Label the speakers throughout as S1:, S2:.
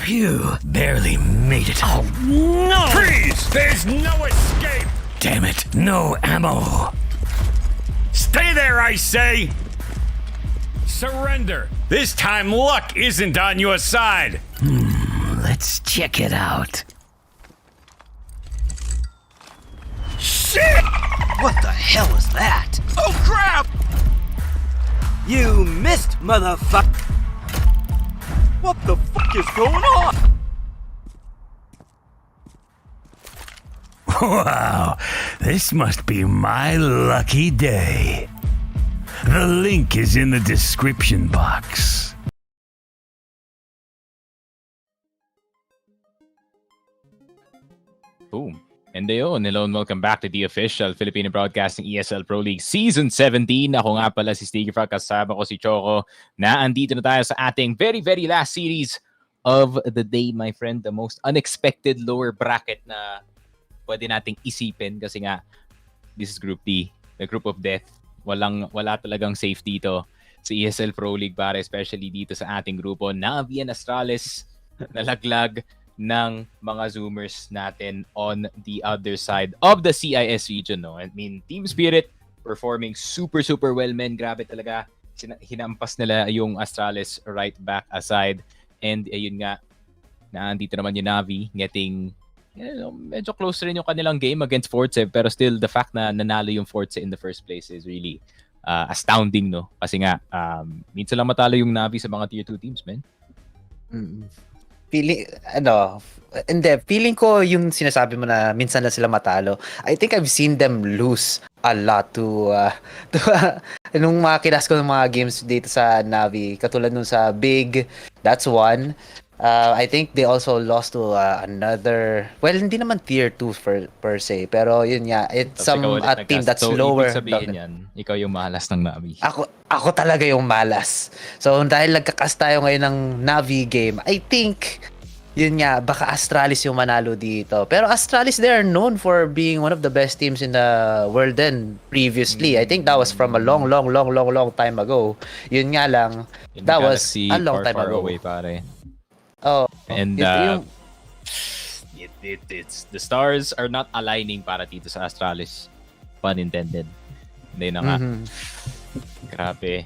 S1: Phew, barely made it.
S2: Oh, no! Freeze! There's no escape!
S1: Damn it, no ammo.
S2: Stay there, I say! Surrender! This time luck isn't on your side!
S1: Let's check it out.
S2: Shit!
S3: What the hell was that?
S2: Oh crap!
S3: You missed, motherfucker! What the fuck is going on?
S1: Wow, this must be my lucky day. The link is in the description box.
S4: Boom. And ayun, hello and welcome back to the official Filipino Broadcasting ESL Pro League Season 17. Ako nga pala si Sticky Frog, kasama ko si Choco, na andito na tayo sa ating very last series of the day, my friend. The most unexpected lower bracket na pwede nating isipin kasi nga, this is Group D, the Group of Death. Wala talagang safe dito sa ESL Pro League, para especially dito sa ating grupo. NaVi and Astralis nalaglag ng mga Zoomers natin on the other side of the CIS region. No? I mean, Team Spirit performing super well, men. Grabe talaga. Hinampas nila yung Astralis right back aside. And ayun nga, naandito naman yung NaVi getting, medyo close rin yung kanilang game against forZe, pero still the fact na nanalo yung forZe in the first place is really astounding, no? Kasi nga, minsan lang matalo yung NaVi sa mga tier 2 teams, man.
S5: Feeling ko yung sinasabi mo na minsan na sila matalo. I think I've seen them lose a lot to nung mga kinas ko ng mga games dito sa NaVi, katulad nung sa Big, that's one. I think they also lost to another, well, hindi naman tier 2 per se, pero yun nga, it's some team that's lower.
S4: So, ibig sabihin yan, ikaw yung malas ng NaVi.
S5: Ako talaga yung malas. So, dahil nagkakas tayo ngayon ng NaVi game, I think, yun nga, baka Astralis yung manalo dito. Pero Astralis, they are known for being one of the best teams in the world then previously. I think that was from a long time ago. Yun nga lang, that was a long time ago.
S4: Away, pare.
S5: Oh,
S4: and it's the stars are not aligning para dito sa Astralis, pun intended. Hindi na nga. Grabe,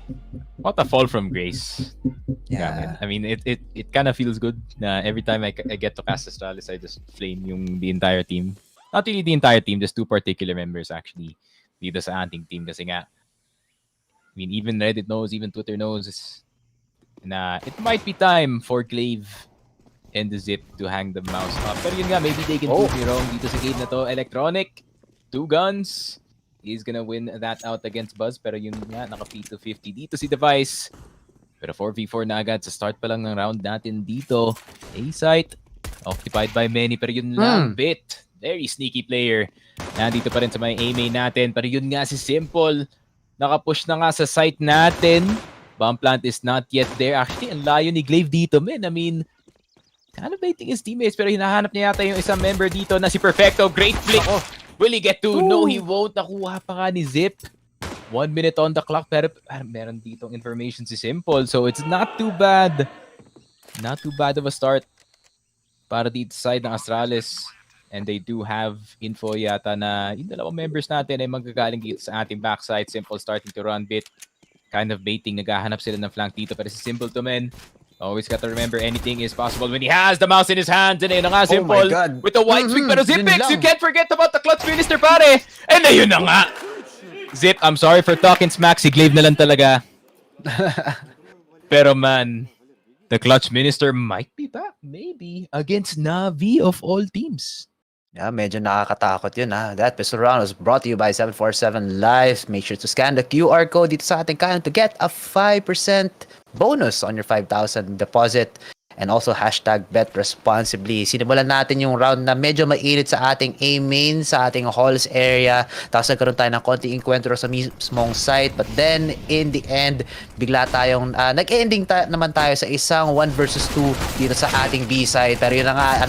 S4: what a fall from grace.
S5: Yeah.
S4: I mean, it kind of feels good na every time I get to cast Astralis, I just flame yung the entire team. Not really the entire team, just two particular members actually dito sa ating team, kasi nga, I mean, even Reddit knows, even Twitter knows na it might be time for Glaive and the Zip to hang the mouse up. Pero yun nga, maybe they can prove me wrong dito sa game na to. Electronic, 2 guns. He's gonna win that out against Buzz. Pero yun nga, naka P250 dito si Device. Pero 4v4 na agad sa start pa lang ng round natin dito. A-site, occupied by many. Pero yun lang, Bit. Very sneaky player. Nandito pa rin sa may A-main natin. Pero yun nga, si Simple. Nakapush na nga sa site natin. Bomb plant is not yet there. Actually, ang layo ni Glaive dito, man. I mean, kind of baiting his teammates, pero hinahanap niya yata yung isang member dito na si Perfecto. Great flick. Will he get to? No, he won't. Nakuha pa nga ni Zip. 1 minute on the clock, pero meron ditong information si Simple. So, it's not too bad. Not too bad of a start para dito side ng Astralis. And they do have info yata na yung dalawang members natin ay magagaling dito sa ating backside. Simple starting to run bit. Kind of baiting, naghahanap sila ng flank dito, pero si Simple to men. Always got to remember, anything is possible when he has the mouse in his hands. And ayun na nga, Simple with the white swing, pero Zipix, you can't forget about the clutch minister, pare. And ayun na nga. Zip, I'm sorry for talking smack, si Glaive na lang talaga. Pero man, the clutch minister might be back, maybe, against NaVi of all teams.
S5: yeah, medyo nakakatakot yun, ha. That pistol round was brought to you by 747 Live. Make sure to scan the QR code dito sa ating kanal to get a 5% bonus on your 5,000 deposit. And also hashtag bet responsibly. Sinimulan natin yung round na medyo mainit sa ating A-main, sa ating halls area. Tapos nagkaroon tayo ng konting encuentro sa mismong site. But then, in the end, bigla tayong, nag-ending naman tayo sa isang 1 versus 2 dito sa ating B-side. Pero yun na nga,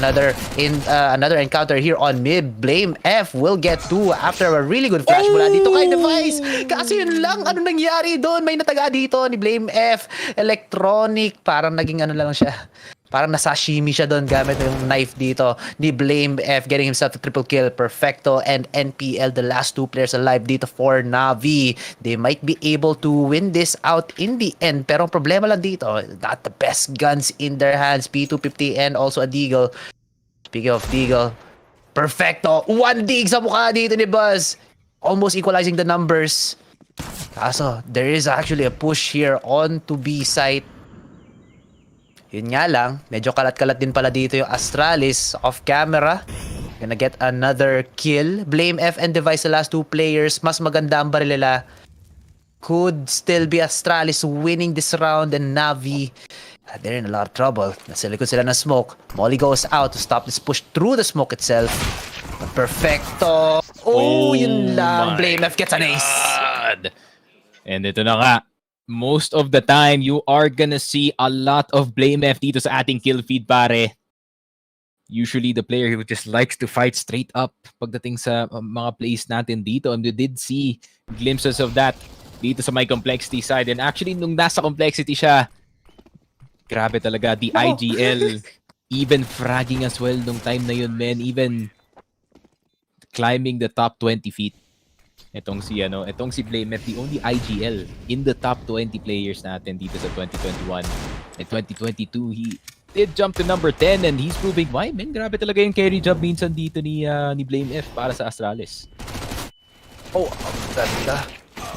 S5: another encounter here on mid. Blame F will get 2 after a really good flash mula dito kay Device. Kasi yun lang, ano nangyari doon? May nataga dito ni Blame F. Electronic, parang naging ano lang siya. Parang nasashimi siya doon gamit yung knife dito. Ni Blame F getting himself a triple kill. Perfecto and NPL, the last two players alive dito for NaVi. They might be able to win this out in the end. Pero ang problema lang dito, not the best guns in their hands. P250 and also a Deagle. Speaking of Deagle, Perfecto. One dig sa mukha dito ni Buzz. Almost equalizing the numbers. Kaso, there is actually a push here on to B site. Yun nga lang, medyo kalat-kalat din pala dito yung Astralis off camera. Gonna get another kill. Blame F and Device, the last two players. Mas maganda ang baril nila. Could still be Astralis winning this round, and NaVi, they're in a lot of trouble. Nasa likod sila ng smoke. Molly goes out to stop this push through the smoke itself. Perfecto. Oh, yun lang. Blame F gets an ace.
S4: God. And ito na nga. Most of the time, you are gonna see a lot of Blame F dito sa ating kill feed, pare. Usually, the player who just likes to fight straight up pagdating sa mga plays natin dito. And we did see glimpses of that dito sa my complexity side. And actually, nung nasa complexity siya, grabe talaga. The IGL, even fragging as well nung time na yun, man. Even climbing the top 20 feet. Itong si Blame F, the only IGL in the top 20 players natin dito sa 2021. In 2022, he did jump to number 10 and he's proving why, man. Grabe talaga yung carry job minsan dito ni Blame F para sa Astralis.
S5: Oh, ang ganda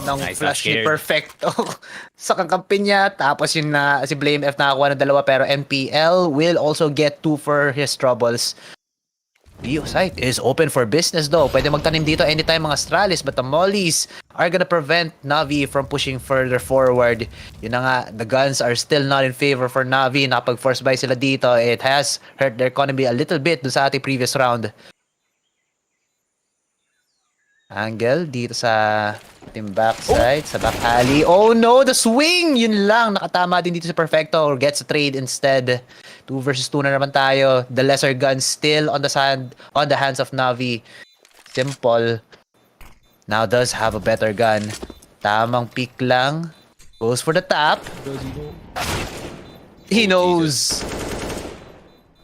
S5: ng
S4: Nice,
S5: flash ni
S4: scared.
S5: Perfecto sa kakampi niya. Tapos yun na si Blame F nakakuha ng dalawa, pero NPL will also get 2 for his troubles. BO site is open for business though. Pwede magtanim dito anytime mga Astralis, but the Mollies are gonna prevent NaVi from pushing further forward. Yun na nga, the guns are still not in favor for NaVi. Nakapag-force buy sila dito. It has hurt their economy a little bit dun sa ating previous round. Angle dito sa team backside, sa back alley. Oh no, the swing! Yun lang, nakatama din dito si Perfecto, or gets a trade instead. 2 versus 2 na naman tayo. The lesser gun still on the hands of NaVi. Simple. Now does have a better gun. Tamang pick lang. Goes for the top. He knows.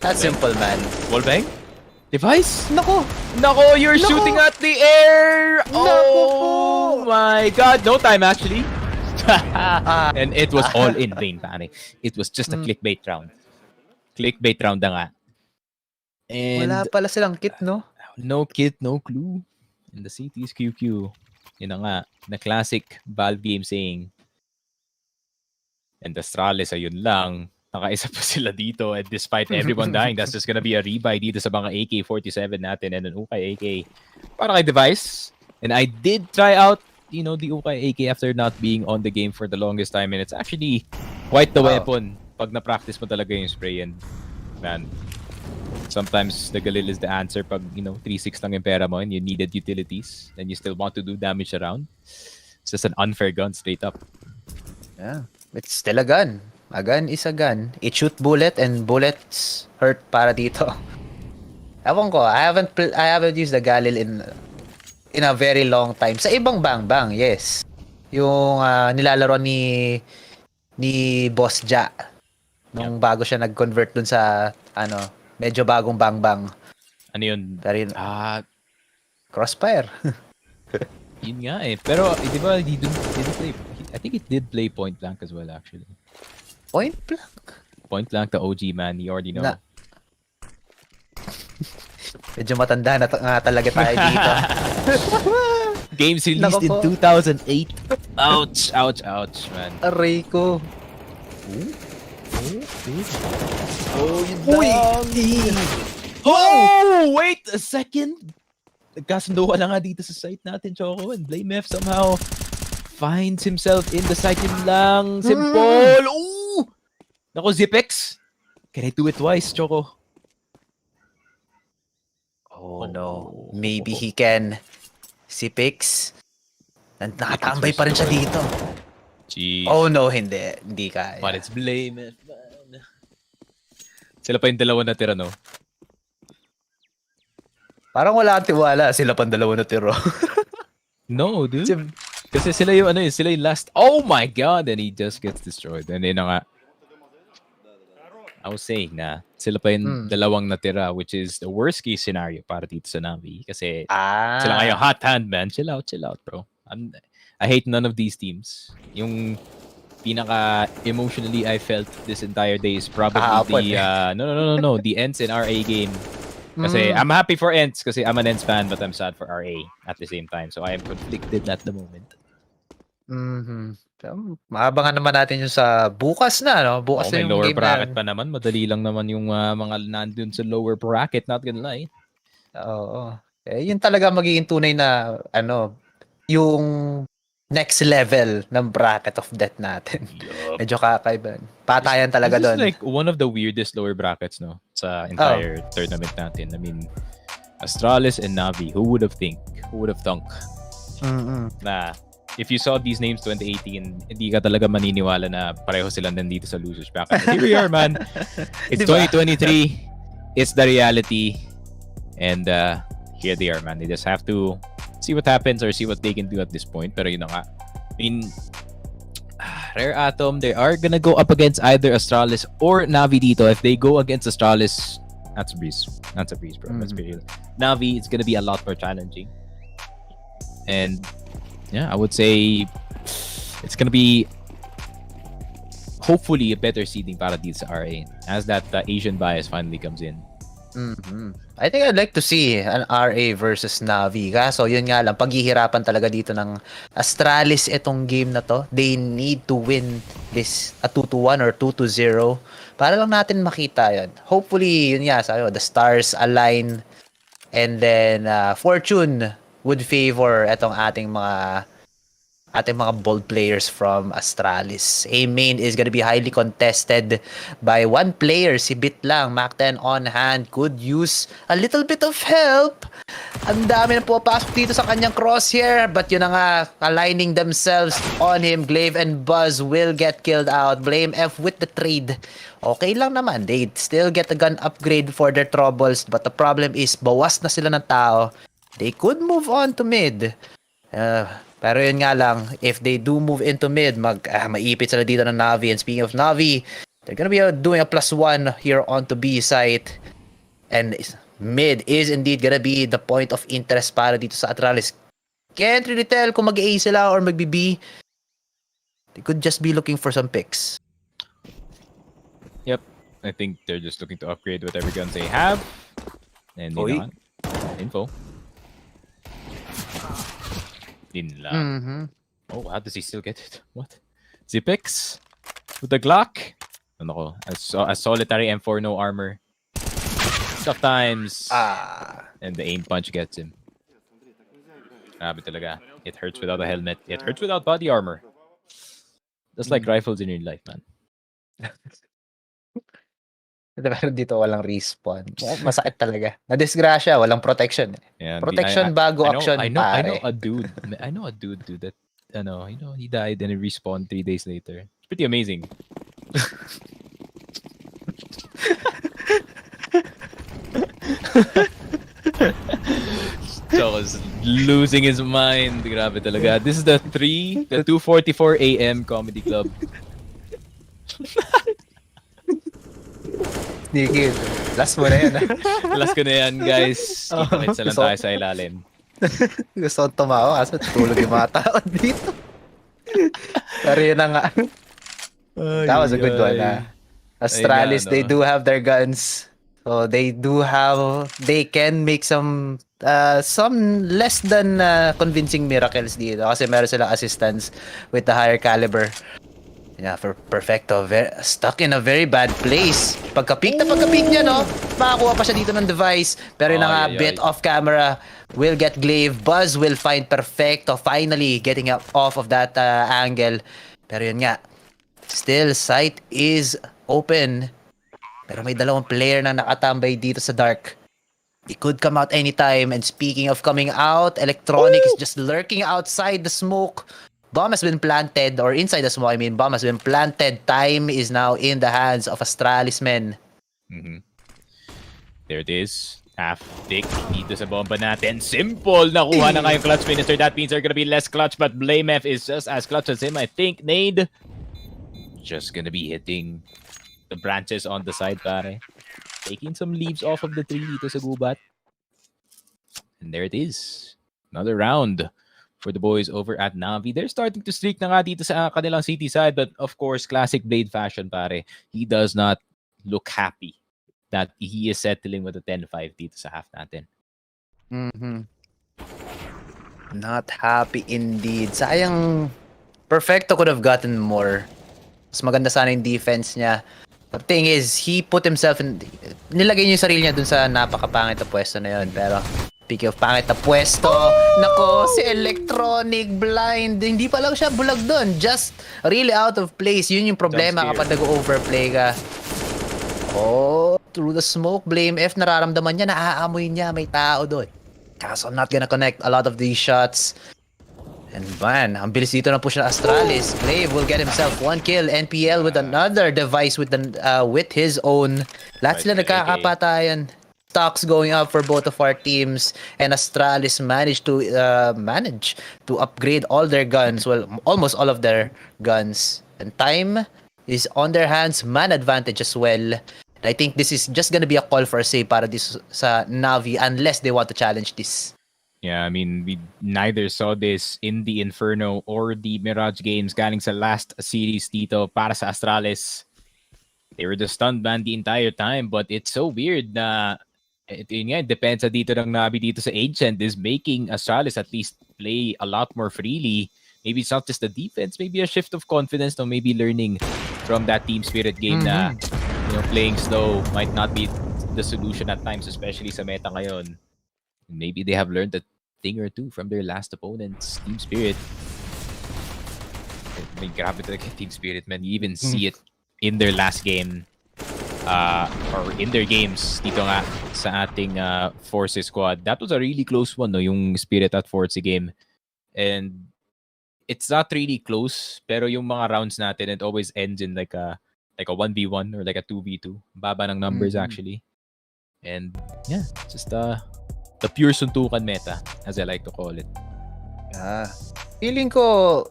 S5: That's simple, man.
S4: Wallbang? Device?
S5: Nako!
S4: Nako, you're
S5: Nako!
S4: shooting at the air!
S5: Nako
S4: Oh my god, no time actually. And it was all in vain, pare. It was just a clickbait round. Clickbait round na nga. And
S5: Wala pala silang kit, no?
S4: no kit, no clue. And the city is QQ. Yun na nga, the classic Valve game saying. And the Astralis, ayun lang. Nakaisa pa sila dito, and despite everyone dying, that's just gonna be a rebuy dito sa mga AK-47 natin and an Ukay AK para kay Device. And I did try out, the Ukay AK after not being on the game for the longest time, and it's actually quite the weapon pag na-practice mo talaga yung spray. And man, sometimes the Galil is the answer pag 3-6 lang yung pera mo and you needed utilities and you still want to do damage around. It's just an unfair gun straight up.
S5: Yeah, it's still a gun. A gun is a gun. It shoot bullet and bullets hurt para dito. Ewan ko, I haven't used the Galil in a very long time. Sa ibang bang-bang, yes. Yung nilalaro ni Boss Ja. Nung bago siya nag-convert dun sa medyo bagong bang-bang.
S4: Ano yun?
S5: Pero yun, Crossfire.
S4: Yun nga eh. Pero, di ba, he didn't play. I think it did play Point Blank as well, actually.
S5: Point blank.
S4: Point Blank, the OG, man. You already know.
S5: Medyo matanda na nga talaga tayo dito.
S4: Games released in 2008. Ouch, ouch, ouch, man.
S5: Aray ko.
S4: Oh, wait a second. Nagkasundo ka na nga dito sa site natin, Choco. And Blame F somehow finds himself in the site. Yun lang. Simple. Ooh! Nako, Zipex. Can I do it twice, Choco?
S5: Oh no. Maybe he can. Si Pix. Nakatambay pa rin siya dito.
S4: Jeez.
S5: Oh no, hindi. Hindi kaya.
S4: But it's Blame F, man. Sila pa yung dalawa na tira, no?
S5: Parang wala kang tiwala. Sila pang dalawa na tiro.
S4: No, dude. Kasi sila yung last. Oh my god! And he just gets destroyed. And yun na nga. I was saying na sila pa yung dalawang natira, which is the worst case scenario para dito sa NaVi. Kasi sila ngayon hot hand, man. Chill out, bro. I hate none of these teams. Yung pinaka emotionally I felt this entire day is probably the the ENCE and RA game. Kasi I'm happy for ENCE kasi I'm an ENCE fan, but I'm sad for RA at the same time. So I am conflicted at the moment.
S5: Maabangan naman natin yung sa bukas na, no? Bukas na
S4: may
S5: yung
S4: lower
S5: game
S4: bracket
S5: na.
S4: pa naman. Madali lang naman yung mga nandun sa lower bracket, not gonna lie.
S5: Oo. Yun talaga magiging tunay na, yung next level ng bracket of death natin. Medyo kakaiba. Patayan talaga doon.
S4: This is like one of the weirdest lower brackets, no? Sa entire tournament natin. I mean, Astralis and NaVi, who would have thunk na if you saw these names 2018, hindi ka talaga maniniwala na pareho silang nandito sa losers bracket. Here we are, man. It's 2023. It's the reality. And here they are, man. They just have to see what happens or see what they can do at this point. Pero yun na nga. I mean, Rare Atom, they are gonna go up against either Astralis or NaVi dito. If they go against Astralis, that's a breeze. That's a breeze, bro. Let's be real. NaVi, it's gonna be a lot more challenging. And yeah, I would say it's gonna be hopefully a better seeding para dito sa RA as that Asian bias finally comes in.
S5: I think I'd like to see an RA versus NaVi. Kaso yun nga lang, paghihirapan talaga dito ng Astralis itong game na to. They need to win this a 2-1 or 2-0 para lang natin makita yun. Hopefully, yun nga, sabi, the stars align and then fortune would favor etong ating mga bold players from Astralis. A main is gonna be highly contested by one player, si Bit lang. Mac 10 on hand, could use a little bit of help. Ang dami na pupasok dito sa kanyang crosshair, but yun na nga, aligning themselves on him. Glaive and Buzz will get killed out. Blame F with the trade. Okay lang naman, they still get a gun upgrade for their troubles, but the problem is, bawas na sila ng tao. They could move on to mid. Pero yun nga lang, if they do move into mid, maipit sila dito ng NaVi. And speaking of NaVi, they're gonna be doing a +1 here onto B site. And mid is indeed gonna be the point of interest para dito sa Astralis. Can't really tell kung mag-A sila or mag-B. They could just be looking for some picks.
S4: Yep, I think they're just looking to upgrade whatever guns they have. And info. Oh, how does he still get it? What? Zipex? With the Glock? Ano ko? A solitary M4, no armor. Tough times. And the aim punch gets him. Grabe talaga. It hurts without a helmet. It hurts without body armor. Just like rifles in real life, man.
S5: Pero dito walang respawn. Masakit talaga. Na-disgrasya, walang protection. Yeah, protection bago action,
S4: I know a dude that, he died and he respawned 3 days later. It's pretty amazing. So was losing his mind. Grabe talaga. This is the 2:44 a.m. comedy club.
S5: Sneaky. Last mo na yan.
S4: Last ko na yan, guys. Kita lang tayo sa ilalim.
S5: Gusto kong tumawa kasi tulog yung mga tao dito. Pero yun na nga. That was a good one. Astralis, they do have their guns. So they can make some less than convincing miracles dito kasi meron silang assistance with the higher caliber. Yeah, for Perfecto, stuck in a very bad place. Pagka-peak niya, no? Makakuha pa siya dito ng device. Pero yun na nga, bit off camera, will get Glaive. Buzz will find Perfecto, finally getting off of that angle. Pero yun nga, still, sight is open. Pero may dalawang player na nakatambay dito sa dark. It could come out anytime. And speaking of coming out, Electronic is just lurking outside the smoke. Bomb has been planted, or inside the smoke, bomb has been planted. Time is now in the hands of Astralis men.
S4: There it is. Half tick dito sa bomba natin. Simple! Nakuha na nga yung clutch minister. That means they're gonna be less clutch, but Blame F is just as clutch as him. I think Nade just gonna be hitting the branches on the side, pare. Taking some leaves off of the tree dito sa gubat. And there it is. Another round for the boys over at NaVi. They're starting to streak na nga dito sa kanilang city side. But of course, classic Blade fashion, pare. He does not look happy that he is settling with a 10-5 dito sa half natin.
S5: Not happy indeed. Sayang, Perfecto could have gotten more. Mas maganda sana yung defense niya. The thing is, he put himself in... Nilagay niya yung sarili niya dun sa napakapangit na pwesto na yun. Pero, speaking of pangit na pwesto, nako, si Electronic blind. Hindi pa lang siya bulag dun. Just really out of place. Yun yung problema kapag nag-overplay ka. Oh, through the smoke, Blame F, nararamdaman niya, naaamoy niya, may tao doon. Kaso I'm not gonna connect a lot of these shots. And man, ang bilis dito na push ng Astralis. Glaive will get himself 1 kill. NPL with another device with his own. Lahat sila nagkakapatayan. Stocks going up for both of our teams. And Astralis managed to upgrade all their guns. Well, almost all of their guns. And time is on their hands. Man advantage as well. And I think this is just gonna be a call for a save para this sa NaVi unless they want to challenge this.
S4: Yeah, I mean, we neither saw this in the Inferno or the Mirage games galing sa last series dito para sa Astralis. They were the stunned man the entire time, but it's so weird na it depends sa dito ng NaVi dito sa Ancient is making Astralis at least play a lot more freely. Maybe it's not just the defense, maybe a shift of confidence, no, maybe learning from that team spirit game na playing slow might not be the solution at times, especially sa meta ngayon. Maybe they have learned a thing or two from their last opponent's team spirit. I mean, grabe talaga team spirit, man. You even see it in their last game. Or in their games dito nga sa ating forZe squad. That was a really close one, no? Yung spirit at forZe game. And it's not really close, pero yung mga rounds natin, it always ends in like a 1v1 or like a 2v2. Baba ng numbers actually. And yeah, just the pure suntukan meta, as I like to call it.
S5: Feeling ko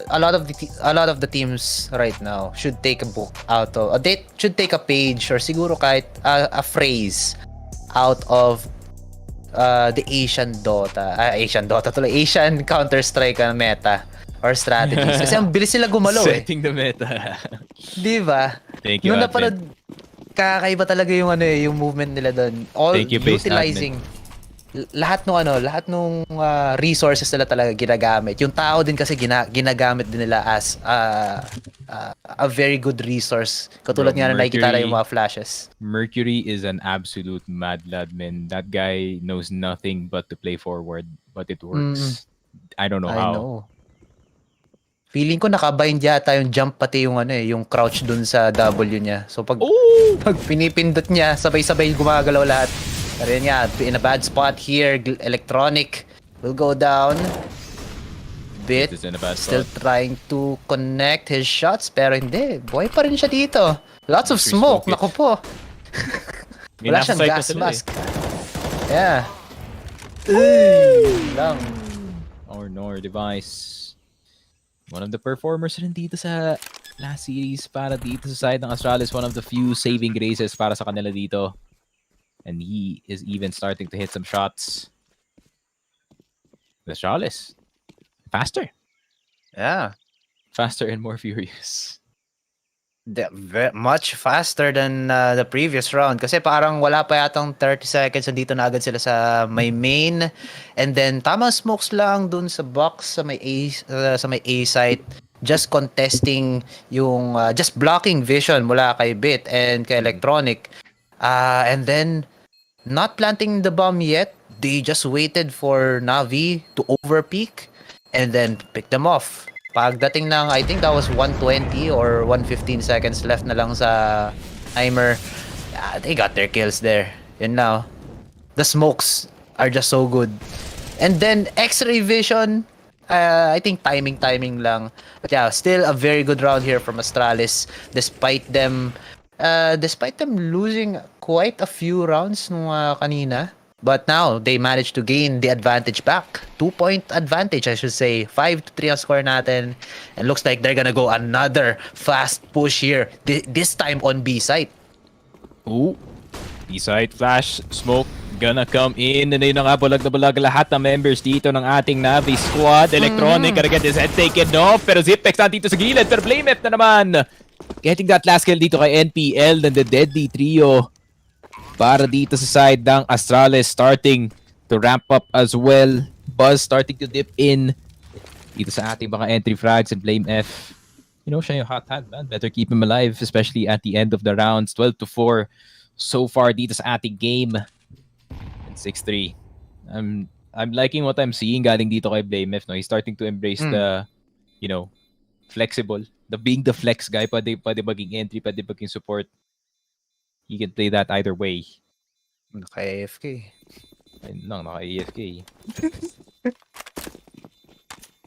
S5: a lot of the teams right now should take a book out of they should take a page or siguro kahit a phrase out of the Asian Counter-Strike meta or strategies. Kasi ang bilis sila gumalaw
S4: Setting the meta.
S5: Di ba?
S4: Thank you,
S5: Nung napanood, kakaiba talaga yung yung movement nila doon. All
S4: Thank you,
S5: utilizing lahat nung resources nila talaga ginagamit. Yung tao din kasi ginagamit din nila as a very good resource. Katulad nga na nakikita yung mga flashes.
S4: Mercury is an absolute mad lad, man. That guy knows nothing but to play forward, but it works. I don't know how. I know.
S5: Feeling ko nakabind yata yung jump pati yung yung crouch dun sa W niya. So pag pinipindot niya, sabay-sabay gumagalaw lahat. Pero yun nga, in a bad spot here, Electronic will go down. Bit, still trying to connect his shots, pero hindi. Buhay pa rin siya dito. Lots of smoke, naku po. Wala siyang gas mask. Yeah. Lang.
S4: Or nor device. One of the performers rin dito sa last series para dito sa side ng Astralis. One of the few saving graces para sa kanila dito. And he is even starting to hit some shots. The Astralis. Faster.
S5: Yeah.
S4: Faster and more furious.
S5: Much faster than the previous round. Kasi parang wala pa yatang 30 seconds. Nandito na agad sila sa may main. And then tamang smokes lang dun sa box sa may A site. Just contesting yung... just blocking vision mula kay Bit and kay Electronic. And then... not planting the bomb yet. They just waited for NaVi to overpeak and then pick them off. Pagdating ng, I think that was 120 or 115 seconds left na lang sa timer. They got their kills there. And now, the smokes are just so good. And then, X-ray vision, I think timing lang. But yeah, still a very good round here from Astralis despite them losing quite a few rounds nung kanina. But now, they managed to gain the advantage back. 2-point advantage, I should say. 5-3 ang score natin. And looks like they're gonna go another fast push here. This time on B site.
S4: Ooh. B-side flash, smoke, gonna come in. And yun na nga, bulag na bulag lahat ng members dito ng ating NaVi squad. Electronic, gonna get his head taken off. Pero Zipex nandito sa gilid. Pero BlameF na naman. Getting that last kill dito kay NPL and the Deadly Trio. Para dito sa side ng Astralis, starting to ramp up as well. Buzz starting to dip in. Dito sa ating mga entry frags and BlameF. You know, siya yung hot hand, man. Better keep him alive, especially at the end of the rounds. 12-4. So far dito sa ating game. And 6-3. I'm liking what I'm seeing galing dito kay BlameF. No? He's starting to embrace the, you know, flexible. Being the flex guy. Pwede maging entry, pwede maging support. He can play that either way.
S5: Naka-AFK.
S4: Ayun lang, naka-AFK.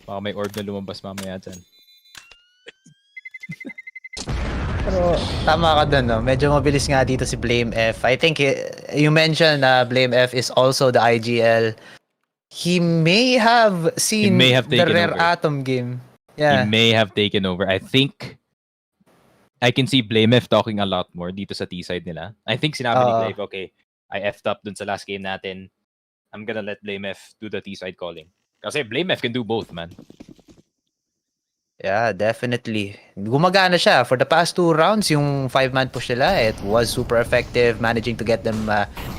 S4: Baka may orb na lumabas mamaya dyan.
S5: Pero tama ka dun, no? Medyo mabilis nga dito si BlameF. I think you mentioned BlameF is also the IGL. He may have seen the Rare
S4: over.
S5: Atom game. Yeah.
S4: He may have taken over. I think I can see BlameF talking a lot more dito sa T-side nila. I think sinabi ni Clive, okay, I effed up dun sa last game natin. I'm gonna let BlameF do the T-side calling. Kasi BlameF can do both, man.
S5: Yeah, definitely. Gumagana siya. For the past 2 rounds, yung 5-man push nila, it was super effective, managing to get them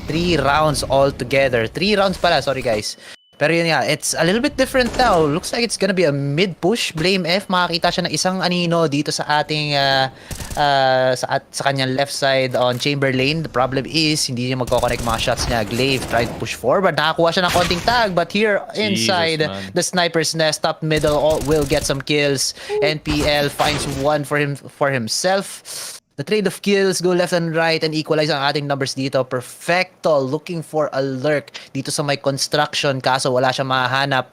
S5: 3 rounds all together. 3 rounds pala, sorry guys. Pero yun nga, it's a little bit different now. Looks like it's gonna be a mid-push. BlameF, makakita siya ng isang anino dito sa ating sa kanyang left side on Chamberlain. The problem is, hindi niya magkoconnect mga shots niya. Glaive tried to push forward. Nakakuha siya ng konting tag. But here, inside, the sniper's nest, top middle, will get some kills. NPL finds one for himself. The trade of kills, go left and right and equalize ang ating numbers dito. Perfecto, looking for a lurk dito sa may construction kaso wala siya mahanap.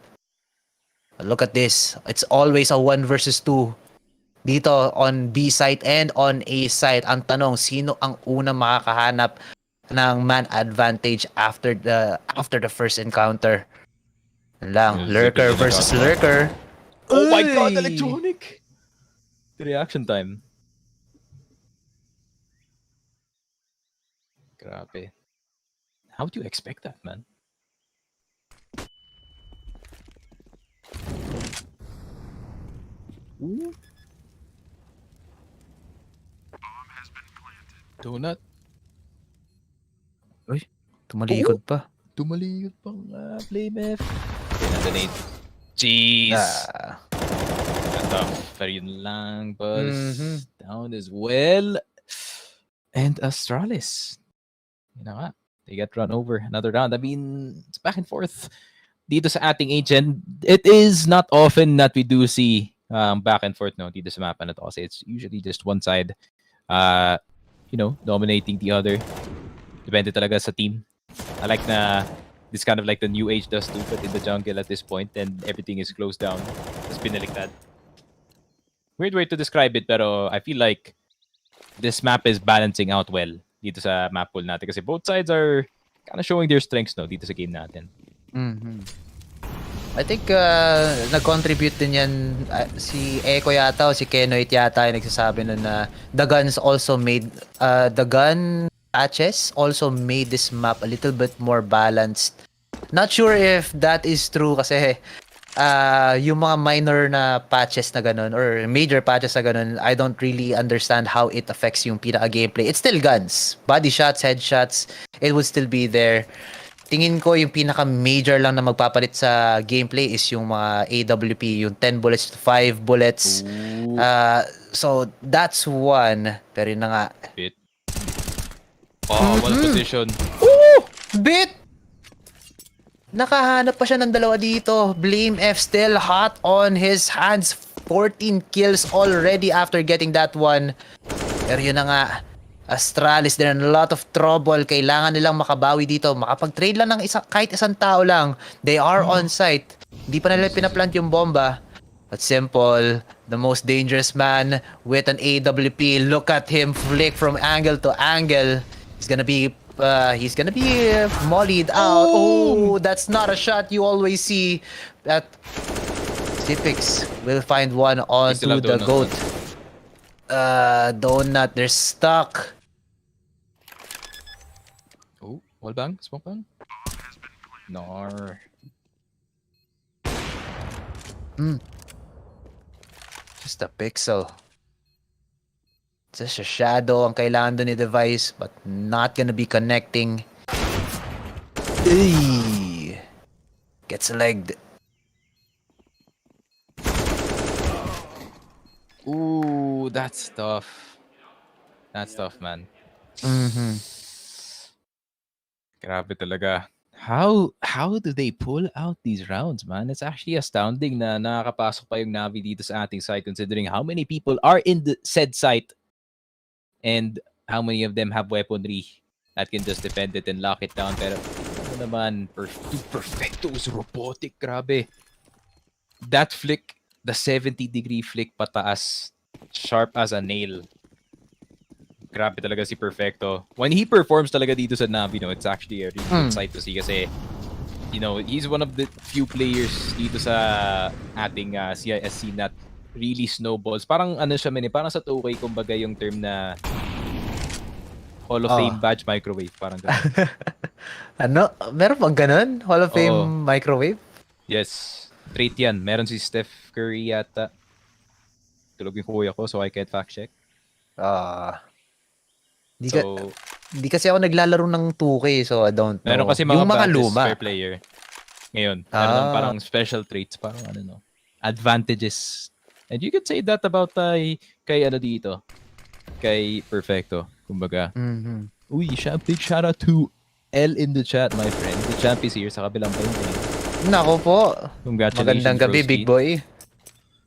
S5: Look at this. It's always a 1 versus 2 dito on B site and on A site. Ang tanong, sino ang unang makakahanap ng man advantage after the first encounter? Lang, lurker versus lurker.
S4: Oh my god, electronic! The reaction time. Grabe. How do you expect that, man? Ooh. Donut.
S5: Uy, tumalikod pa.
S4: Tumalikod pang BlameF. Pinadonate. Jeez. Tough. Pero yun lang. Buzz down as well. And Astralis. You know what? They get run over another round. I mean, it's back and forth. Dito sa ating agent, it is not often that we do see back and forth no dito sa mapa na to kasi it's usually just one side you know, dominating the other. Depende talaga sa team. I like na this kind of like the new age does too, but in the jungle at this point and everything is closed down. It's pinaliktad. Weird way to describe it, pero I feel like this map is balancing out well dito sa map pool natin kasi both sides are kind of showing their strengths no dito sa game natin.
S5: I think nag-contribute din yan si Echo yata o si Kenoit yata yung nagsasabi nun na the guns also made the gun patches also made this map a little bit more balanced. Not sure if that is true kasi yung mga minor na patches na ganun or major patches na ganun, I don't really understand how it affects yung pinaka-gameplay. It's still guns. Body shots, headshots, it would still be there. Tingin ko yung pinaka-major lang na magpapalit sa gameplay is yung mga AWP, yung 10 bullets to 5 bullets. So, that's one. Pero yun na nga.
S4: Bit. Oh, one position.
S5: Ooh! Bit! Nakahanap pa siya ng dalawa dito. BlameF still hot on his hands. 14 kills already after getting that one. Pero yun na nga. Astralis, they're in a lot of trouble. Kailangan nilang makabawi dito. Makapag-trade lang ng kahit isang tao lang. They are on site. Hindi pa nila pinaplant yung bomba. But simple, the most dangerous man with an AWP. Look at him flick from angle to angle. He's gonna be He's gonna be mollied out. Oh, that's not a shot you always see. That Typix will find one onto
S4: have
S5: the
S4: Donut.
S5: goat. Donut, they're stuck.
S4: Oh, wall bang? Smoke bang? Nar.
S5: Just a pixel. Just a shadow ang kailangan doon ni device, but not gonna be connecting. Eey. Gets legged.
S4: Ooh, that's tough. That's tough, man. Grabe talaga. How do they pull out these rounds, man? It's actually astounding na nakakapasok pa yung NaVi dito sa ating site considering how many people are in the said site and how many of them have weaponry that can just defend it and lock it down. Pero ano naman, Perfecto is robotic, grabe. That flick, the 70-degree flick pataas, sharp as a nail. Grabe talaga si Perfecto. When he performs talaga dito sa NaVi, no, it's actually a really good sight to see kasi, you know, he's one of the few players dito sa ating CISC that really snowballs. Parang ano siya, parang sa 2K, kumbaga yung term na Hall of Fame badge microwave. Parang ganun.
S5: Ano? Meron bang ganun? Hall of Fame
S4: Oo.
S5: microwave?
S4: Yes. Trait yan. Meron si Steph Curry yata. Tulog yung kuya ko so I can't fact check. So,
S5: Di kasi ako naglalaro ng 2K, so I don't know.
S4: meron kasi mga
S5: yung mga
S4: badges
S5: luma.
S4: per player. Ngayon, meron ng parang special traits, parang ano no, advantages. And you could say that about kay ano dito, kay Perfecto, kumbaga. Uy, big shout out to L in the chat, my friend. The champ is here sa kabilang painting.
S5: Nako po.
S4: Congratulations,
S5: Magandang gabi,
S4: Broski.
S5: big boy.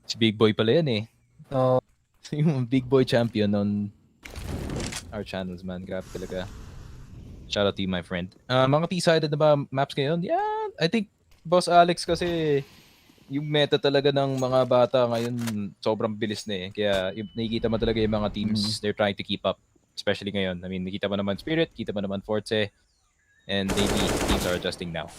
S4: Si Big Boy pala yan eh.
S5: Oh,
S4: Yung Big Boy champion on our channels, man. Grabe talaga. Shout out to you, my friend. Mga T-sided na ba maps ngayon? Yeah, I think Boss Alex kasi yung meta talaga ng mga bata ngayon sobrang bilis na eh. Kaya nakikita mo talaga yung mga teams, they're trying to keep up. Especially ngayon. I mean, nakita mo naman Spirit, kita mo naman forZe, and maybe teams are adjusting now.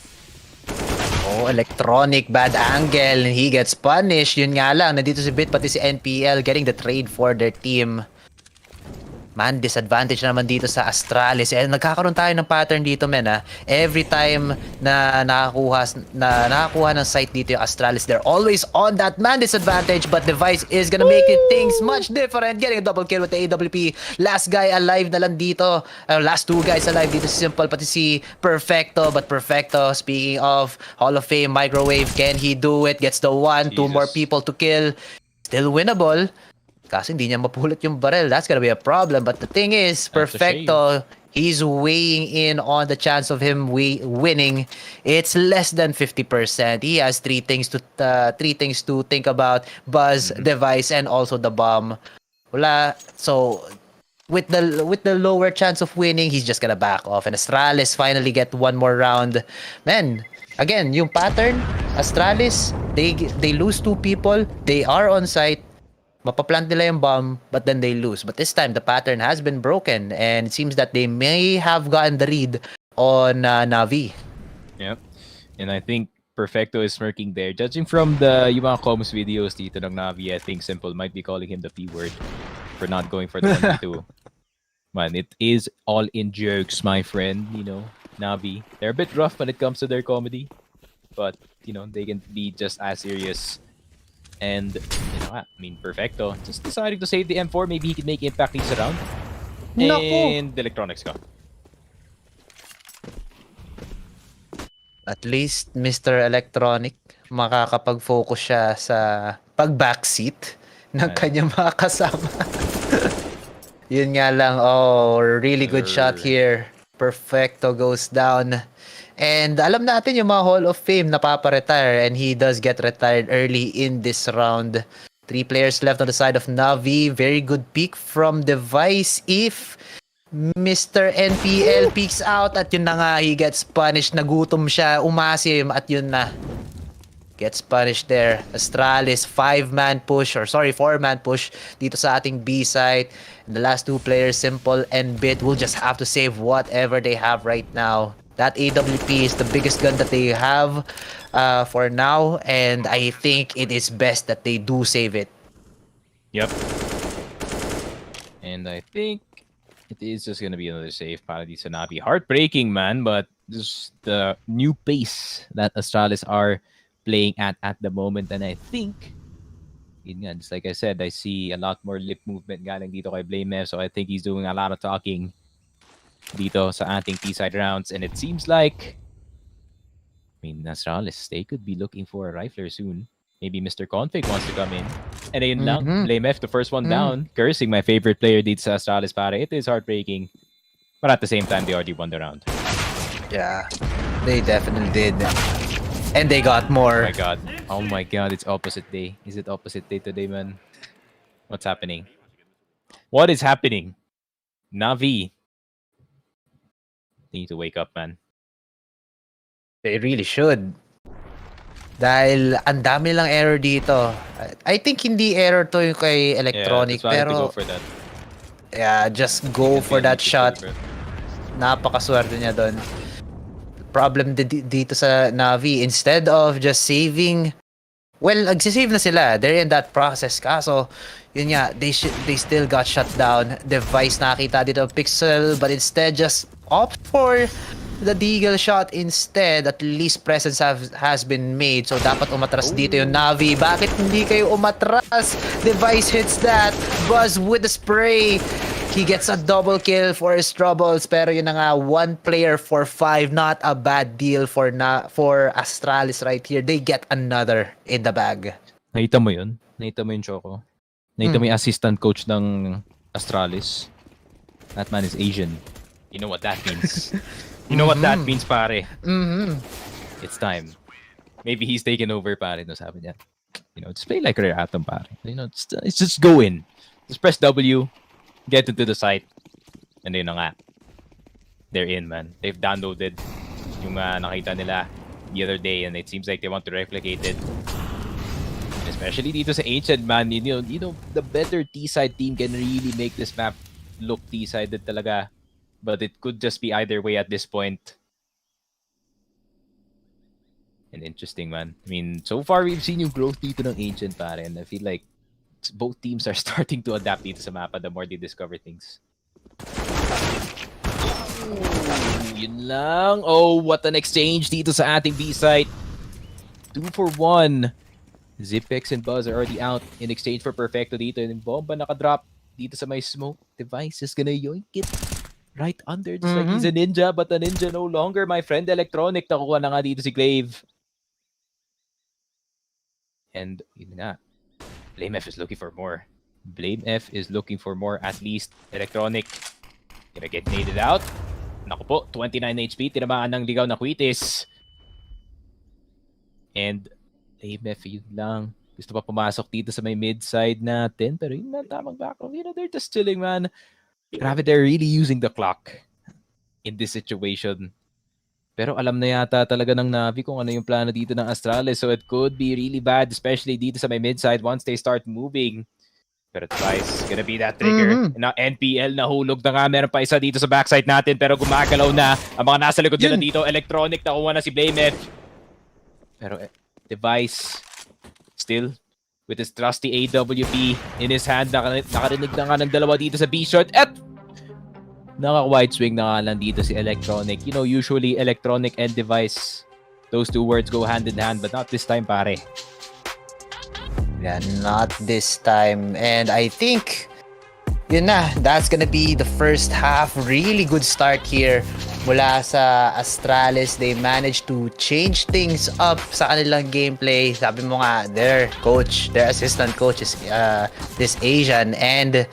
S5: oh, electronic, bad angle. He gets punished. Yun nga lang, nandito si Bit, pati si NPL getting the trade for their team. Man, disadvantage naman dito sa Astralis. And nagkakaroon tayo ng pattern dito, men, ha. Every time na nakakuha ng site dito yung Astralis, they're always on that man disadvantage, but Device is gonna make it things much different. Getting a double kill with the AWP. Last guy alive na lang dito. Last two guys alive dito si Simple, pati si Perfecto. But Perfecto, speaking of Hall of Fame microwave, can he do it? Gets the one, two more people to kill. Still winnable. Kasi hindi niya mapulot yung barrel. That's gonna be a problem. But the thing is, Perfecto, he's weighing in on the chance of him winning. It's less than 50%. He has three things to think about: Buzz, Device, and also the bomb. Wala. So with the lower chance of winning, he's just gonna back off. And Astralis finally get one more round. Man, again, yung pattern, Astralis, they lose two people. They are on site. Mapaplant nila yung bomb, but then they lose. But this time, the pattern has been broken, and it seems that they may have gotten the read on NaVi.
S4: Yep. And I think Perfecto is smirking there. Judging from yung mga comms videos dito ng NaVi, I think Simple might be calling him the P word for not going for the 1v2. Man, it is all in jokes, my friend. You know, NaVi. They're a bit rough when it comes to their comedy, but, you know, they can be just as serious. And, you know, I mean, Perfecto just deciding to save the M4. Maybe he can make impact this round. And the electronics go.
S5: At least, Mr. Electronic, makakapag-focus siya sa pag-backseat ng kanyang mga kasama. Yun nga lang, really good shot here. Perfecto goes down. And alam natin yung mga Hall of Fame napaparetire, and he does get retired early in this round. 3 players left on the side of NaVi. Very good peek from Device. If Mr. NPL peeks out, at yun na nga, he gets punished. Nagutom siya, umasim, at yun na. gets punished there. Astralis, 4-man push dito sa ating B site. And the last two players, Simple and Bit, will just have to save whatever they have right now. That AWP is the biggest gun that they have for now, and I think it is best that they do save it.
S4: Yep. And I think it is just gonna be another save para di sa NaVi. Heartbreaking, man, but just the new pace that Astralis are playing at the moment, and I think, yun nga, just like I said, I see a lot more lip movement galing dito kay BlameF, so I think he's doing a lot of talking dito sa ating T-side rounds, and it seems like, I mean, Astralis, they could be looking for a rifler soon. Maybe Mr. Config wants to come in. And ayun lang, BlameF, the first one down, cursing my favorite player dito sa Astralis, pare. It is heartbreaking, but at the same time, they already won the round.
S5: Yeah, they definitely did. And they got more.
S4: Oh my god, it's opposite day. Is it opposite day today, man? What's happening? What is happening? NaVi. They need to wake up, man.
S5: They really should. Dahil ang dami lang error dito. I think hindi error to yung kay Electronic,
S4: yeah, that's why I had to
S5: pero
S4: go for that.
S5: yeah, just go for that shot. Napakaswerte niya doon. Problem dito sa NaVi, instead of just saving, well, nagsisave na sila. They're in that process. Kaso, yun nga, they still got shut down. Device nakita dito Pixel, but instead just opt for the deagle shot instead. At least presence has been made. So dapat umatras dito yung NaVi. Bakit hindi kayo umatras? Device hits that. Buzz with the spray. He gets a double kill for his troubles. Pero yun na nga, 1 player for 5. Not a bad deal for Astralis right here. They get another in the bag.
S4: Nakita mo yun? Nakita mo yung Choco? Nakita mo yung assistant coach ng Astralis? That man is Asian. You know what that means. You know what that means, pare. It's time. Maybe he's taken over, pare. No, sabi niya. You know, just play like Rare Atom, pare. You know, it's just go in. Just press W, get into the site, and yun na nga. They're in, man. They've downloaded yung nakita nila the other day, and it seems like they want to replicate it. Especially dito sa Ancient, man. You know, the better T-side team can really make this map look T-sided talaga. But it could just be either way at this point. And interesting, man. I mean, so far we've seen yung growth dito ng Ancient, pare. And I feel like both teams are starting to adapt dito sa mapa the more they discover things. Yun lang. Oh, what an exchange dito sa ating B site. 2 for 1. Zipex and Buzz are already out in exchange for Perfecto dito. And bomba nakadrop dito sa may smoke. Device is gonna yoink it right under. Just like he's a ninja, but a ninja no longer. My friend Electronic, nakuha na nga dito si Glaive. And yun nga, BlameF is looking for more. BlameF is looking for more, at least. Electronic gonna get naded out. Naku po, 29 HP, tinamaan ng ligaw na Quitis. And BlameF, yun lang. Gusto pa pumasok dito sa may mid-side natin, pero yun na, tamang background. You know, they're just chilling, man. Grabe, they're really using the clock in this situation. Pero alam na yata talaga ng NaVi kung ano yung plano dito ng Astralis. So it could be really bad, especially dito sa may mid-side once they start moving. Pero twice, gonna be that trigger. Na NPL nahulog na nga. Meron pa isa dito sa backside natin, pero gumagalaw na ang mga nasa likod nila dito. Electronic, nakuha na si BlameF. Pero Device, still with his trusty AWP in his hand. Nakarinig na nga ng dalawa dito sa B-shot. At naka-wide swing na nga lang dito si Electronic. You know, usually Electronic and Device, those two words go hand in hand, but not this time, pare.
S5: Yeah, not this time. And I think, yun na, that's gonna be the first half. Really good start here mula sa Astralis. They managed to change things up sa kanilang gameplay. Sabi mo nga, their assistant coach is this Asian, and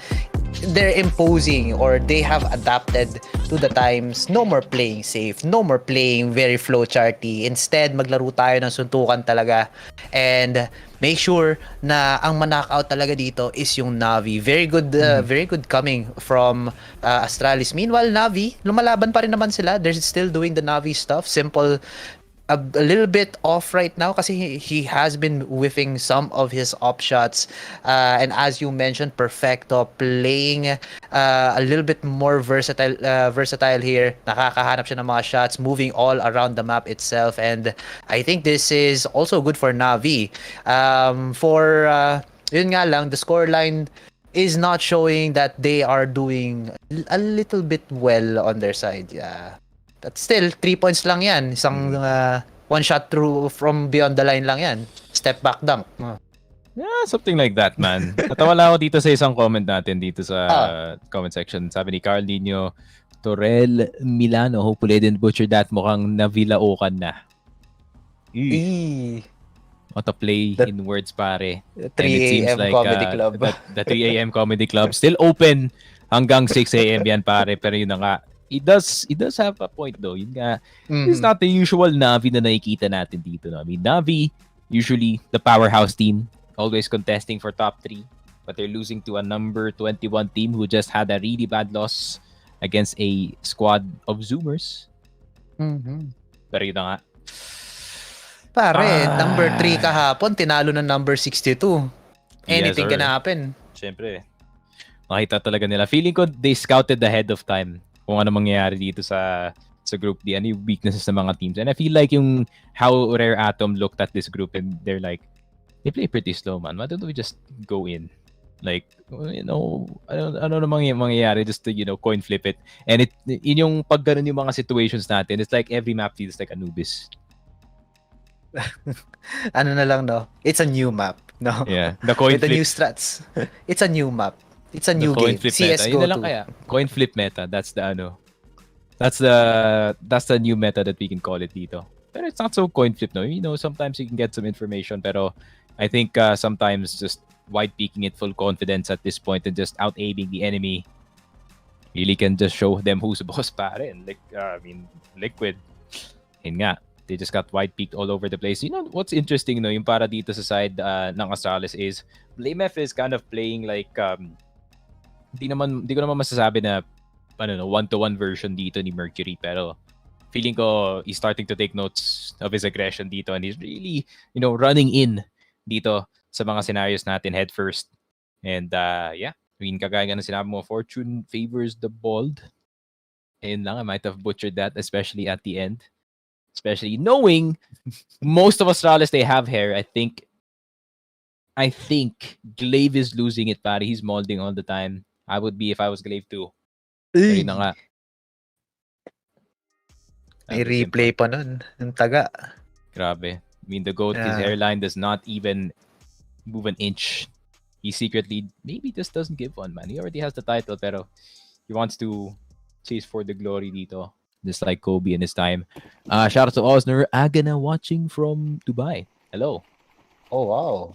S5: they're imposing, or they have adapted to the times. No more playing safe, no more playing very flowcharty. Instead, maglaro tayo ng suntukan talaga. And make sure na ang manakaut talaga dito is yung NaVi. Very good coming from Astralis. Meanwhile, NaVi, lumalaban pa rin naman sila. They're still doing the NaVi stuff. Simple a little bit off right now kasi he has been whiffing some of his op shots. And as you mentioned, Perfecto playing a little bit more versatile here. Nakakahanap siya ng mga shots, moving all around the map itself. And I think this is also good for NaVi. Yun nga lang, the scoreline is not showing that they are doing a little bit well on their side. Yeah. But still, 3 points lang yan. Isang one shot through from beyond the line lang yan. Step back dunk.
S4: Yeah, something like that, man. Natawa lang ako dito sa isang comment natin dito sa comment section. Sabi ni Carl Nino, Torel Milano, hopefully I didn't butcher that. Mukhang navilaokan na. What a play in words, pare.
S5: 3 a.m. Comedy Club.
S4: The 3 a.m. Comedy Club still open hanggang 6 a.m. yan, pare. Pero yun na nga. It does have a point though. Yun nga, it's not the usual NaVi na nakikita natin dito. No? I mean, NaVi, usually the powerhouse team, always contesting for top 3. But they're losing to a number 21 team who just had a really bad loss against a squad of Zoomers. Pero yun na nga.
S5: Pare, number 3 kahapon, tinalo ng number 62. Anything
S4: Yes,
S5: can happen.
S4: Siyempre. Makita talaga nila. Feeling ko they scouted ahead of time kung ano mangyayari dito sa Group D, ano yung weaknesses ng mga teams. And I feel like yung how Rare Atom looked at this group and they're like, they play pretty slow, man. Why don't we just go in? Like, you know, ano namang mangyayari just to, you know, coin flip it. And yun yung pag ganun yung mga situations natin, it's like every map feels like Anubis.
S5: Ano na lang, no? It's a new map, no?
S4: Yeah. The coin
S5: With the
S4: flip.
S5: new strats. It's a new map. It's a new
S4: Coin
S5: game.
S4: flip meta.
S5: CSGO
S4: Yun na lang
S5: 2.
S4: kaya. Coin flip meta. That's the new meta that we can call it dito. Pero it's not so coin flip, no? You know, sometimes you can get some information, pero I think sometimes just wide peeking it full confidence at this point and just out aiming the enemy really can just show them who's the boss, pare. Like, I mean, Liquid. Yun nga. They just got wide peaked all over the place. You know what's interesting, no? Yung para dito sa side ng Astralis is BlameF is kind of playing like hindi ko naman masasabi na one-to-one version dito ni Mercury, pero feeling ko he's starting to take notes of his aggression dito and he's really, you know, running in dito sa mga scenarios natin head first. And yeah, I mean, kagaya ng sinabi mo, fortune favors the bold. And lang, I might have butchered that, especially at the end. Especially knowing most of Astralis they have here. I think Glaive is losing it, pare. He's molding all the time. I would be if I was Glaive too. Pero na nga.
S5: May replay pa nun. Ang taga.
S4: Grabe. I mean, the GOAT, his hairline does not even move an inch. He secretly maybe just doesn't give one, man. He already has the title, pero he wants to chase for the glory dito. Just like Kobe in his time. Shout out to Osner Agana watching from Dubai. Hello.
S5: Oh, wow.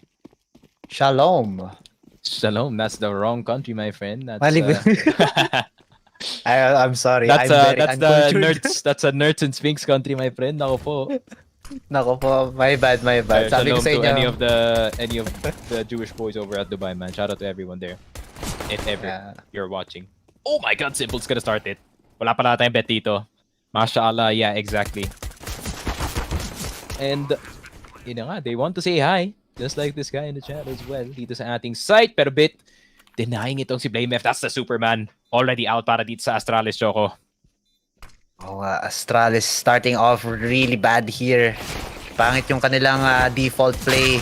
S5: Shalom.
S4: Shalom. That's the wrong country, my friend. That's,
S5: I'm sorry.
S4: That's
S5: I'm
S4: the
S5: uncultured.
S4: nerds. That's a nerds and Sphinx country, my friend. Nako po.
S5: Nako po. My bad. Sabi ko
S4: Shalom
S5: sa
S4: to
S5: inyo.
S4: any of the Jewish boys over at Dubai, man. Shout out to everyone there. If ever you're watching. Oh my God, Simple's gonna start it. Wala pala tayong bet dito. Mashallah, yeah, exactly. And, yun na nga, they want to say hi. Just like this guy in the chat as well. Dito sa ating site, pero bit denying itong si BlameF. That's the Superman. Already out para dito sa Astralis, Choco.
S5: Oh, Astralis starting off really bad here. Pangit yung kanilang default play.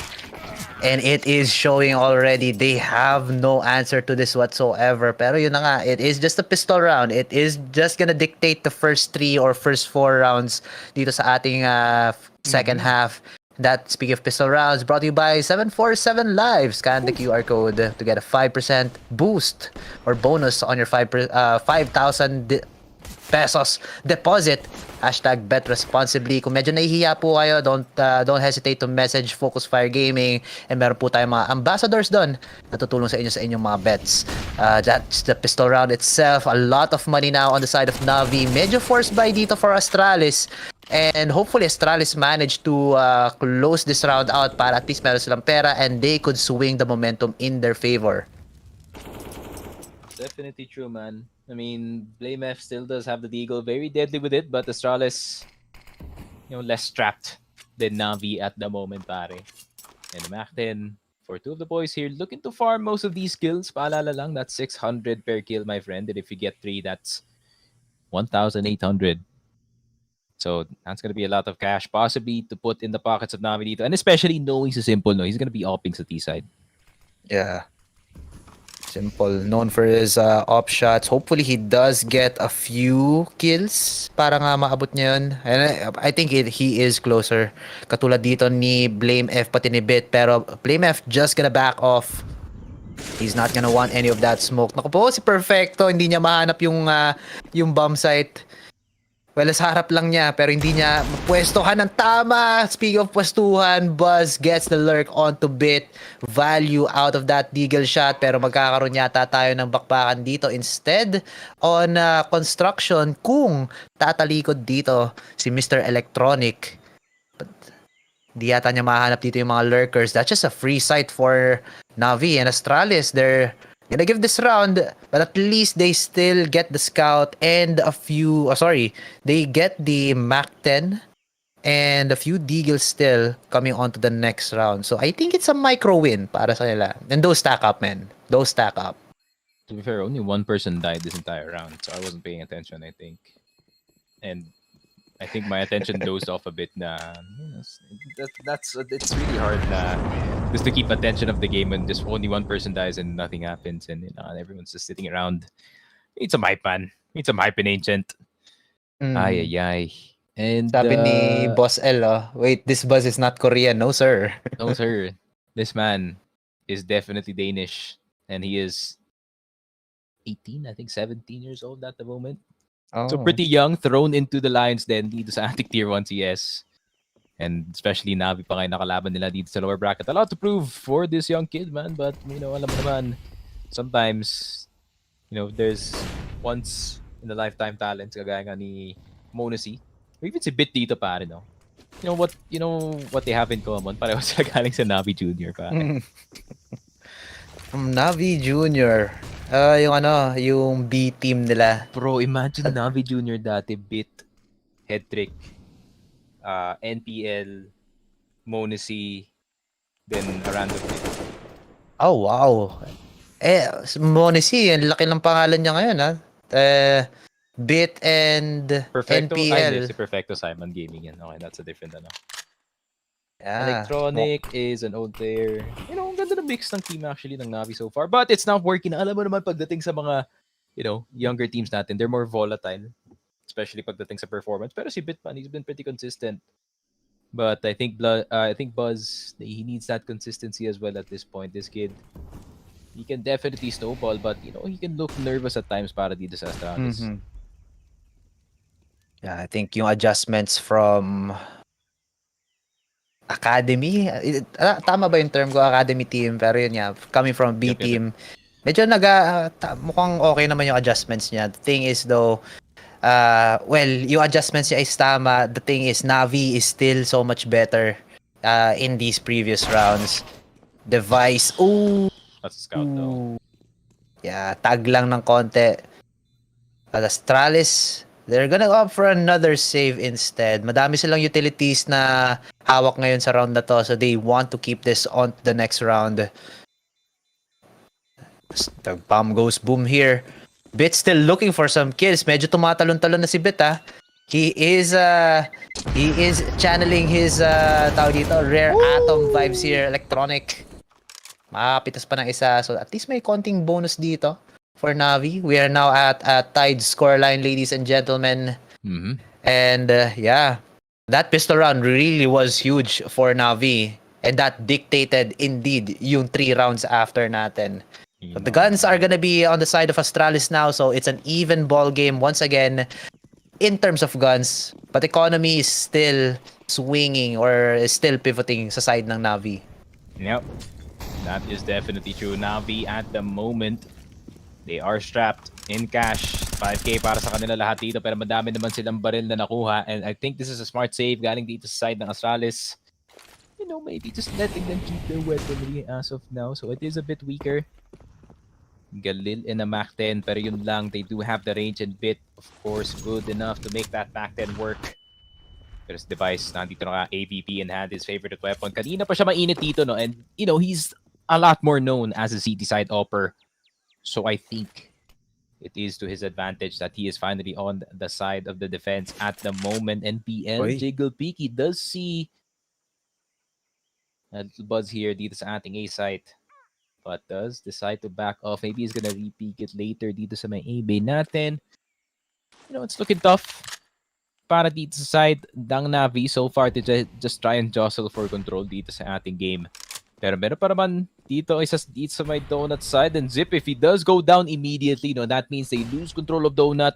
S5: And it is showing already they have no answer to this whatsoever. Pero yun na nga, it is just a pistol round. It is just gonna dictate the first 3 or first 4 rounds dito sa ating second half. That, speaking of pistol rounds, brought to you by 747 Live. Scan the QR code to get a 5% boost or bonus on your 5,000 pesos deposit. Hashtag bet responsibly. Kung medyo nahihiya po kayo, don't hesitate to message Focus Fire Gaming. And meron po tayong mga ambassadors doon na tutulong sa inyong mga bets. That's the pistol round itself. A lot of money now on the side of NaVi. Medyo forced buy dito for Astralis. And hopefully Astralis managed to close this round out para at least meron silang pera and they could swing the momentum in their favor.
S4: Definitely true, man. I mean, BlameF still does have the deagle, very deadly with it, but Astralis less strapped than NaVi at the moment, pare. And Macten, for two of the boys here, looking to farm most of these kills. Paalala lang, that's 600 per kill, my friend. And if you get 3, that's 1,800. So that's going to be a lot of cash, possibly to put in the pockets of NaVi dito. And especially knowing so simple, no? He's going to be opping sa T-side.
S5: Yeah. Simple. Known for his op shots. Hopefully, he does get a few kills para nga maabot niya yun. And I think he is closer. Katulad dito ni Blame F pati ni Bit. Pero Blame F just gonna back off. He's not gonna want any of that smoke. Naku po, si Perfecto. Hindi niya mahanap yung bomb site. Well, sa harap lang niya, pero hindi niya pwestohan ng tama. Speaking of pwestuhan, Buzz gets the lurk onto Bit. Value out of that deagle shot, pero magkakaroon yata tayo ng bakbakan dito. Instead, on construction, kung tatalikod dito si Mr. Electronic. But di yata niya mahanap dito yung mga lurkers. That's just a free site for NaVi and Astralis. They're gonna give this round, but at least they still get the scout and a few, they get the Mac 10 and a few deagles still coming on to the next round. So I think it's a micro win para sa nila. And those stack up, man. Those stack up.
S4: To be fair, only one person died this entire round, so I wasn't paying attention, I think. And I think my attention dozed off a bit na it's really hard na just to keep attention of the game when just only one person dies and nothing happens and everyone's just sitting around. It's a hype, man. It's a hype in Ancient. Ay, ay, ay. And
S5: Sabi ni Boss L, wait, this Buzz is not Korean. No, sir.
S4: No, sir. This man is definitely Danish and he is 18, I think 17 years old at the moment.
S5: Oh.
S4: So pretty young, thrown into the Lions then dito sa ating Tier 1 CS. And especially NaVi pa kayo nakalaban nila dito sa lower bracket. A lot to prove for this young kid, man. But, alam mo naman, sometimes, there's once in a lifetime talents kagaya nga ni Monacy. Or even si Bit dito, pare, no? You know what they have in common? Pareho sila galing sa NaVi Junior, pare.
S5: From NaVi Junior. Yung B team nila.
S4: Bro, imagine NaVi Junior dati, Bit, Headtrick, NPL, Monacy, then a random Bit.
S5: Oh, wow. Monacy, ang laki ng pangalan niya ngayon, ha? Bit and
S4: Perfecto,
S5: NPL.
S4: Si Perfecto Simon Gaming yan. Okay, that's a different
S5: Yeah.
S4: Electronic is an old player. Ang ganda ng mix ng team actually ng NaVi so far. But it's not working. Alam mo naman pagdating sa mga, younger teams natin, they're more volatile. Especially pagdating sa performance. Pero si Bitman, he's been pretty consistent. But I think Buzz, he needs that consistency as well at this point. This kid, he can definitely snowball, but he can look nervous at times para dito sa Astralis.
S5: Mm-hmm. Yeah, I think yung adjustments from academy, tama ba yung term ko, academy team, pero yun nga, coming from B team, medyo mukhang okay naman yung adjustments niya. The thing is though, yung adjustments niya is tama. The thing is, NaVi is still so much better in these previous rounds. Device,
S4: That's a scout though.
S5: Yeah, tag lang ng konti. Astralis, they're gonna opt for another save instead. Madami silang utilities na hawak ngayon sa round na to, so they want to keep this on the next round. The bomb goes boom here. Bit still looking for some kills. Medyo tumatalon-talon na si Bit, ha. He is channeling his tawag dito, rare atom vibes here. Electronic. Makapitas pa ng isa. So at least may konting bonus dito for NaVi. We are now at a tied scoreline, ladies and gentlemen.
S4: Mm-hmm.
S5: And that pistol round really was huge for NaVi. And that dictated indeed yung 3 rounds after natin. But the guns are gonna be on the side of Astralis now, so it's an even ball game once again in terms of guns. But economy is still swinging or is still pivoting sa side ng NaVi.
S4: Yep, that is definitely true. NaVi at the moment, they are strapped in cash. 5K para sa kanila lahat dito, pero madami naman silang baril na nakuha. And I think this is a smart save galing dito sa side ng Astralis. Maybe just letting them keep their weaponry as of now. So it is a bit weaker. Galil in a Mac 10, pero yun lang, they do have the range and Bit, of course, good enough to make that Mac 10 work. Pero his device, nandito na nga, AVP in hand, his favorite weapon. Kanina pa siya mainit dito, no? And, you know, he's a lot more known as a CT side opper. So I think it is to his advantage that he is finally on the side of the defense at the moment. NPL,
S5: Oy.
S4: Jiggle Peaky does see a little buzz here dito sa ating A site. But does decide to back off. Maybe he's gonna re-peek it later dito sa may A bay natin. You know, it's looking tough para dito sa side ng NaVi so far to just try and jostle for control dito sa ating game. Pero meron pa naman dito isa dito sa may Donut side, and Zip, if he does go down immediately, no, that means they lose control of Donut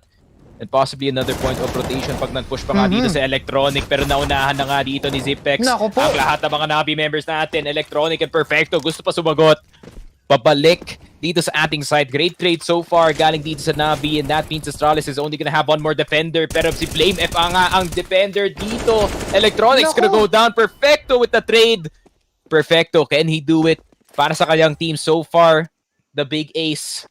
S4: and possibly another point of rotation pag nag-push pa nga dito sa Electronic. Pero naunahan na nga dito ni Zipex
S5: Naku po.
S4: ang lahat ng mga NaVi members natin. Electronic and Perfecto gusto pa sumagot. Pabalik dito sa ating side. Great trade so far galing dito sa NaVi, and that means Astralis is only gonna have one more defender. Pero si Flame F nga ang defender dito. Electronics gonna go down. Perfecto with the trade. Perfecto, can he do it? Para sa kanyang team so far, the big ace.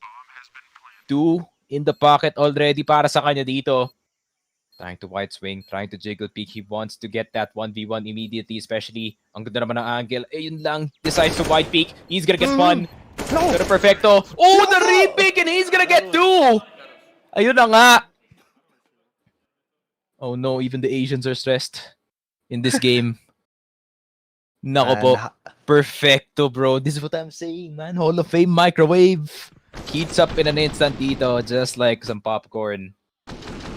S4: 2 in the pocket already para sa kanya dito. Trying to wide swing, trying to jiggle peek. He wants to get that 1v1 immediately, especially ang ganda naman ng angle. Ayun lang, decides to wide peek. He's gonna get one. Pero Perfecto. Oh, the re-pick, and he's gonna get 2! Ayun na nga. Oh no, even the Asians are stressed in this game. Nako po. Perfecto, bro. This is what I'm saying, man. Hall of Fame microwave. Heats up in an instant dito, just like some popcorn.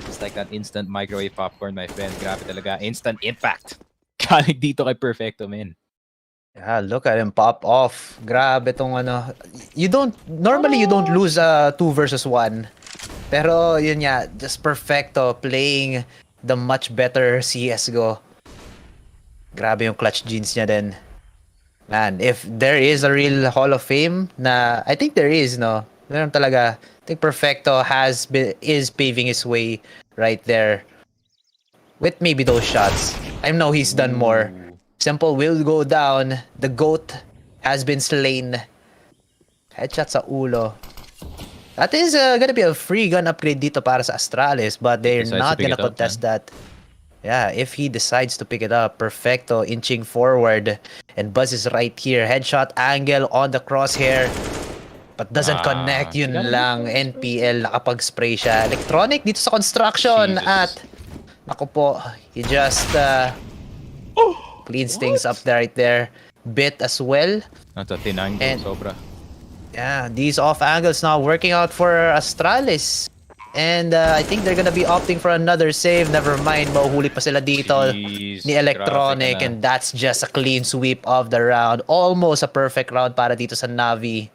S4: Just like that instant microwave popcorn, my friend. Grabe talaga. Instant impact. Galing dito kay Perfecto, man.
S5: Yeah, look at him pop off. Grabe tong ano. Normally you don't lose 2 versus 1. Pero yun nga, just Perfecto playing the much better CSGO. Grabe yung clutch genes niya din. Man, if there is a real Hall of Fame na, I think there is, no? Meron talaga. I think Perfecto is paving his way right there. With maybe those shots. I know he's done more. Simple will go down. The GOAT has been slain. Headshot sa ulo. That is gonna be a free gun upgrade dito para sa Astralis, but they're
S4: Decides to
S5: not
S4: pick
S5: gonna
S4: it up,
S5: contest that. Yeah, if he decides to pick it up, Perfecto inching forward, and Buzz is right here. Headshot angle on the crosshair, but doesn't connect. Yun lang, NPL, nakapag-spray siya. Electronic dito sa construction.
S4: Jesus.
S5: At ako po, he just cleans things up right there. Bit as well.
S4: Not a thin angle,
S5: And-
S4: sobra.
S5: Yeah, these off angles now working out for Astralis. And I think they're gonna be opting for another save. Never mind, mahuhuli pa sila dito
S4: Jeez,
S5: ni Electronic.
S4: grabe ka na.
S5: And that's just a clean sweep of the round. Almost a perfect round para dito sa NaVi.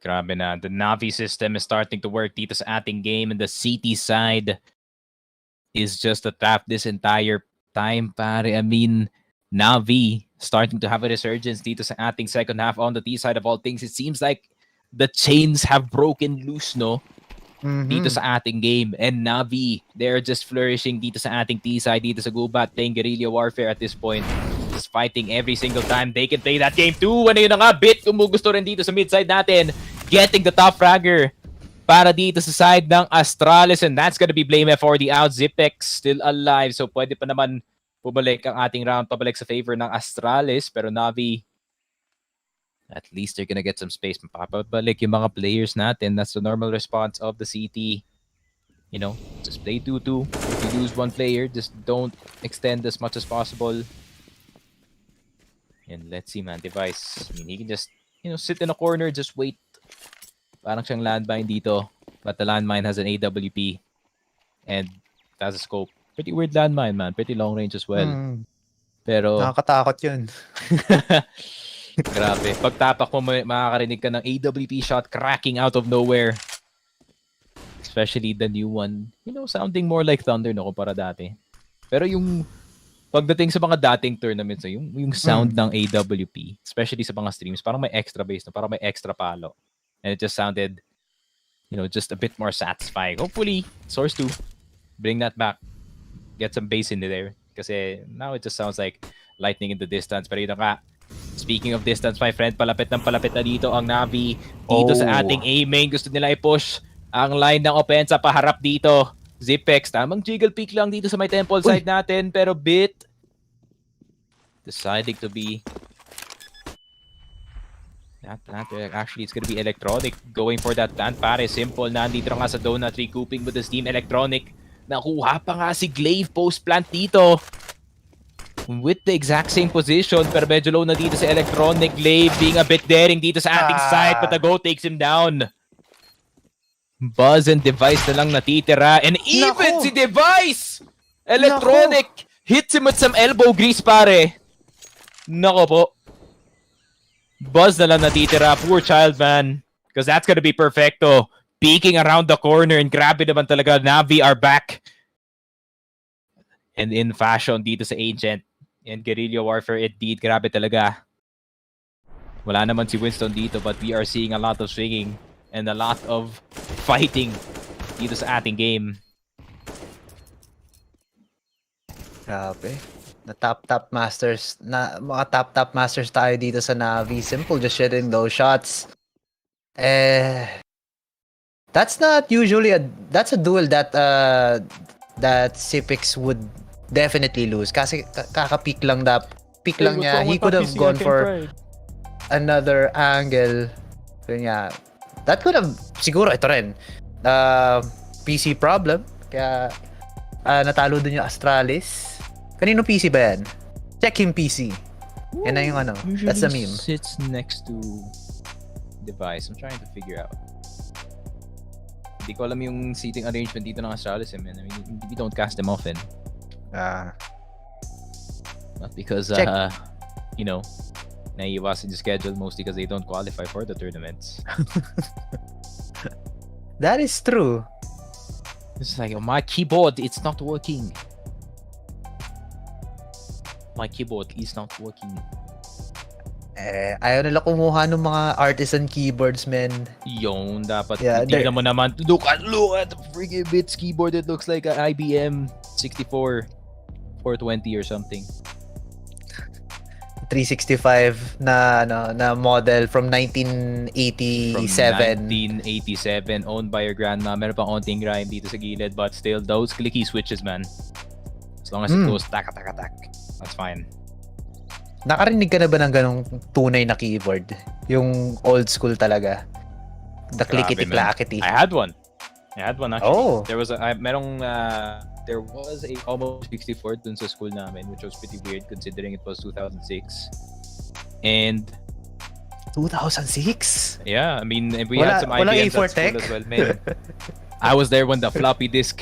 S4: Grabe na. The NaVi system is starting to work dito sa ating game, and the CT side is just a trap this entire time, pare. I mean, NaVi starting to have a resurgence dito sa ating second half on the T side of all things. It seems like the chains have broken loose, no? Dito sa ating game. And NaVi, they're just flourishing dito sa ating T side, dito sa Gubat, playing guerrilla warfare at this point. Just fighting every single time they can play that game too. Ano yun na nga, Bit kumugusto rin dito sa mid side natin. Getting the top fragger para dito sa side ng Astralis, and that's gonna be Blame for the out. Zipex still alive, so pwede pa naman bumalik ang ating round pabalik sa favor ng Astralis. Pero NaVi, at least they're gonna get some space. Mapapabalik yung mga players natin. That's the normal response of the CT. You know, just play 2-2. If you lose one player, just don't extend as much as possible. And let's see, man, Device. I mean, he can just, you know, sit in a corner, just wait. Parang siyang landmine dito. But the landmine has an AWP. And that's a scope. Pretty weird landmine, man. Pretty long range as well. Pero
S5: Nakakatakot yun.
S4: grabe. Pag tapak mo, makakarinig ka ng AWP shot cracking out of nowhere. Especially the new one. You know, sounding more like Thunder, no, kumpara dati. Pero yung pagdating sa mga dating tournaments, yung sound ng AWP, especially sa mga streams, parang may extra bass, no? Parang may extra palo. And it just sounded, you know, just a bit more satisfying. Hopefully, Source 2, bring that back. Get some bass in there. Kasi now it just sounds like lightning in the distance. Pero yun nga, speaking of distance, my friend, palapit na dito ang NaVi. Dito sa ating A main, gusto nila i-push ang line ng opensa paharap dito Zipex, tamang jiggle peek lang dito sa may temple side natin, pero Bit deciding to be that plant. Actually, it's gonna be Electronic going for that plant. Pare, simple. Nandito na nga sa donut, recouping with the steam. Electronic. Nakuha pa nga si Glaive post plant dito. With the exact same position, pero medyo low na dito sa Electronic. Glaive being a bit daring dito sa ating side, but the go takes him down. Buzz and Device na lang natitira. And even si Device! Electronic hits him with some elbow grease, pare. Nako po. Buzz na lang natitira. Poor child, man. Because that's gonna be perfecto. Peeking around the corner and grabe naman talaga. NaVi are back. And in fashion dito sa Agent. And Guerrilla Warfare indeed. Grabe talaga. Wala naman si Winston dito, but we are seeing a lot of swinging and a lot of fighting dito sa ating game.
S5: Grabe. Na top masters, na mga top masters tayo dito sa NaVi. Simple, just shooting those shots. That's not usually that's a duel that Cipix would definitely lose kasi kaka-peak lang niya. He could have gone for another angle. So yeah, that could have siguro ito rin. PC problem kaya natalo dun yung Astralis. Kanino PC ba yan? Check him PC. Yan na yung ano. That's the meme.
S4: Sits next to Device. I'm trying to figure out. Hindi ko alam yung seating arrangement dito ng Astralis. I mean, we don't cast them often. Not because, you know, naiiwasan yung schedule mostly because they don't qualify for the tournaments.
S5: That is true.
S4: It's like, oh, my keyboard, it's not working. My keyboard is not working.
S5: Ayaw nila kumuha ng mga artisan keyboards, man.
S4: Yun, dapat tingnan mo naman. Look at the freaking Bits keyboard. It looks like an IBM 64 420 or something.
S5: 365 na model from 1987.
S4: From 1987, owned by your grandma. Meron pang onting grime dito sa gilid, but still, those clicky switches, man. As long as it goes tak, that's fine.
S5: Nakarinig ka na ba ng ganong tunay na keyboard? Yung old school talaga. The clickety-clackety.
S4: I had one actually.
S5: Oh.
S4: There was a almost 64 dun sa school namin, which was pretty weird considering it was 2006. And
S5: 2006?
S4: Yeah, I mean, we had some IBMs at school as well, man. I was there when the floppy disk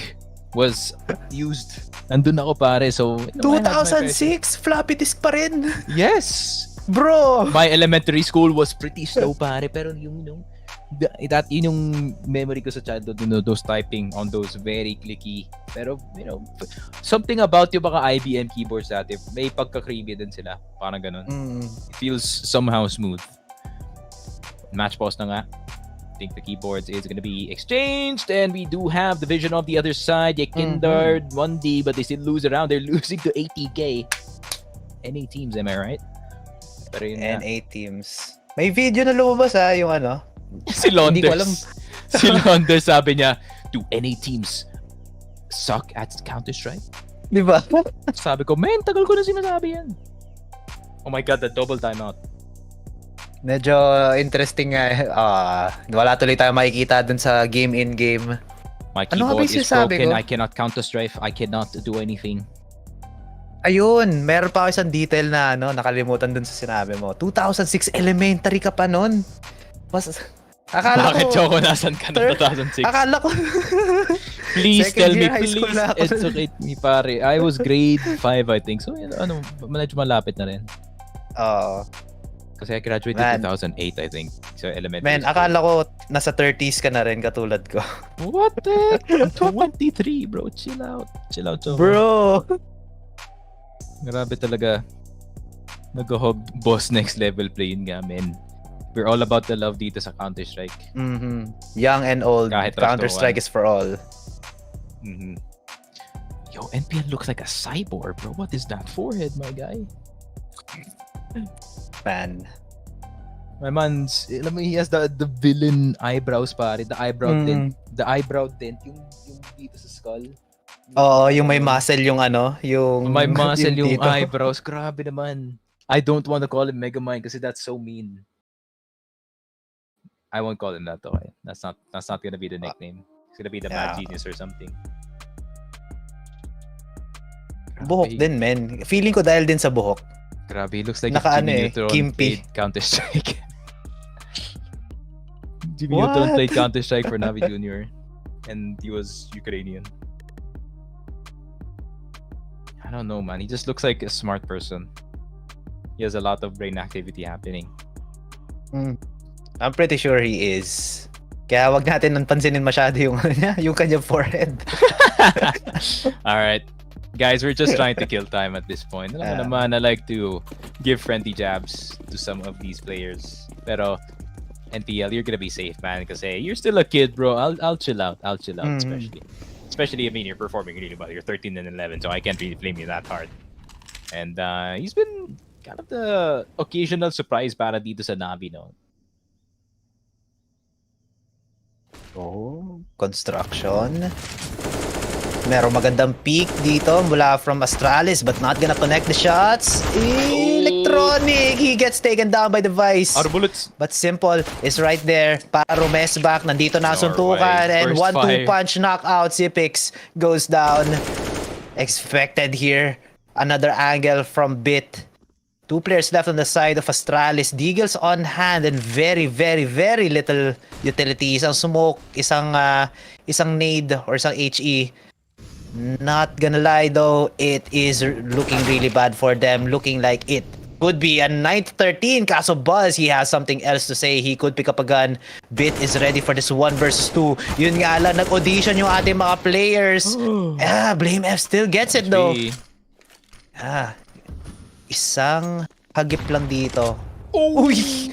S4: was used. Nandun ako, pare, so
S5: 2006 floppy disk pa rin.
S4: Yes,
S5: bro.
S4: My elementary school was pretty slow, pare, pero yung yun yung memory ko sa childhood, those typing on those very clicky. Pero something about yung mga IBM keyboards dati, may pagka-creamy din sila, parang ganun. It feels somehow smooth. Match pause na nga. I think the keyboards is going to be exchanged, and we do have the vision of the other side. Kindard 1D, but they still lose around. They're losing to 80k. NA teams, am I right? Pero yun
S5: NA teams. May video na lumabas yung ano.
S4: Si Londers.
S5: Hindi ko alam.
S4: Si Londers sabi niya, do NA teams suck at Counter-Strike?
S5: Di ba?
S4: Sabi ko, man, tagal ko na sinasabi yan. Oh my god, the double timeout.
S5: Medyo interesting nga. Wala tuloy tayo makikita dun sa game in game.
S4: My keyboard is broken. I cannot Counter-Strike. I cannot do anything.
S5: Ayun, meron pa ako isang detail na nakalimutan dun sa sinabi mo. 2006 elementary ka pa nun. Akala
S4: Bakit,
S5: ko...
S4: Choco, nasan ka na 2006?
S5: Akala ko...
S4: Please tell me,
S5: high school
S4: please
S5: na ako.
S4: educate me, pare. I was grade 5, I think. So, medyo malapit na rin. Kasi I graduated in 2008, I think. So, elementary
S5: Man,
S4: school.
S5: akala ko nasa 30s ka na rin katulad ko.
S4: What the? I'm 23, bro. Chill out. Chill out, Choco.
S5: Bro!
S4: Grabe talaga. Nag-hog boss next level play yun nga, men. We're all about the love dito sa Counter-Strike.
S5: Young and old.
S4: Kahit
S5: Counter-Strike is for all.
S4: Yo, NPN looks like a cyborg, bro. What is that forehead, my guy?
S5: Man.
S4: My man's, alam mo, he has the villain eyebrows, pare. The eyebrow dent. The eyebrow dent. Yung dito sa skull.
S5: Oo, yung may muscle yung ano, yung...
S4: May muscle yung
S5: dito.
S4: eyebrows. Grabe naman. I don't want to call him Megamind kasi that's so mean. I won't call him that, okay? That's not gonna be the nickname. It's gonna be the Mad Genius or something.
S5: Buhok din, men. Feeling ko dahil din sa buhok.
S4: Grabe, he looks like
S5: Jimmy
S4: Neutron
S5: Kimpy.
S4: played Counter-Strike. Jimmy Neutron played Counter-Strike for NaVi Jr. And he was Ukrainian. I don't know, man. He just looks like a smart person. He has a lot of brain activity happening.
S5: I'm pretty sure he is. Kaya wag natin pansinin masyado yung kanyang forehead.
S4: Alright. Guys, we're just trying to kill time at this point. Alam mo naman, I like to give friendly jabs to some of these players. Pero, NPL, you're gonna be safe, man. Kasi you're still a kid, bro. I'll chill out. Especially, I mean, you're performing really well. You're 13 and 11, so I can't really blame you that hard. And he's been kind of the occasional surprise para dito sa NaVi, no?
S5: Oh, construction. Merong magandang peak dito mula from Astralis but not gonna connect the shots. Electronic! He gets taken down by the Vice.
S4: Out of bullets.
S5: But Simple is right there. Paro back. Nandito na ang suntukan. And 1-2 punch knockout. Zipix goes down. Expected here. Another angle from Bit. 2 players left on the side of Astralis. Deagles on hand and very, very, very little utility. Isang smoke, isang nade or isang HE. Not gonna lie though, it is looking really bad for them. Looking like it could be a 9-13. Kaso Buzz, he has something else to say. He could pick up a gun. Bit is ready for this 1 versus 2. Yun nga lang, nag-audition yung ating mga players. Blame F still gets it though. Isang hagip lang dito. Uy!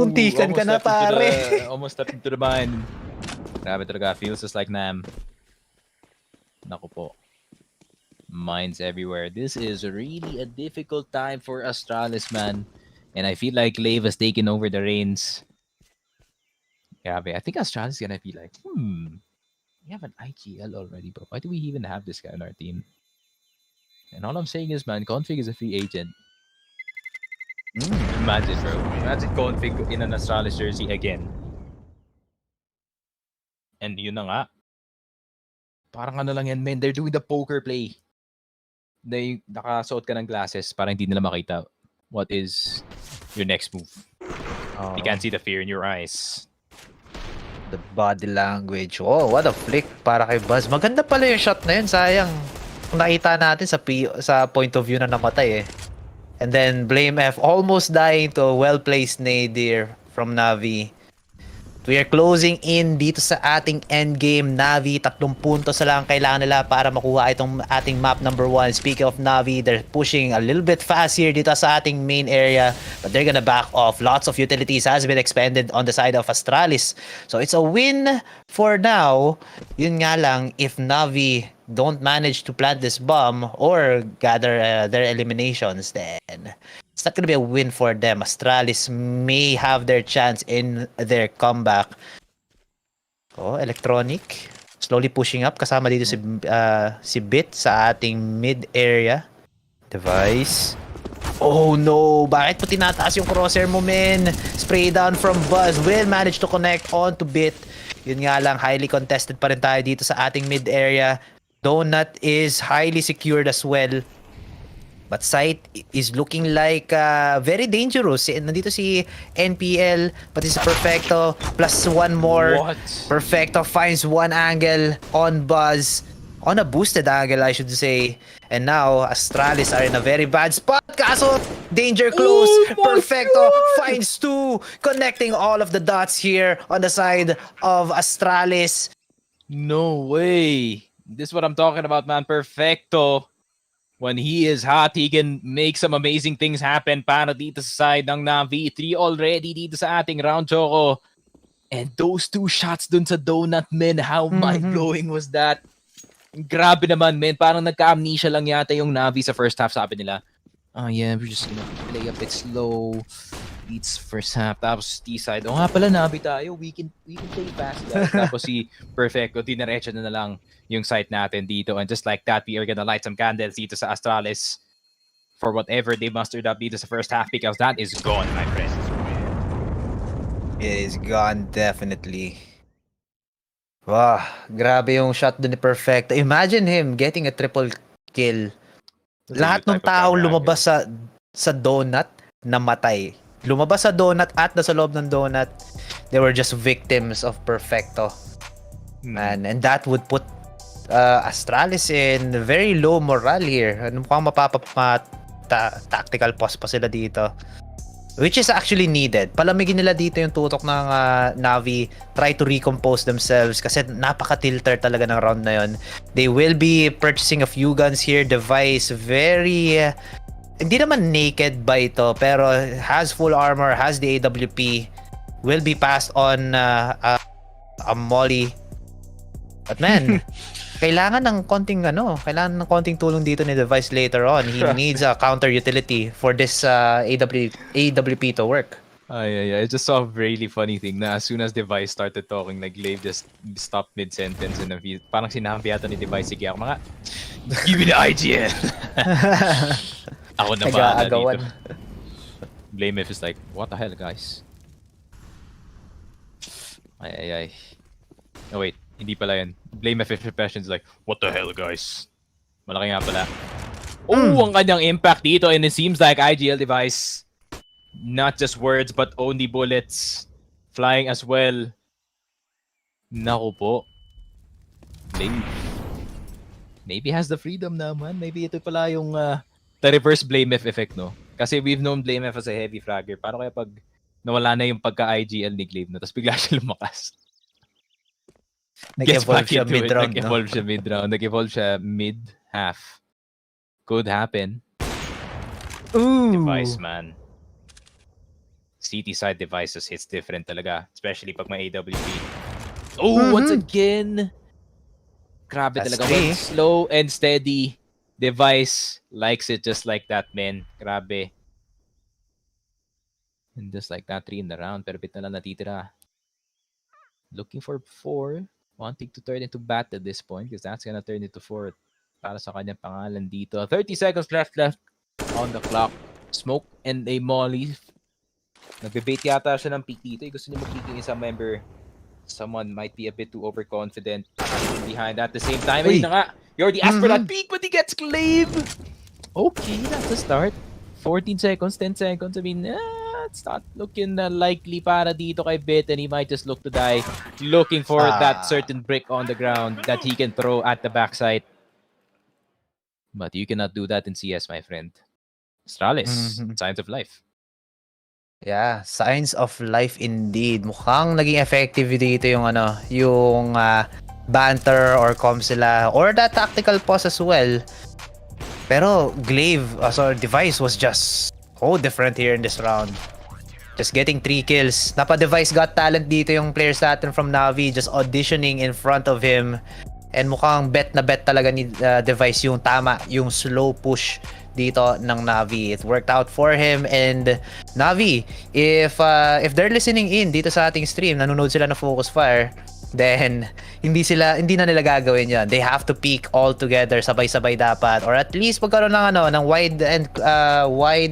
S5: Puntikan ka na, pare.
S4: Almost stepped into the mine. Grabe talaga. Feels just like Nam. Naku po. Mines everywhere. This is really a difficult time for Astralis, man. And I feel like Lave has taken over the reins. Grabe. I think Astralis is gonna be like, we have an IGL already, but why do we even have this guy on our team? And all I'm saying is, man, Config is a free agent. Imagine, bro. Imagine Config in an Astralis jersey again. And yun na nga. Parang ano lang yan, man. They're doing the poker play. Nakasuot ka ng glasses para hindi nila makita what is your next move. You can't see the fear in your eyes.
S5: The body language. Oh, what a flick para kay Buzz. Maganda pala yung shot na yun. Sayang. Nakita natin sa point of view na namatay eh. And then Blame F almost dying to a well-placed nade there from NaVi. We are closing in dito sa ating endgame. NaVi, 3 puntos na lang kailangan nila para makuha itong ating map number 1. Speaking of NaVi, they're pushing a little bit fast here dito sa ating main area. But they're gonna back off. Lots of utilities has been expended on the side of Astralis. So it's a win for now. Yun nga lang, if NaVi don't manage to plant this bomb or gather their eliminations, then it's not gonna be a win for them. Astralis may have their chance in their comeback. Oh, Electronic slowly pushing up. Kasama dito si Bit sa ating mid area. Device. Oh no! Bakit mo tinataas yung crosshair mo, men? Spray down from Buzz. Will manage to connect on to Bit. Yun nga lang, highly contested pa rin tayo dito sa ating mid area. Donut is highly secured as well. But Sight is looking like very dangerous. Nandito si NPL, but it's Perfecto plus 1 more.
S4: What?
S5: Perfecto finds 1 angle on Buzz. On a boosted angle, I should say. And now, Astralis are in a very bad spot. Kaso, danger close. Perfecto finds 2. Connecting all of the dots here on the side of Astralis.
S4: No way. This is what I'm talking about, man. Perfecto. When he is hot, he can make some amazing things happen para dito sa side ng NaVi. 3 already dito sa ating round, Choco. And those 2 shots dun sa donut, man. How mind-blowing was that? Grabe naman, man. Parang nagka-amnesia lang yata yung NaVi sa first half, sabi nila. Oh yeah, we're just gonna play a bit slow. Beats first half. Tapos T-side. O nga pala, NaVi tayo. We can play fast, guys. Tapos si Perfecto, dinaretso na lang yung site natin dito. And just like that, we are gonna light some candles dito sa Astralis for whatever they mustered up dito sa first half because that is gone, my friend.
S5: It is gone, definitely. Wow, grabe yung shot dun ni Perfecto. Imagine him getting a triple kill.
S4: That's a
S5: Lahat
S4: new
S5: ng
S4: type of
S5: tao
S4: camera
S5: lumabas sa donut, namatay. Lumabas sa donut at nasa loob ng donut, they were just victims of Perfecto. Man, and that would put Astralis in very low morale here. Mukhang tactical pause pa sila dito. Which is actually needed. Palamigin nila dito yung tutok ng NaVi. Try to recompose themselves kasi napaka-tilter talaga ng round na yon. They will be purchasing a few guns here. Device very... hindi naman naked ba ito, pero has full armor, has the AWP. Will be passed on a molly. But man, kailangan ng konting tulong dito ni Device later on. He needs a counter utility for this AWP to work.
S4: I just saw a really funny thing na as soon as Device started talking, like Glaive just stopped mid-sentence and parang sinabi yata ni Device, sige ako mga, give me the IGL. Ako na ba dito? Blame if is like, what the hell, guys? Ay. Oh wait, hindi pala yun. Blame if is like, what the hell, guys? Malaki nga pala. Oh, ang kanyang impact dito and it seems like IGL Device, not just words but only bullets flying as well. Naku po. Blame. Maybe has the freedom naman. Maybe ito pala yung the reverse Blame F effect, no? Kasi we've known Blame F as a heavy fragger. Paano kaya pag nawala na yung pagka-IGL ni Glaive na tapos bigla siya lumakas?
S5: Nag-evolve siya mid-round,
S4: Nag-evolve siya mid-round. Nag-evolve siya mid-half. Could happen.
S5: Ooh.
S4: Device, man. CT side devices hits different talaga. Especially pag may AWP. Oh, once again! Grabe
S5: That's
S4: talaga. Well, slow and steady. Device likes it just like that, man. Grabe. And just like that, 3 in the round. Pero bit na lang natitira. Looking for 4. Wanting to turn into bat at this point because that's gonna turn into 4 para sa kanyang pangalan dito. 30 seconds left on the clock. Smoke and a molly. Nagbe-bait yata siya ng peek dito. Gusto niya mag-peek yung isang member. Someone might be a bit too overconfident behind at the same time. Ayun na nga. You already asked for that peek, but he gets Glaive. Okay, that's a start. 14 seconds, 10 seconds. I mean, it's not looking likely para dito kay Bit, and he might just look to die. Looking for that certain brick on the ground that he can throw at the backside. But you cannot do that in CS, my friend. Astralis, signs of life.
S5: Yeah, signs of life indeed. Mukhang naging effective dito yung banter or comm sila or that tactical pause as well. Pero Glaive, Device was just different here in this round. Just getting 3 kills. Napa-Device got talent dito yung players natin from NaVi just auditioning in front of him. And mukhang bet na bet talaga ni Device yung tama, yung slow push dito ng NaVi. It worked out for him. And NaVi, if they're listening in dito sa ating stream, nanonood sila ng Focus Fire, then hindi na nila gagawin yan. They have to peak all together, sabay-sabay dapat, or at least magkaroon ng wide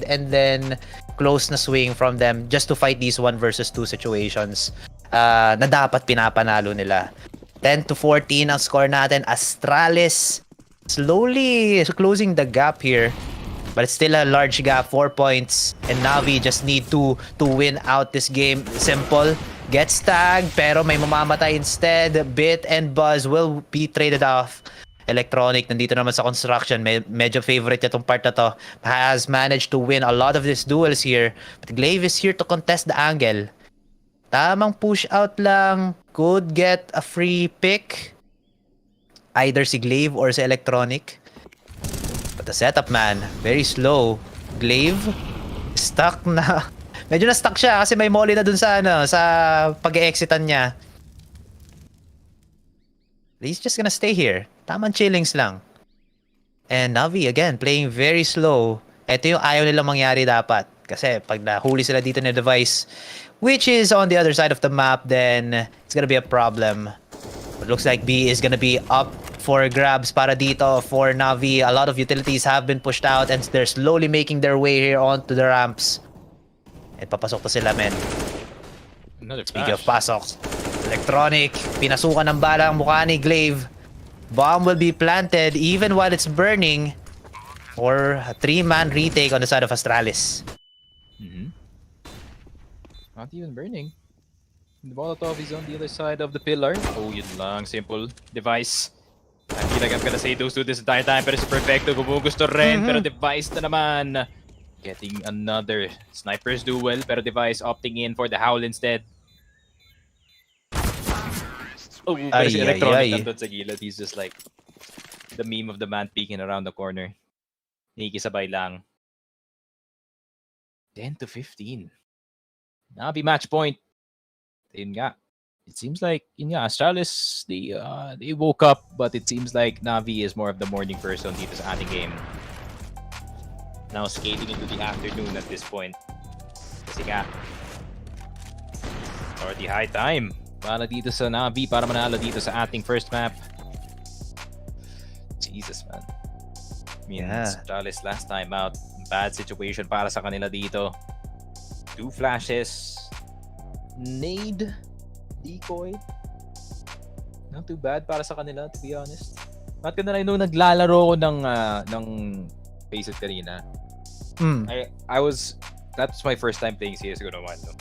S5: and then close na swing from them just to fight these 1 versus 2 situations na dapat pinapanalo nila. 10-14 ang score natin. Astralis slowly closing the gap here, but it's still a large gap, 4 points, and NaVi just need to win out this game. Simple. Gets tagged, pero may mamamatay instead. Bit and Buzz will be traded off. Electronic, nandito naman sa construction. Medyo favorite itong part na to. Has managed to win a lot of these duels here. But Glaive is here to contest the angle. Tamang push out lang. Could get a free pick. Either si Glaive or si Electronic. But the setup, man, very slow. Glaive, stuck na. Medyo na-stuck siya kasi may molly na dun sa pag-e-exitan niya. He's just gonna stay here. Tamang chillings lang. And NaVi, again, playing very slow. Ito yung ayaw nilang mangyari dapat. Kasi pag nahuli sila dito ng device, which is on the other side of the map, then it's gonna be a problem. It looks like B is gonna be up for grabs para dito for NaVi. A lot of utilities have been pushed out and they're slowly making their way here onto the ramps. At papasok pa sila, men.
S4: Another
S5: Speaking of
S4: flash.
S5: pasoks, Electronic, pinasukan ng bala ang mukha ni Glaive. Bomb will be planted even while it's burning for a 3-man retake on the side of Astralis.
S4: Not even burning. The Molotov is on the other side of the pillar. Oh, yun lang. Simple device. I feel like I'm gonna say those two this entire time, pero si Perfecto gumugusto rin. Pero device na naman. Getting another sniper's duel, pero device opting in for the howl instead. Oh, pero si Electronic nandun sa gilid. He's just like the meme of the man peeking around the corner. Nakikisabay lang. 10-15. NaVi match point. Yun nga. It seems like, yun nga, Astralis, they woke up, but it seems like NaVi is more of the morning person dito sa ating game. Now skating into the afternoon at this point. Kasi nga, already high time para dito sa NaVi, para manalo dito sa ating first map. Jesus, man. I mean, Astralis last time out. Bad situation para sa kanila dito. 2 flashes. Nade. Decoy. Not too bad para sa kanila, to be honest. Not gonna lie, nung naglalaro ko ng Faceit kanina, that's my first time playing CSGO naman, no?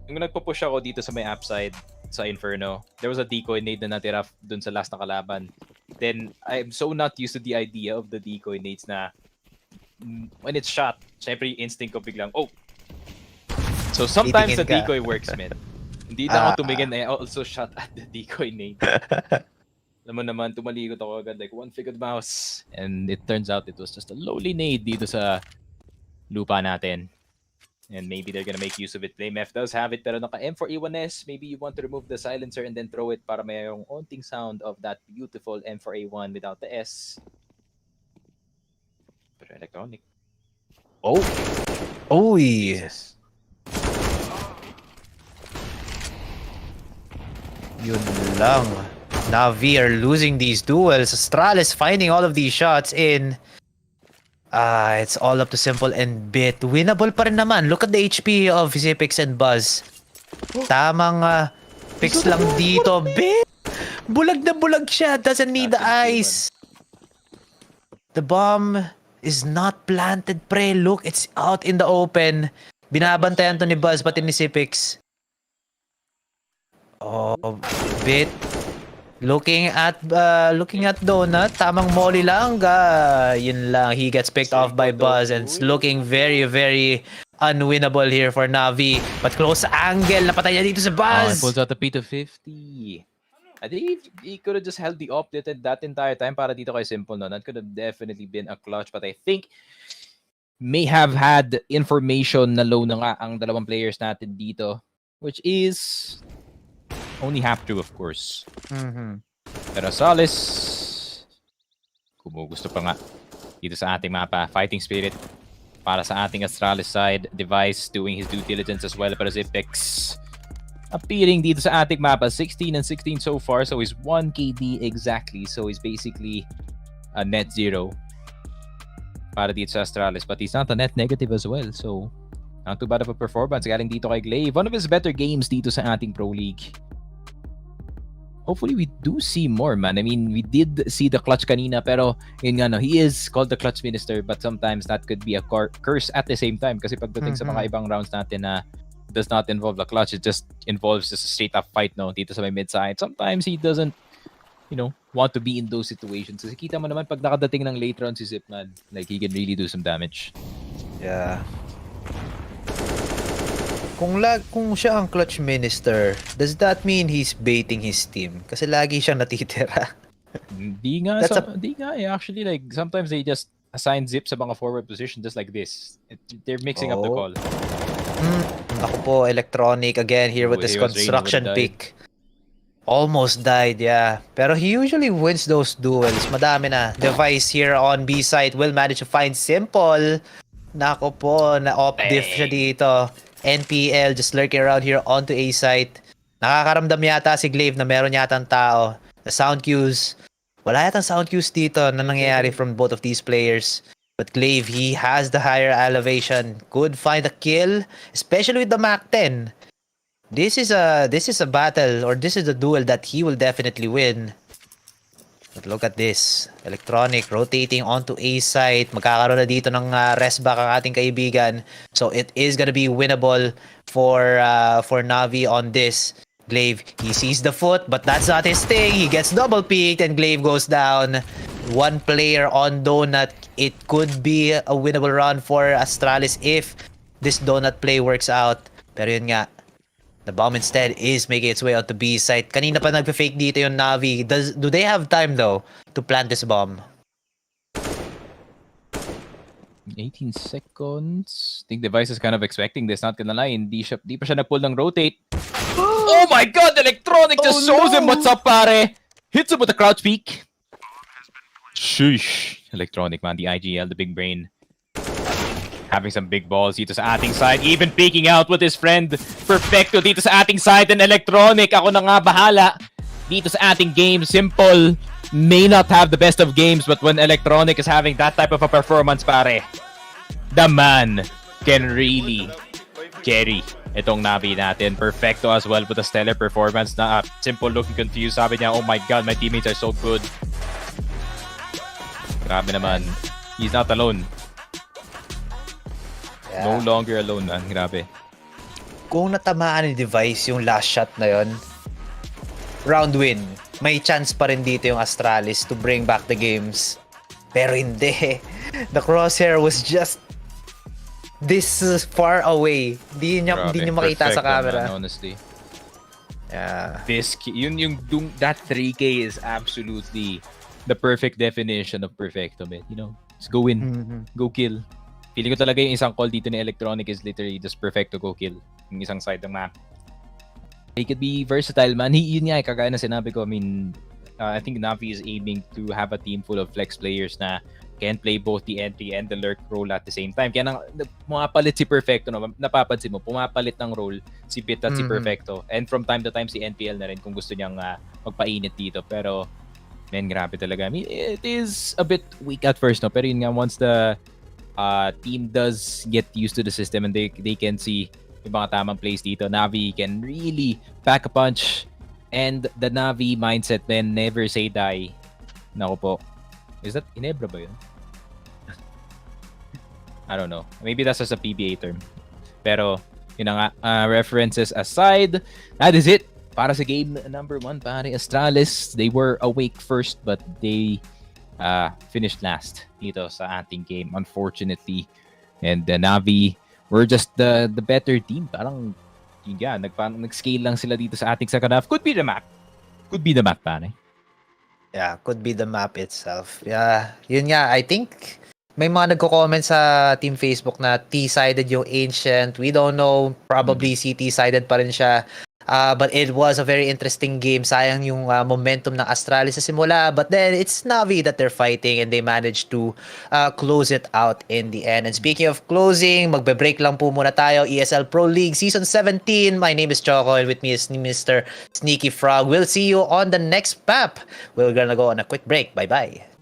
S4: Nung nagpo-push ako dito sa may upside, sa Inferno, there was a decoy nade na natira dun sa last na kalaban. Then, I'm so not used to the idea of the decoy nades na when it's shot, syempre yung instinct ko biglang, oh! So sometimes the decoy works, man. Hindi na ako tumingin, I also shot at the decoy nade. Alam mo naman, tumalikot ako agad like one-fingered mouse. And it turns out it was just a lowly nade dito sa lupa natin. And maybe they're gonna make use of it. FlameF does have it, pero naka M4A1S. Maybe you want to remove the silencer and then throw it para mayroong onting sound of that beautiful M4A1 without the S. Pero Electronic.
S5: Oh! Oy!
S4: Jesus.
S5: Yun lang. NaVi are losing these duels. Astralis finding all of these shots in. It's all up to Simple and Bit. Winnable pa rin naman. Look at the HP of Zipix and Buzz. Tamang fix lang dito. Bit! Bulag na bulag siya. Doesn't need the ice. The bomb is not planted, pre. Look, it's out in the open. Binabantayan to ni Buzz pati ni Zipix. Oh, Bit. Looking at Donut, tamang molly lang. Yun lang, he gets picked off by Buzz and it's looking very, very unwinnable here for NaVi. But close angle, napatay niya dito sa Buzz.
S4: Pulls out the P250. I think he could have just held the op that entire time para dito kay Simple, no? That could have definitely been a clutch, but I think may have had information na low na nga ang dalawang players natin dito, which is only half true, of course. Pero Astralis, kumugusto pa nga dito sa ating mapa. Fighting spirit para sa ating Astralis side. Device doing his due diligence as well. Pero Zipix appearing dito sa ating mapa. 16 and 16 so far. So he's 1 KD exactly. So he's basically a net 0 para dito sa Astralis. But he's not a net negative as well. So not too bad of a performance galing dito kay Glaive. One of his better games dito sa ating Pro League. Hopefully we do see more, man. I mean, we did see the clutch kanina, pero yun nga, no, he is called the clutch minister, but sometimes that could be a curse at the same time. Kasi pagdating sa mga ibang rounds natin na does not involve the clutch, it just involves just a straight up fight, no, dito sa may mid side. Sometimes he doesn't, want to be in those situations. Kasi kita mo naman pag nakadating ng late round si Zipman, like he can really do some damage.
S5: Yeah. Kung siya ang clutch minister, does that mean he's baiting his team? Kasi lagi siyang natitira.
S4: Di nga actually, like sometimes they just assign Zip sa mga forward position just like this. They're mixing up the call.
S5: Ako po, Electronic again here with this construction pick. Almost died, yeah. Pero he usually wins those duels. Madami na. Device here on B side will manage to find Simple. Nako po, na-off diff siya dito. NPL just lurking around here onto A site. Nakakaramdam yata si Glaive na meron yata ang tao. The sound cues. Wala yata sound cues dito na nangyayari from both of these players. But Glaive, he has the higher elevation. Could find a kill, especially with the Mac 10. This is a battle, or this is a duel that he will definitely win. But look at this. Electronic rotating onto A site. Magkakaroon na dito ng rest back ang ating kaibigan. So it is gonna be winnable for NaVi on this. Glaive, he sees the foot, but that's not his thing. He gets double peeked and Glaive goes down. One player on Donut. It could be a winnable run for Astralis if this Donut play works out. Pero yun nga, the bomb instead is making its way out to B site. Kanina pa nagpa-fake dito yung NaVi. Do they have time though to plant this bomb?
S4: 18 seconds. I think Device is kind of expecting this. Not gonna lie, hindi pa siya na-pull ng rotate. Oh my god! Electronic just shows him what's up, pare! Hits him with a crouch peek. Sheesh. Electronic, man. The IGL, the big brain. Having some big balls dito sa ating side. Even peeking out with his friend Perfecto dito sa ating side. And Electronic, ako na nga bahala. Dito sa ating game, Simple may not have the best of games, but when Electronic is having that type of a performance, pare, the man can really carry itong NaVi natin. Perfecto as well with a stellar performance na Simple looking confused. Sabi niya, oh my god, my teammates are so good. Grabe naman. He's not alone.
S5: Yeah.
S4: No longer alone, man. Grabe.
S5: Kung natamaan ni Device yung last shot na yon, round win. May chance pa rin dito yung Astralis to bring back the games. Pero hindi. The crosshair was just this far away. Hindi niya makita sa camera.
S4: Man, honestly.
S5: Yeah.
S4: That 3K is absolutely the perfect definition of perfecto, man. You know, just go win, go kill. Feeling ko talaga yung isang call dito ni Electronic is literally just perfecto go kill. Yung isang side ng map. He could be versatile, man. Yun nga, kagaya na sinabi ko. I mean, I think NaVi is aiming to have a team full of flex players na can play both the entry and the lurk role at the same time. Kaya pumapalit si Perfecto, no? Napapansin mo, pumapalit ng role si Pit at si Perfecto. And from time to time, si NPL na rin kung gusto niyang magpainit dito. Pero, man, grabe talaga. I mean, it is a bit weak at first, no? Pero yun nga, once the team does get used to the system and they can see yung mga tamang plays dito, NaVi can really pack a punch. And the NaVi mindset, then never say die. Naku po. Is that Inebra ba yun? I don't know. Maybe that's just a PBA term. Pero, yun na nga, references aside, that is it. Para sa game number 1, pare, Astralis, they were awake first but they finished last dito sa ating game, unfortunately. And the NaVi were just the better team. Parang, yun nga, nag-scale lang sila dito sa ating second half. Could be the map. Could be the map, pare.
S5: Yeah, could be the map itself. Yeah, yun nga, I think may mga nagko-comment sa Team Facebook na T-sided yung Ancient. We don't know, probably CT-sided pa rin siya. But it was a very interesting game. Sayang yung momentum ng Astralis sa simula. But then, it's NaVi that they're fighting and they managed to close it out in the end. And speaking of closing, magbe-break lang po muna tayo. ESL Pro League Season 17. My name is Choco and with me is Mr. Sneaky Frog. We'll see you on the next map. We're gonna go on a quick break. Bye-bye.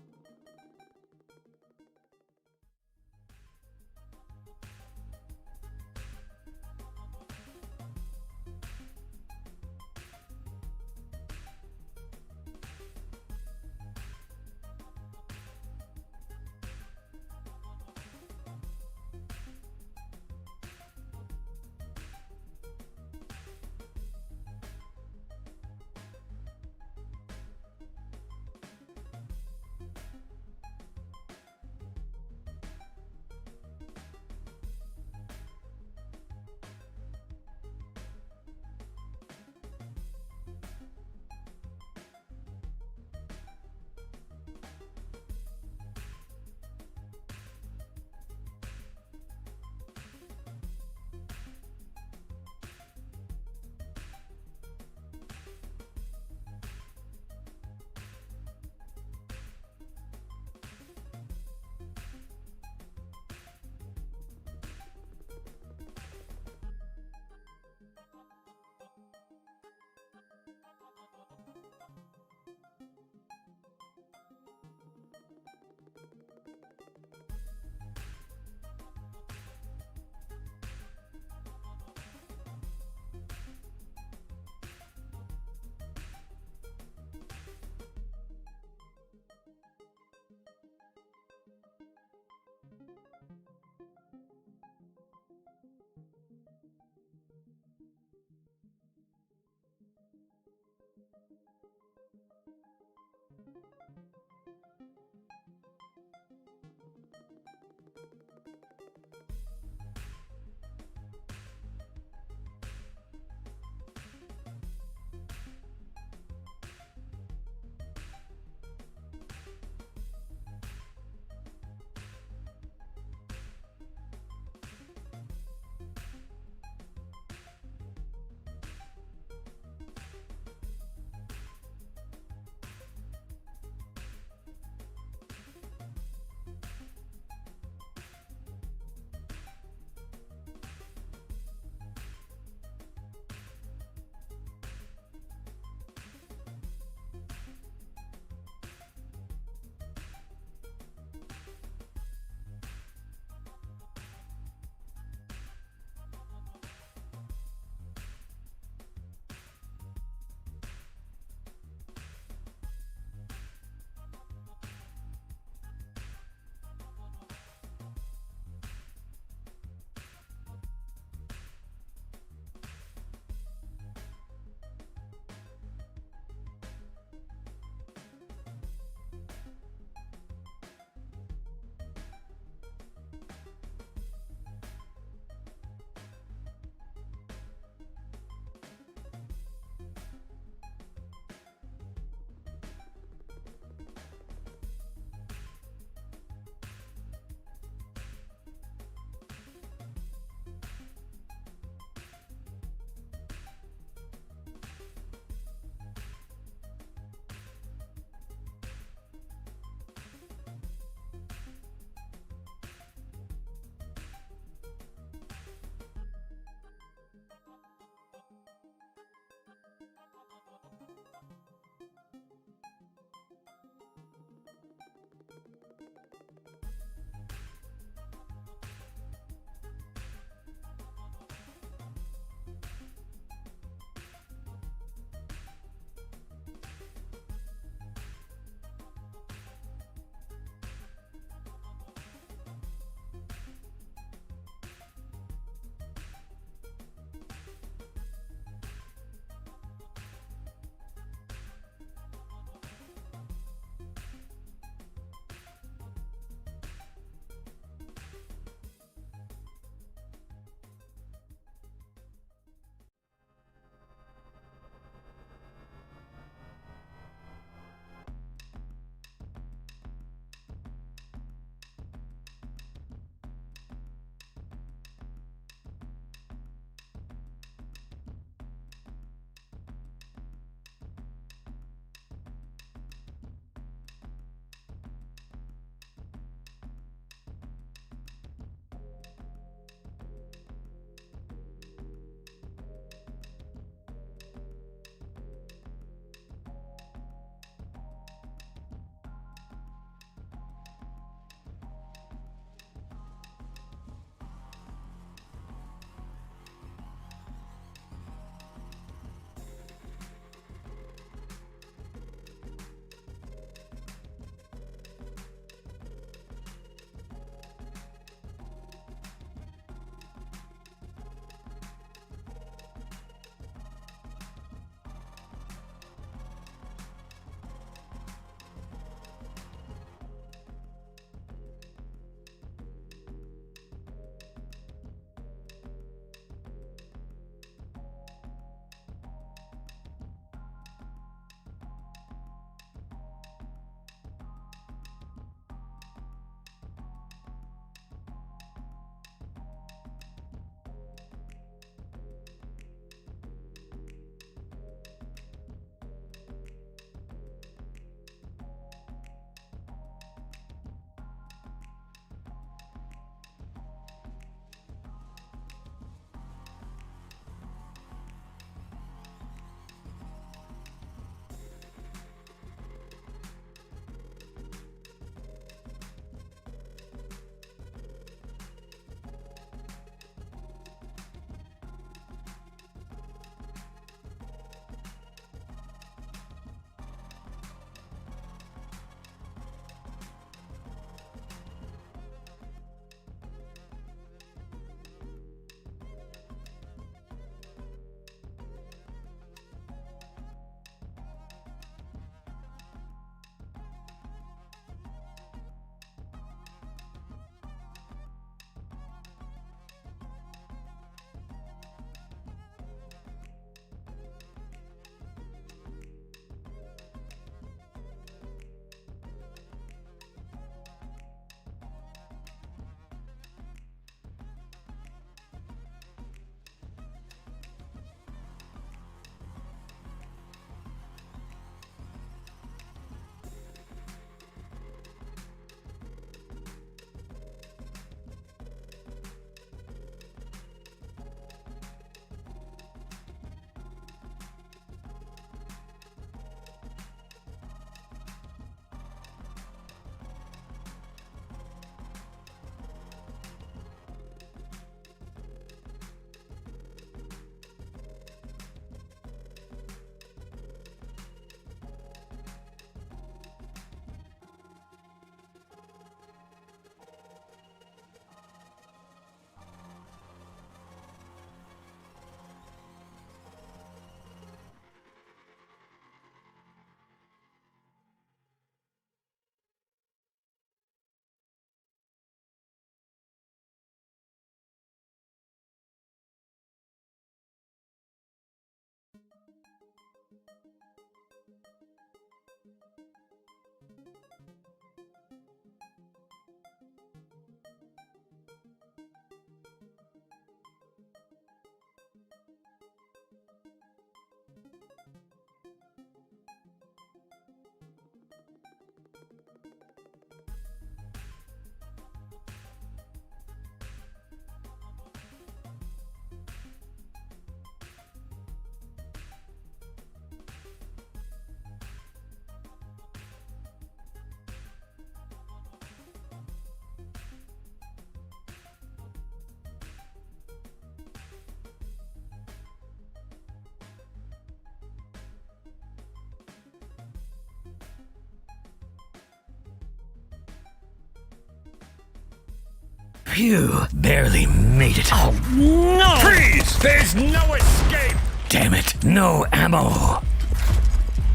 S1: Phew, barely made it. Oh, no!
S2: Freeze! There's no escape!
S1: Damn it, no ammo.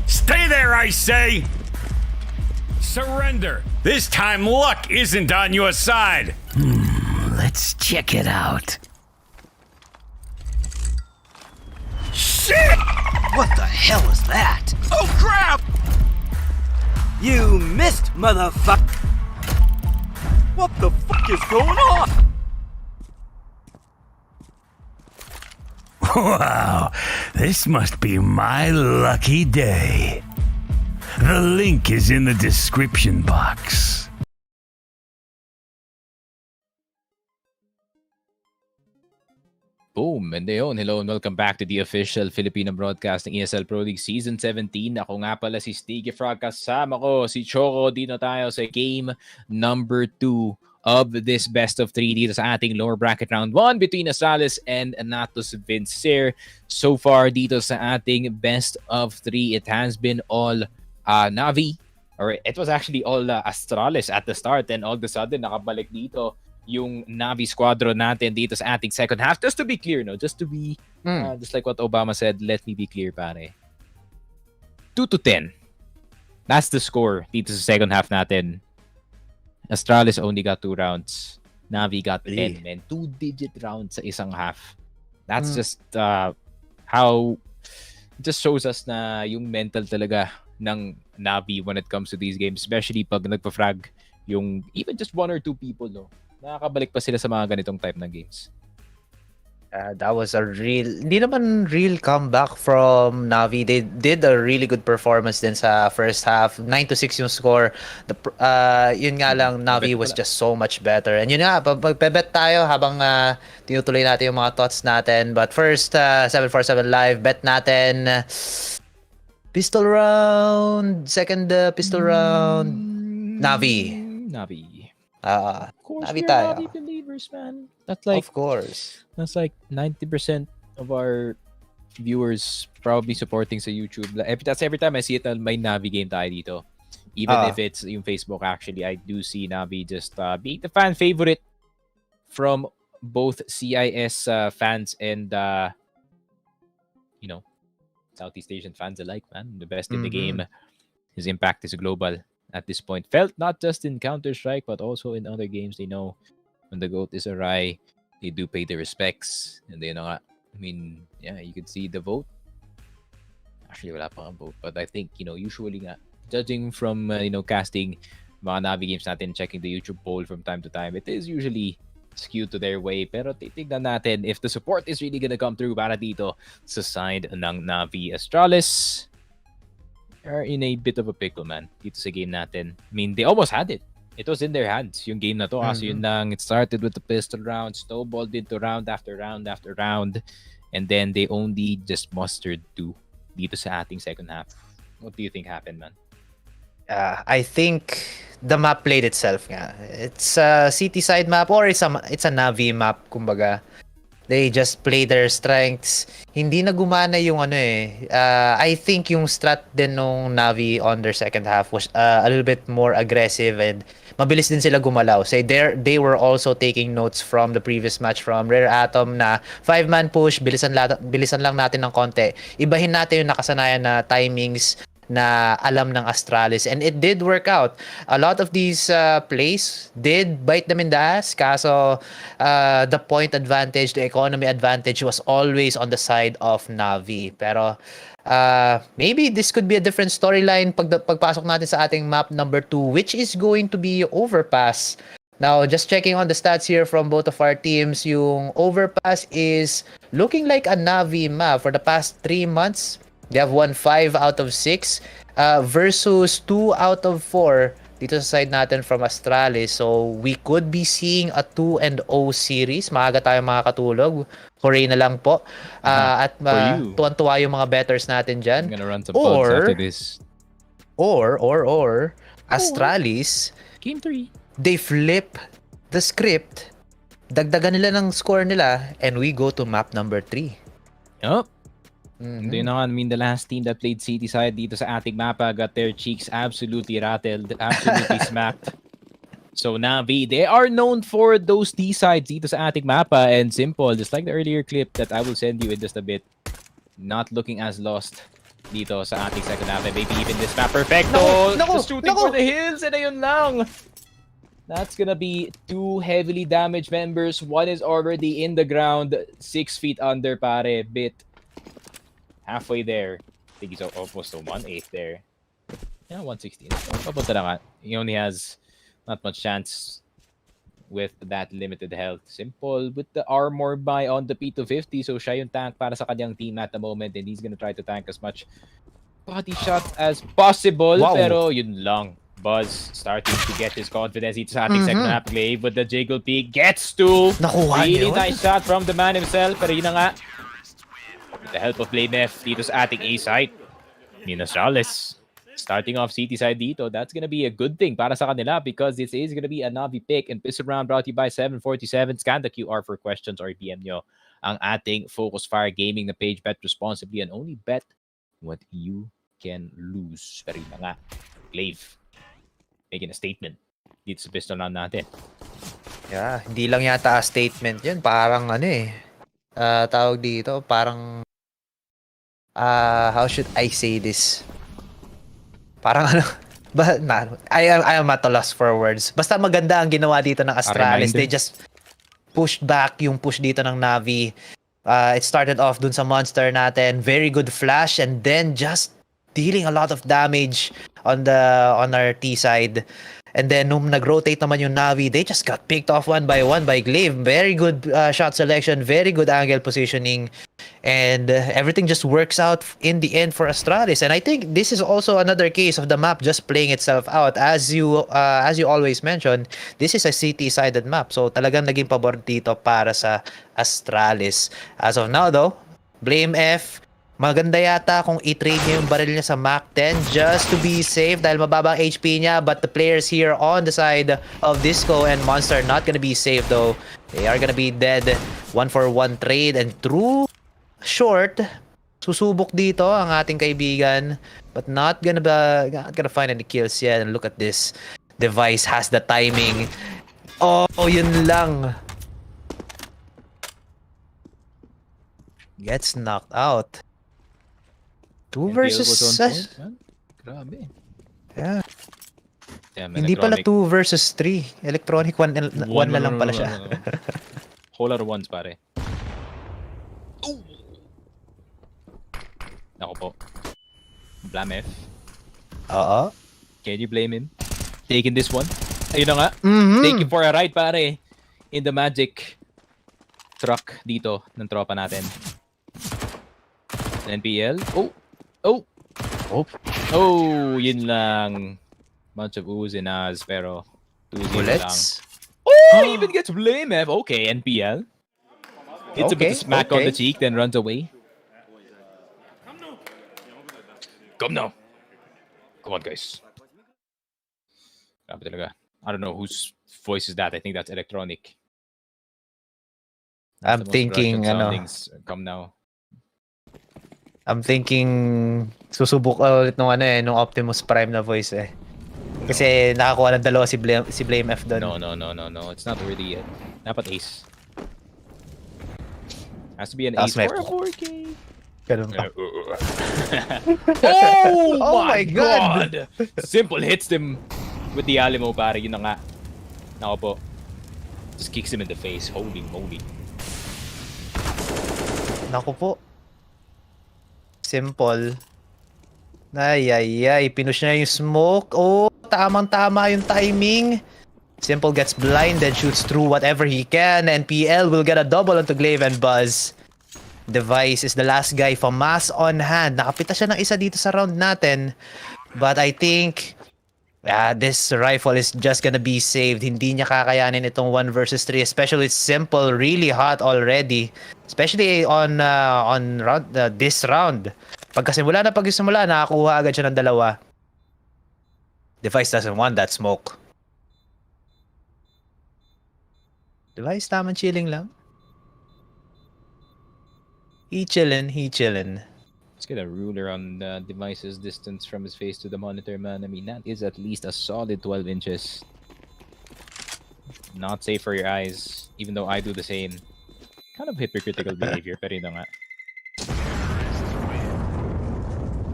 S2: Stay there, I say! Surrender! This time luck isn't on your side!
S1: Let's check it out.
S2: Shit!
S3: What the hell is that?
S2: Oh crap!
S3: You missed, motherfucker! What the fuck is going on?
S1: Wow, this must be my lucky day. The link is in the description box.
S4: Boom! And yun, hello and welcome back to the official Filipino Broadcasting ESL Pro League Season 17. Ako nga pala si Sticky Frog, kasama ko si Choco. Dito tayo sa game number 2 of this best of 3 dito sa ating lower bracket round 1 between Astralis and Natus Vincere. So far dito sa ating best of 3, it has been all NaVi, or it was actually all Astralis at the start, and all of a sudden nakabalik dito yung NaVi squadron natin dito sa ating second half. Just to be clear, no? Just to be, just like what Obama said, let me be clear, pare. 2-10. That's the score dito sa second half natin. Astralis only got 2 rounds. NaVi got 10, man. 2-digit rounds sa isang half. That's just how... It just shows us na yung mental talaga ng NaVi when it comes to these games. Especially pag nagpa-frag yung even just 1 or 2 people, no? Nakakabalik pa sila sa mga ganitong type ng games.
S5: That was a hindi naman real comeback from NaVi. They did a really good performance din sa first half. 9-6 yung score. Yun nga lang, NaVi was just so much better. And yun nga, pag-bet tayo habang tinutuloy natin yung mga thoughts natin. But first, 747 Live, bet natin pistol round, second pistol round, NaVi.
S4: Of course,
S5: NaVi
S4: we're
S5: tayo.
S4: NaVi believers, man. That's like,
S5: Of course.
S4: that's like 90% of our viewers probably supporting sa YouTube. That's every time I see it, may NaVi game tayo dito. Even if it's yung Facebook, actually, I do see NaVi just being the fan favorite from both CIS fans and, Southeast Asian fans alike, man. The best in the game. His impact is global at this point. Felt not just in Counter-Strike, but also in other games. They know when the GOAT is awry, they do pay their respects. And they know, I mean, yeah, you can see the vote. Actually, wala pa ang vote. But I think, usually nga, judging from, casting mga NaVi games natin, checking the YouTube poll from time to time, it is usually skewed to their way. Pero titignan natin if the support is really gonna come through para dito sa side ng NaVi. Astralis are in a bit of a pickle, man, dito sa game natin. I mean, they almost had it. It was in their hands, yung game na to. Kaso yun lang, it started with the pistol round, snowballed into round after round after round, and then they only just mustered 2 dito sa ating second half. What do you think happened, man?
S5: I think the map played itself nga. It's a city side map or it's a NaVi map, kumbaga. They just play their strengths. Hindi na gumana yung I think yung strat din nung NaVi on their second half was a little bit more aggressive and mabilis din sila gumalaw. So they were also taking notes from the previous match from Rare Atom na 5-man push, bilisan lang natin ng konti. Ibahin natin yung nakasanayan na timings na alam ng Astralis, and it did work out. A lot of these plays did bite them in the ass, kaso the point advantage, the economy advantage was always on the side of NaVi. Pero maybe this could be a different storyline pagpasok natin sa ating map number 2, which is going to be Overpass. Now, just checking on the stats here from both of our teams, yung Overpass is looking like a NaVi map for the past 3 months. They have won 5 out of 6 versus 2 out of 4 dito sa side natin from Astralis. So, we could be seeing a 2-0 series. Maaga tayo makakatulog. Hooray na lang po. At tuwan-tuwa yung mga bettors natin dyan.
S4: I'm gonna run some plugs after this.
S5: Or Astralis,
S4: Game 3.
S5: they flip the script, dagdagan nila ng score nila, and we go to map number 3.
S4: Yup. Hindi na, I mean, the last team that played city side dito sa ating mapa got their cheeks absolutely rattled, absolutely smacked. So NaVi, they are known for those T sides dito sa ating mapa, and simple, just like the earlier clip that I will send you in just a bit. Not looking as lost dito sa ating second half, and maybe even this map. Perfecto! Just shooting for the hills, and ayun lang. That's gonna be 2 heavily damaged members. One is already in the ground, 6 feet under, pare. Bit halfway there. I think he's almost to 1/8 there. Yeah, 116. Papunta na nga. He only has not much chance with that limited health. Simple with the armor buy on the P250. So siya yung tank para sa kanyang team at the moment, and he's gonna try to tank as much body shots as possible.
S5: Wow.
S4: Pero yun lang. Buzz starting to get his confidence dito sa ating second half play, but the jiggle peak gets to
S5: Nakuha
S4: really
S5: niya.
S4: nice shot from the man himself. Pero yun na nga, with the help of BlameF dito sa ating A site, Astralis starting off CT side dito. That's gonna be a good thing para sa kanila, because this is gonna be a NaVi pick. And Pistol Round brought to you by 747. Scan the QR for questions or PM nyo ang ating Focus Fire Gaming na page. Bet responsibly and only bet what you can lose. Pero yun na nga, Glaive making a statement dito sa Pistol Round natin.
S5: Yeah, hindi lang yata a statement yun. Parang ano eh. Tawag dito, parang how should I say this? Parang ano, I am at a loss for words. Basta maganda ang ginawa dito ng Astralis. They just pushed back yung push dito ng NaVi. It started off dun sa monster natin. Very good flash, and then just dealing a lot of damage on our T side. And then nung nag-rotate naman yung NaVi, they just got picked off one by Glaive. Very good shot selection, very good angle positioning, and everything just works out in the end for Astralis. And I think this is also another case of the map just playing itself out. As you always mention, this is a CT-sided map. So talagang naging pabor dito para sa Astralis. As of now though, BlameF, maganda yata kung i-trade niya yung baril niya sa Mach 10 just to be safe dahil mababa ang HP niya. But the players here on the side of Disco and Monster not gonna be safe though. They are gonna be dead. 1-for-1 trade, and through short, susubok dito ang ating kaibigan, but not gonna find any kills yet. And look at this. Device has the timing. Oh, yun lang. Gets knocked out. 2 versus...
S4: Grabe.
S5: Yeah.
S4: Damn,
S5: Hindi pala 2 versus 3. Electronic 1 na lang pala siya.
S4: Whole lot of ones, pare. Ooh! Ako po. BlameF.
S5: Oo.
S4: Can you blame him? Taking this one. Ayun na nga. Take him for a ride, pare. In the magic truck dito ng tropa natin. NPL. Oh, yun lang. Bunch of oohs and ahs, pero 2-0 lang.
S5: Bullets.
S4: Oh, he even gets BlameF. Okay, NPL. Hits a bit of smack on the cheek, then runs away. Come now. Come on, guys. Grabe talaga. I don't know whose voice is that. I think that's electronic.
S5: I'm thinking,
S4: Come now.
S5: I'm thinking, susubok ulit nung nung Optimus Prime na voice eh. Kasi nakakuha ng dalawa si BlameF doon.
S4: No. It's not worthy yet. Dapat ace. Has to be an
S5: That's
S4: ace
S5: my
S4: for a 4K.
S5: Ganun pa.
S4: Oh my God! Simple hits them with the Alamo, pare. Yun na nga. Nako po. Just kicks him in the face. Holy moly.
S5: Naku po. Simple. Ay. Pinush niya yung smoke. Oh, tamang-tama yung timing. Simple gets blinded, shoots through whatever he can, and PL will get a double onto Glaive and Buzz. Device is the last guy from Mass on hand. Nakapita siya ng isa dito sa round natin. But I think this rifle is just gonna be saved. Hindi niya kakayanin itong 1 versus 3, especially with Simple really hot already. Especially on this round. Pagkasimula, nakakuha agad siya ng dalawa. Device doesn't want that smoke. Device tamang chilling lang. He chillin'.
S4: Let's get a ruler on Device's distance from his face to the monitor, man. I mean, that is at least a solid 12 inches. Not safe for your eyes, even though I do the same. Kind of hypocritical behavior, pero yun na nga.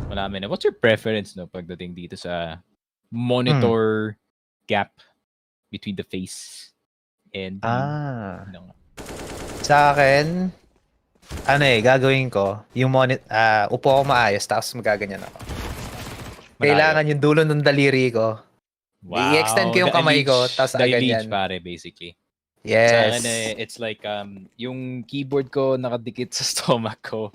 S4: Malamin na. What's your preference no pagdating dito sa monitor gap between the face and you?
S5: Sa akin, gagawin ko, yung upo ako maayos, tapos magaganyan ako. Kailangan yung dulo ng daliri ko.
S4: Wow.
S5: I-extend ko yung kamay ko, tapos ganyan.
S4: Pare, basically.
S5: Yes.
S4: Sa akin, it's like, yung keyboard ko nakadikit sa stomach ko.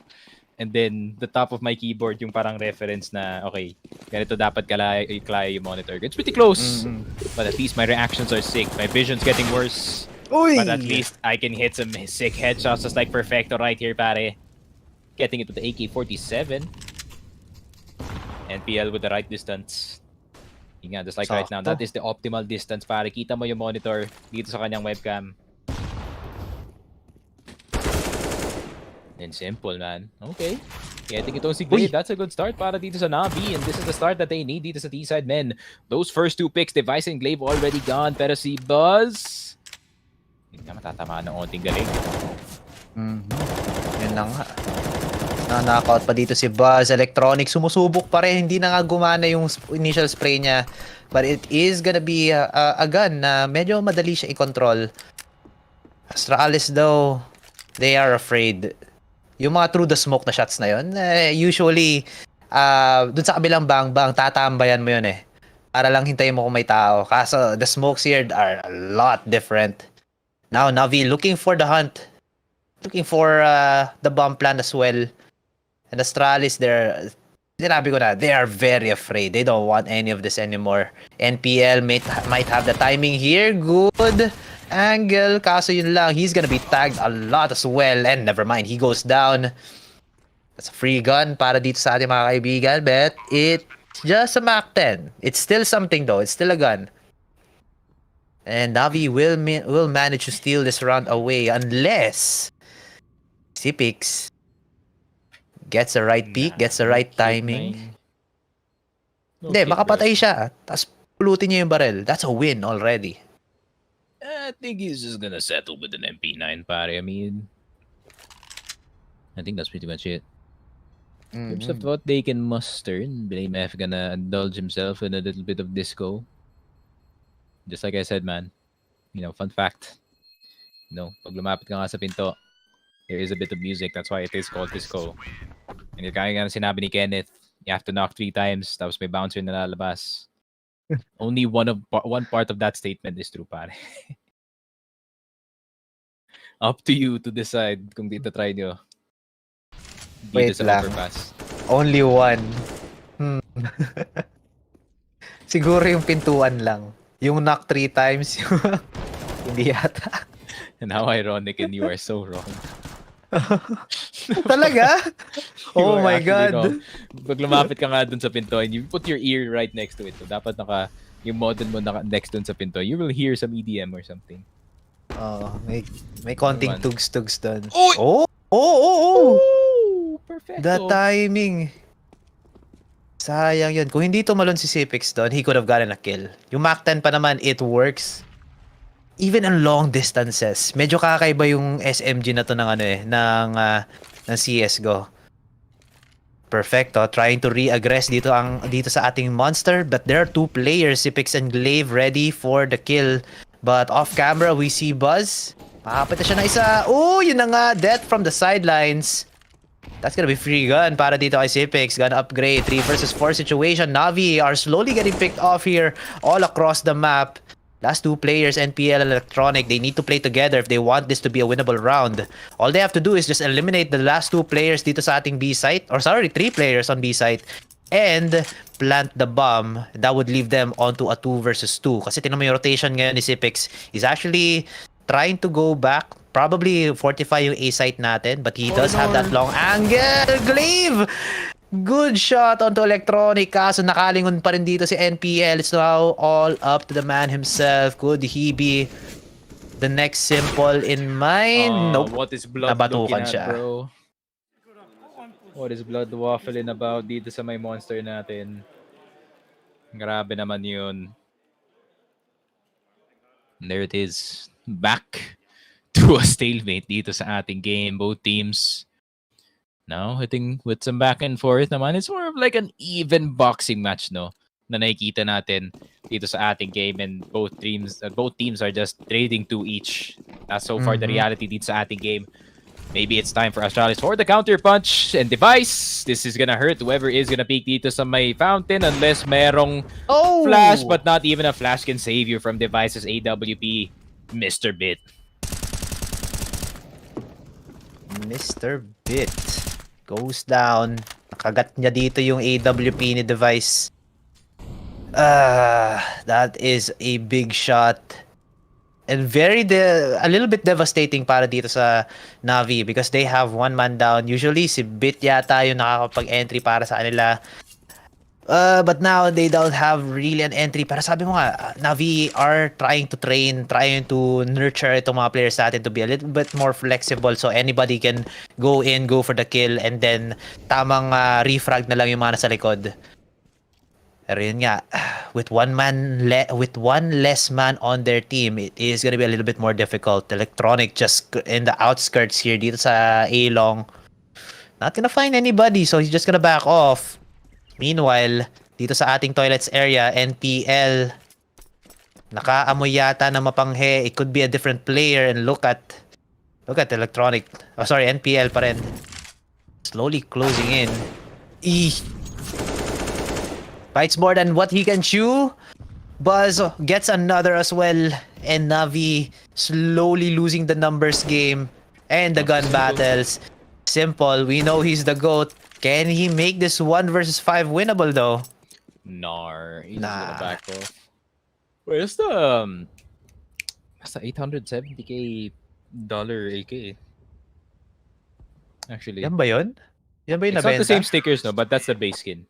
S4: And then, the top of my keyboard, yung parang reference na, okay, ganito dapat kalaya yung monitor. It's pretty close. But at least my reactions are sick. My vision's getting worse.
S5: Uy!
S4: But at least I can hit some sick headshots just like Perfecto right here, pare. Getting it with the AK-47. NPL with the right distance. Yun nga, just like right now, that is the optimal distance, pare. Kita mo yung monitor dito sa kanyang webcam. And simple, man. Okay. Getting itong si Glade. That's a good start para dito sa NaVi. And this is the start that they need dito sa T-side men. Those first two picks, Device and Glaive already gone. Pero si Buzz, hindi na matatamaan ng onting galing.
S5: Yun na nga. Na-knockout pa dito si Buzz. Electronic, sumusubok pa rin. Hindi na nga gumana yung initial spray niya. But it is gonna be a gun na medyo madali siya i-control. Astralis though, they are afraid. Yung mga through the smoke na shots na yun, usually, dun sa kabilang bang-bang, tatambayan mo yun eh. Para lang hintayin mo kung may tao. Kaso, the smokes here are a lot different. Now, NaVi looking for the hunt. Looking for the bomb plan as well. And Astralis, sinabi ko na, they are very afraid. They don't want any of this anymore. NPL might have the timing here. Good angle. Kaso yun lang, he's gonna be tagged a lot as well. And never mind, he goes down. That's a free gun para dito sa ating mga kaibigan. But it's just a Mach 10. It's still something though. It's still a gun. And NaVi will manage to steal this round away unless Cpix gets the right peak, gets the right timing. Hindi, makapatay siya. Tapos pulutin niya yung barrel. That's a win already.
S4: I think he's just gonna settle with an MP9, pare. I mean, I think that's pretty much it. In terms of what they can muster, Blame F gonna indulge himself in a little bit of disco. Just like I said, man. You know, fun fact. You know, pag lumapit ka nga sa pinto, there is a bit of music. That's why it is called disco. And yung kaya nga sinabi ni Kenneth, you have to knock 3 times, tapos may bouncer na lalabas. Only one part of that statement is true, pare. Up to you to decide kung dito try nyo.
S5: Wait lang.
S4: Overpass.
S5: Only one. Siguro yung pintuan lang. Yung knock 3 times, hindi yata.
S4: And how ironic, and you are so wrong.
S5: Talaga? Oh my God.
S4: Wrong. Pag lumapit ka nga dun sa pinto and you put your ear right next to it, so dapat yung modem mo next dun sa pinto, you will hear some EDM or something.
S5: May konting tugs-tugs dun.
S4: Oh! Perfect.
S5: The timing. Sayang yun. Kung hindi tumalon si Cpix doon, he could have gotten a kill. Yung Mach 10 pa naman, it works. Even on long distances. Medyo kakaiba yung SMG na to ng CSGO. Perfecto. Trying to re-aggress dito sa ating monster. But there are 2 players, Cpix and Glaive, ready for the kill. But off camera, we see Buzz. Makapit na siya na isa. Oh, yun na nga. Death from the sidelines. That's gonna be free gun para dito kay Cpix. Gonna upgrade. 3 versus 4 situation. NaVi are slowly getting picked off here all across the map. Last 2 players, NPL and Electronic, they need to play together if they want this to be a winnable round. All they have to do is just eliminate the last 2 players dito sa ating B site. Or sorry, 3 players on B site. And plant the bomb. That would leave them onto a 2 versus 2. Kasi tinan mo yung rotation ngayon ni Cpix. He's actually trying to go back. Probably fortify yung A site natin. But he does have that long angle. Glaive! Good shot onto Electronic. Kaso nakalingon pa rin dito si NPL. It's now all up to the man himself. Could he be the next simple in mind? Nope.
S4: What is blood
S5: Nabatukan
S4: looking at,
S5: siya.
S4: bro? What is blood waffling about dito sa may monster natin? Grabe naman yun. And there it is. Back to a stalemate dito sa ating game. Both teams now hitting with some back and forth naman. It's more of like an even boxing match, no? Na nakikita natin dito sa ating game, and both teams are just trading to each. That's so far the reality dito sa ating game. Maybe it's time for Astralis for the counter punch and device. This is gonna hurt whoever is gonna peek dito sa may fountain unless merong flash, but not even a flash can save you from device's AWP. Mr. Bit.
S5: Mr. Bit goes down. Nakagat niya dito yung AWP ni device. That is a big shot. And a little bit devastating para dito sa NaVi because they have one man down. Usually si Bit yata yung nakakapag-entry para sa kanila. But now they don't have really an entry. Pero sabi mo nga, NaVi are trying to nurture itong mga players natin to be a little bit more flexible so anybody can go for the kill, and then tamang refrag na lang yung mga nasa likod. Pero yun nga, with one less man on their team, it is gonna be a little bit more difficult. Electronic just in the outskirts here dito sa A-Long. Not gonna find anybody, so he's just gonna back off. Meanwhile, dito sa ating toilets area, NPL, nakaamoy yata na mapanghe. It could be a different player, and look at Electronic. Oh, sorry, NPL pa rin. Slowly closing in. Bites more than what he can chew. Buzz gets another as well. And NaVi slowly losing the numbers game. And the gun battles. Simple, we know he's the GOAT. Can he make this 1 versus 5 winnable though?
S4: He's gonna back off. Where's the that's the $870K AK? Actually,
S5: Yan ba yun? Yan ba yung
S4: it's not
S5: nabenta?
S4: the same stickers, no, but that's the base skin.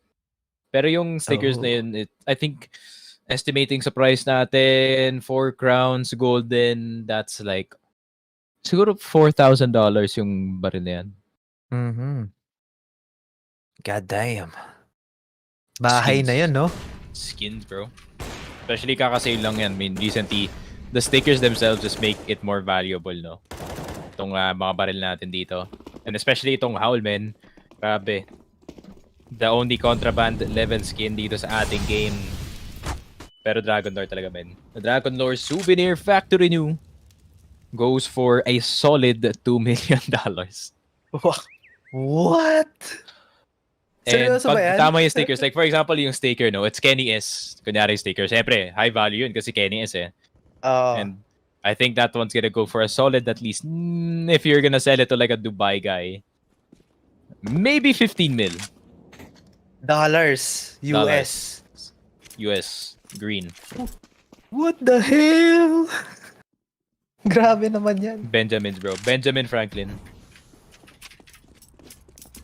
S4: Pero yung stickers na yun, I think, estimating sa price natin, 4 crowns, golden, that's like, siguro $4,000 yung baril na yan.
S5: God damn. Bahay na yun, no?
S4: Skins, bro. Especially kakasale lang yan. I mean, recently, the stickers themselves just make it more valuable, no? Itong mga baril natin dito. And especially itong Howl, man. Grabe. The only contraband level skin dito sa ating game. Pero Dragon Lore talaga, men. The Dragon Lore Souvenir Factory New goes for a solid $2 million.
S5: What?
S4: And
S5: Seryoso ba yan?
S4: tama yung stickers. Like, for example, yung sticker, no? It's Kenny S. Kunyari sticker. Siyempre, high value yun kasi Kenny S, eh. And I think that one's gonna go for a solid at least, if you're gonna sell it to like a Dubai guy, maybe 15 mil.
S5: Dollars. US.
S4: US. Green.
S5: What the hell? Grabe naman yan.
S4: Benjamins, bro. Benjamin Franklin.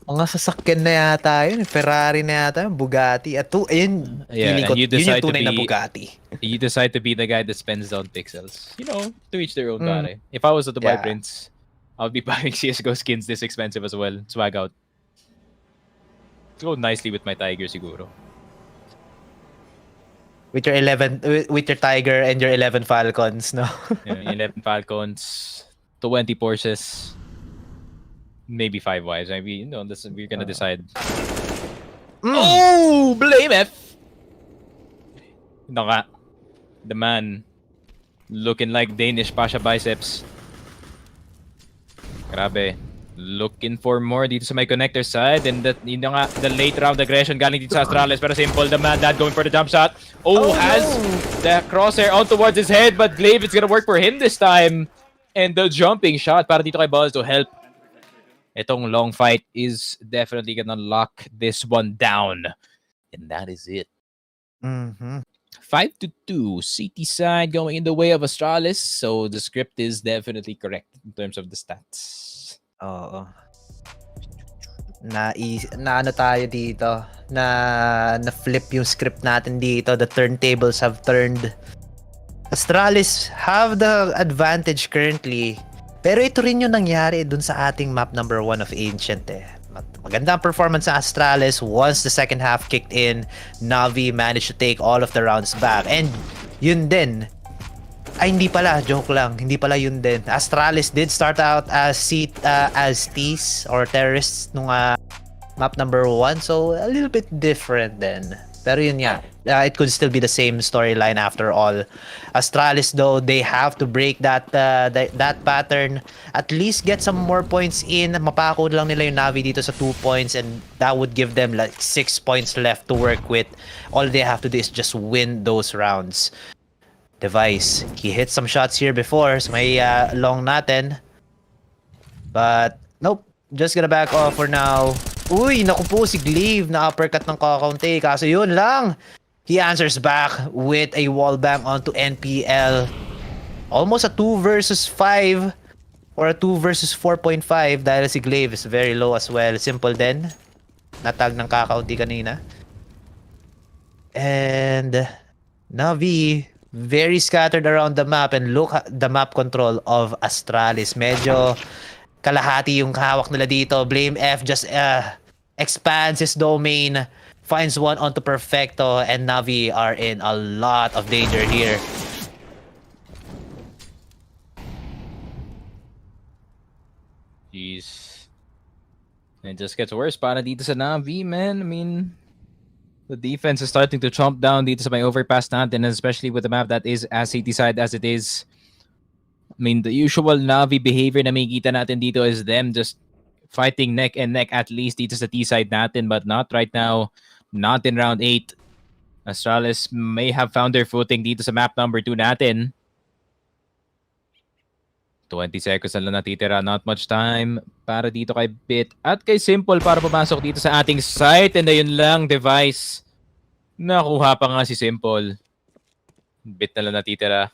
S5: Mga sasakyan na yata yun. Ferrari na yata yun. Bugatti. Ayun,
S4: Yeah,
S5: feeling ko,
S4: and you
S5: yun
S4: decide
S5: yung tunay
S4: to
S5: na
S4: be-
S5: Bugatti.
S4: You decide to be the guy that spends on pixels. You know, to each their own, pare. If I was a Dubai
S5: Yeah.
S4: Prince, I would be buying CSGO skins this expensive as well. Swag out. Go nicely with my Tiger, siguro.
S5: With your Tiger and your 11 Falcons, no?
S4: Yeah, 11 Falcons, 20 Porsches, maybe 5 wives. Maybe, you know, we're gonna decide. Oh, blame F. No nga. The man looking like Danish Pasha biceps. Grabe. Looking for more dito sa my connector side, and that yun na nga, the late round aggression galing dito sa Astralis, pero simple, the man dad going for the jump shot. Has the crosshair on towards his head, but Glaive, it's gonna work for him this time. And the jumping shot para dito kay Buzz to help. Itong long fight is definitely gonna lock this one down. And that is it. 5-2, CT side going in the way of Astralis, so the script is definitely correct in terms of the stats.
S5: Oo. Na ano tayo dito? Na flip yung script natin dito. The turntables have turned. Astralis have the advantage currently. Pero ito rin yung nangyari dun sa ating map number 1 of Ancient eh. Magandang performance sa Astralis. Once the second half kicked in, NaVi managed to take all of the rounds back. And yun din, Ay, hindi pala. Joke lang. Hindi pala yun din. Astralis did start out as thieves or terrorists nung map number 1. So, a little bit different then. Pero yun nga. It could still be the same storyline after all. Astralis though, they have to break that pattern. At least get some more points in. Mapako lang nila yung NaVi dito sa 2 points and that would give them like 6 points left to work with. All they have to do is just win those rounds. Device, he hit some shots here before so may long natin. But nope, just gonna back off for now. Uy, naku po si Glaive na uppercut ng kakaunti. Kaso yun lang. He answers back with a wall bang onto NPL. Almost a 2 versus 5 or a 2 versus 4.5 dahil si Glaive is very low as well. Simple din. Natag ng kakaunti kanina. And NaVi very scattered around the map and look at the map control of Astralis. Medyo kalahati yung hawak nila dito. Blame F just expands his domain, finds one onto Perfecto, and NaVi are in a lot of danger here.
S4: Jeez. It just gets worse para dito sa NaVi, man. I mean, the defense is starting to chomp down dito sa may overpass natin, and especially with the map that is as city side as it is. I mean, the usual NaVi behavior na makikita natin dito is them just fighting neck and neck at least dito sa T side natin, but not right now. Not in round 8. Astralis may have found their footing dito sa map number 2 natin. 20 seconds na lang natitira. Not much time para dito kay Bit at kay Simple para pumasok dito sa ating site. And ayun lang, Device. Nakuha pa nga si Simple. Bit na lang natitira.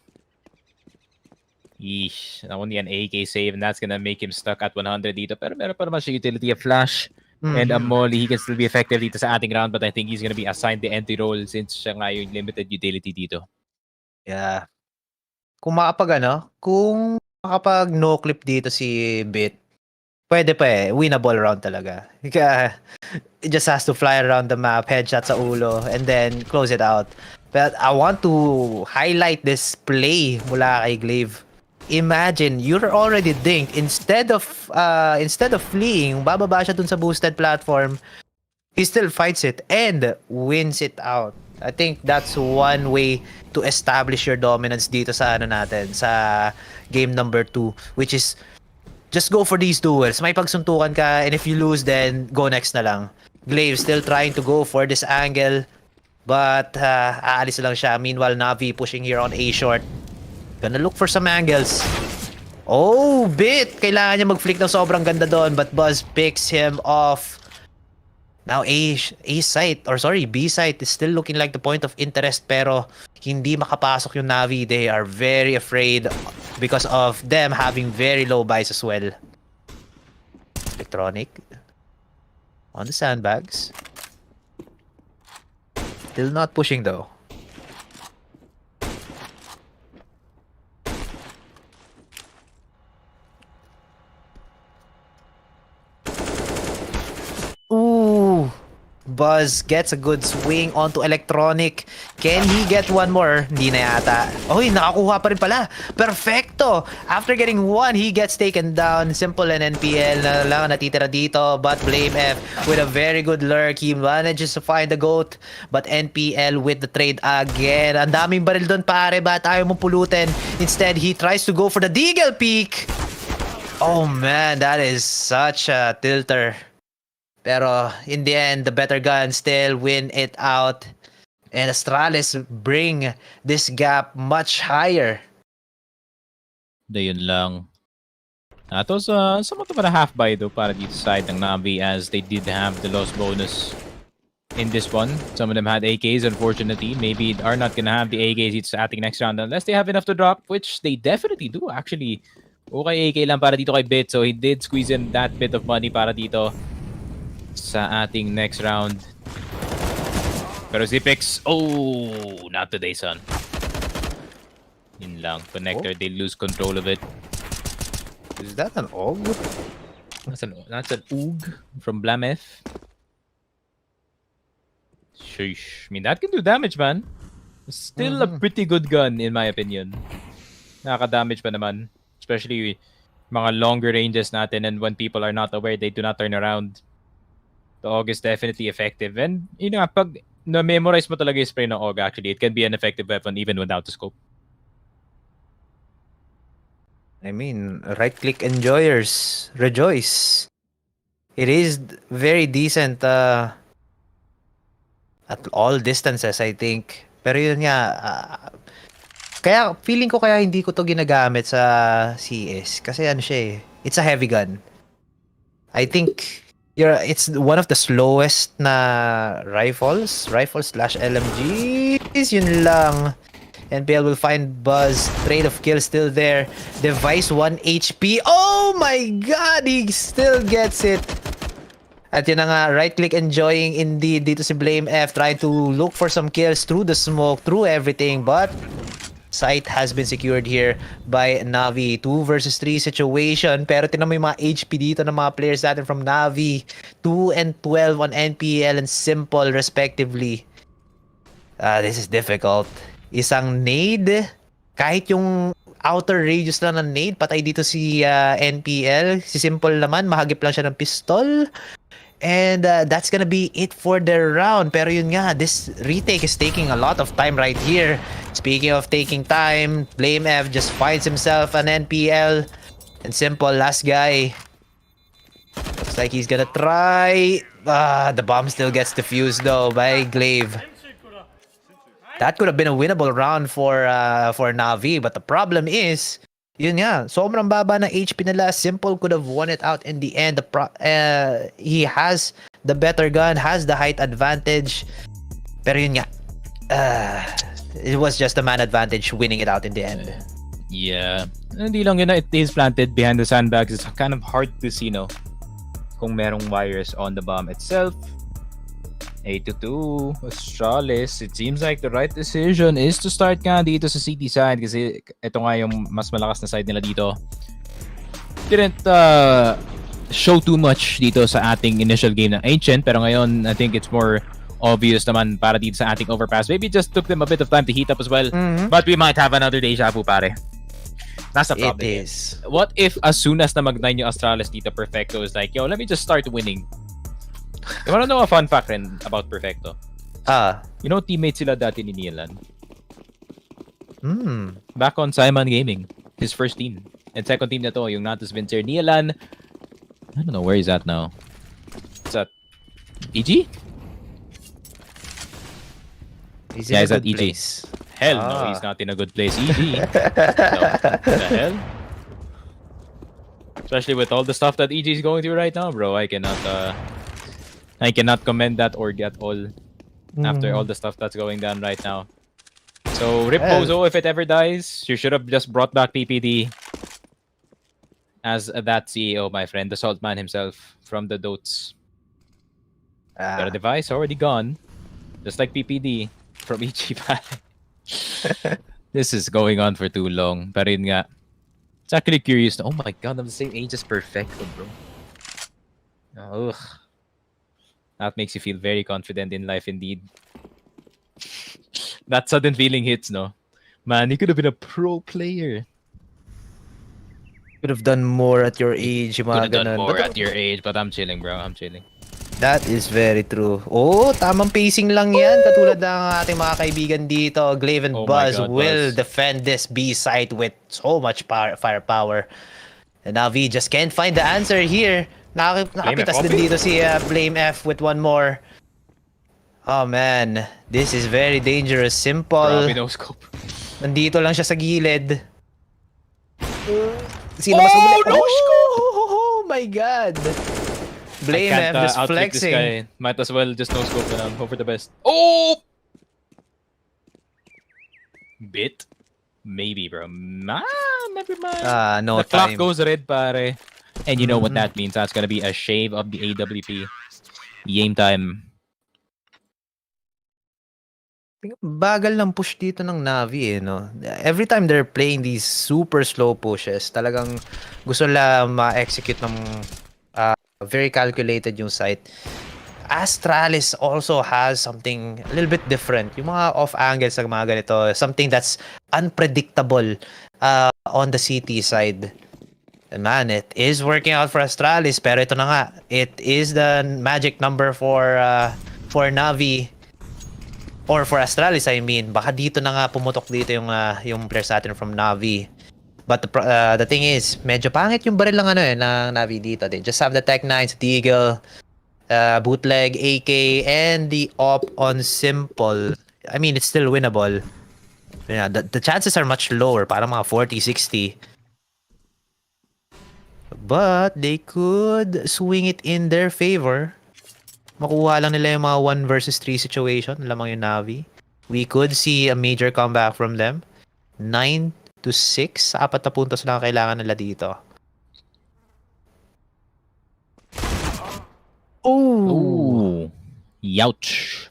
S4: Eesh. Naku niyan, AK save, and that's gonna make him stuck at 100 dito. Pero meron pa naman siya utility of Flash. And a Molly, he can still be effective dito sa ating round, but I think he's gonna be assigned the entry role since siya nga yung limited utility dito.
S5: Yeah. Kung makapag no clip dito si Bit, pwede pa winnable round talaga. It just has to fly around the map, headshot sa ulo, and then close it out. But I want to highlight this play mula kay Glaive. Imagine, you're already dinked. Instead of fleeing, bababa siya dun sa boosted platform, he still fights it and wins it out. I think that's one way to establish your dominance dito sa sa game number 2, which is just go for these duels. May pagsuntukan ka, and if you lose, then go next na lang. Glaive still trying to go for this angle, but aalis lang siya. Meanwhile, NaVi pushing here on A short. Gonna look for some angles. Oh, Bit! Kailangan niya mag-flick ng sobrang ganda doon, but Buzz picks him off. Now B site is still looking like the point of interest, pero hindi makapasok yung NaVi. They are very afraid because of them having very low buys as well. Electronic on the sandbags. Still not pushing though. Buzz gets a good swing onto Electronic. Can he get one more? Hindi na yata. Oy, nakakuha pa rin pala. Perfecto! After getting one, he gets taken down. Simple and NPL na lang natitira dito. But Blame F with a very good lurk. He manages to find the GOAT. But NPL with the trade again. Ang daming baril doon pare. Ba't ayaw mong pulutin? Instead, he tries to go for the Deagle Peak. Oh man, that is such a tilter. Pero in the end, the better guns still win it out. And Astralis bring this gap much higher.
S4: Yun lang. That was somewhat of a half buy though para dito side ng NaVi, as they did have the loss bonus in this one. Some of them had AKs, unfortunately. Maybe are not gonna have the AKs dito sa ating next round unless they have enough to drop, which they definitely do actually. Okay, AK lang para dito kay Bit, so he did squeeze in that bit of money para dito sa ating next round. Pero si Pix, oh, not today, son. Yun lang. Connector, they lose control of it.
S5: Is that an AUG?
S4: That's an OOG from Blamef. Sheesh. I mean, that can do damage, man. Still a pretty good gun, in my opinion. nakaka-damage pa naman. Especially mga longer ranges natin, and when people are not aware, they do not turn around. The AUG is definitely effective. And yun nga, pag na-memorize mo talaga yung spray ng AUG, actually, it can be an effective weapon even without the scope.
S5: I mean, right-click enjoyers, rejoice. It is very decent at all distances, I think. Pero yun nga, kaya feeling ko kaya hindi ko to ginagamit sa CS. Kasi ano siya eh, it's a heavy gun. I think it's one of the slowest na rifles slash LMGs. Yun lang. NPL will find Buzz. Trade of kills still there. Device 1 HP. Oh my god! He still gets it. At yun na nga, right-click enjoying indeed dito si Blame F. Trying to look for some kills through the smoke, through everything. But site has been secured here by NaVi. 2 versus 3 situation. Pero tinan mo yung mga HP dito ng mga players natin from NaVi. 2 and 12 on NPL and Simple respectively. This is difficult. Isang nade, kahit yung outer radius lang ng nade, patay dito si NPL. Si Simple naman, mahagip lang siya ng pistol. And that's gonna be it for the round. Pero yun nga, this retake is taking a lot of time right here. Speaking of taking time, Blame F just finds himself an NPL. And Simple, last guy. Looks like he's gonna try. The bomb still gets defused though by Glaive. That could have been a winnable round for NaVi, but the problem is, yun nga, sobrang baba ng HP nila. Simple could have won it out in the end. He has the better gun, has the height advantage. Pero yun nga, it was just a man advantage winning it out in the end.
S4: Yeah. Hindi lang yun na it is planted behind the sandbags. It's kind of hard to see, no? Kung merong wires on the bomb itself. 8-2, Astralis. It seems like the right decision is to start nga dito sa city side kasi ito nga yung mas malakas na side nila dito. Didn't show too much dito sa ating initial game ng Ancient, pero ngayon I think it's more obvious naman para dito sa ating overpass. Maybe it just took them a bit of time to heat up as well. But we might have another deja vu, pare. That's the problem.
S5: It is.
S4: What if as soon as na mag-9 yung Astralis dito, Perfecto is like, yo, let me just start winning. You wanna know a fun fact rin about Perfecto? You know, teammate sila dati ni Nielan. Back on Simon Gaming, his first team. And second team na to, yung Natus Vincer. Nielan, I don't know where he's at now. It's at EG?
S5: He's
S4: Yeah, he's
S5: in a
S4: at
S5: good
S4: EG.
S5: place.
S4: Hell no, he's not in a good place. EG. No, the hell? Especially with all the stuff that EG is going through right now, bro. I cannot commend that org at all after all the stuff that's going down right now. So, Rip Pozo, if it ever dies, you should have just brought back PPD as that CEO, my friend, the Salt Man himself from the Dotes. But a device already gone, just like PPD from Ichiban. This is going on for too long. Pero yun nga, it's actually curious. Oh my god, I'm the same age as Perfecto, bro. Ugh. That makes you feel very confident in life indeed. That sudden feeling hits, no? Man, you could have been a pro player.
S5: Could have done more at your age.
S4: Could have done more at your age, but I'm chilling, bro. I'm chilling.
S5: That is very true. Oh, tamang pacing lang yan. Katulad ng ating mga kaibigan dito. Glaive and Buzz will defend this B site with so much firepower. And NaVi just can't find the answer here. Nakapitas din dito si Blame F with one more. Oh man, this is very dangerous. Simple.
S4: No scope.
S5: Nandito lang siya sa gilid. Sino mas mabili?
S4: No scope!
S5: Oh my god. Blame F just flexing.
S4: This guy. Might as well just no scope na lang. Hope for the best. Oh! Bit? Maybe, bro. Never mind.
S5: No
S4: the
S5: time.
S4: clock goes red, pare. And you know what that means. That's gonna be a shave of the AWP. Game time.
S5: Bagal ng push dito ng NaVi, no? Every time they're playing these super slow pushes, talagang gusto nila ma-execute ng very calculated yung site. Astralis also has something a little bit different. Yung mga off angles ng mga ganito, something that's unpredictable. on the CT side. And man, it is working out for Astralis, pero ito na nga. It is the magic number for NaVi. Or for Astralis, I mean. Baka dito na nga pumutok dito yung players natin from NaVi. But the thing is, medyo pangit yung baril ng NaVi dito. They just have the Tech 9, Deagle, bootleg, AK, and the op on simple. I mean, it's still winnable. Yeah, the chances are much lower, parang mga 40-60. But they could swing it in their favor. Makuha lang nila yung mga 1 versus 3 situation, lamang yung NaVi. We could see a major comeback from them. 9-6, 4 na puntos lang kailangan nila dito.
S4: Ooh. Youch.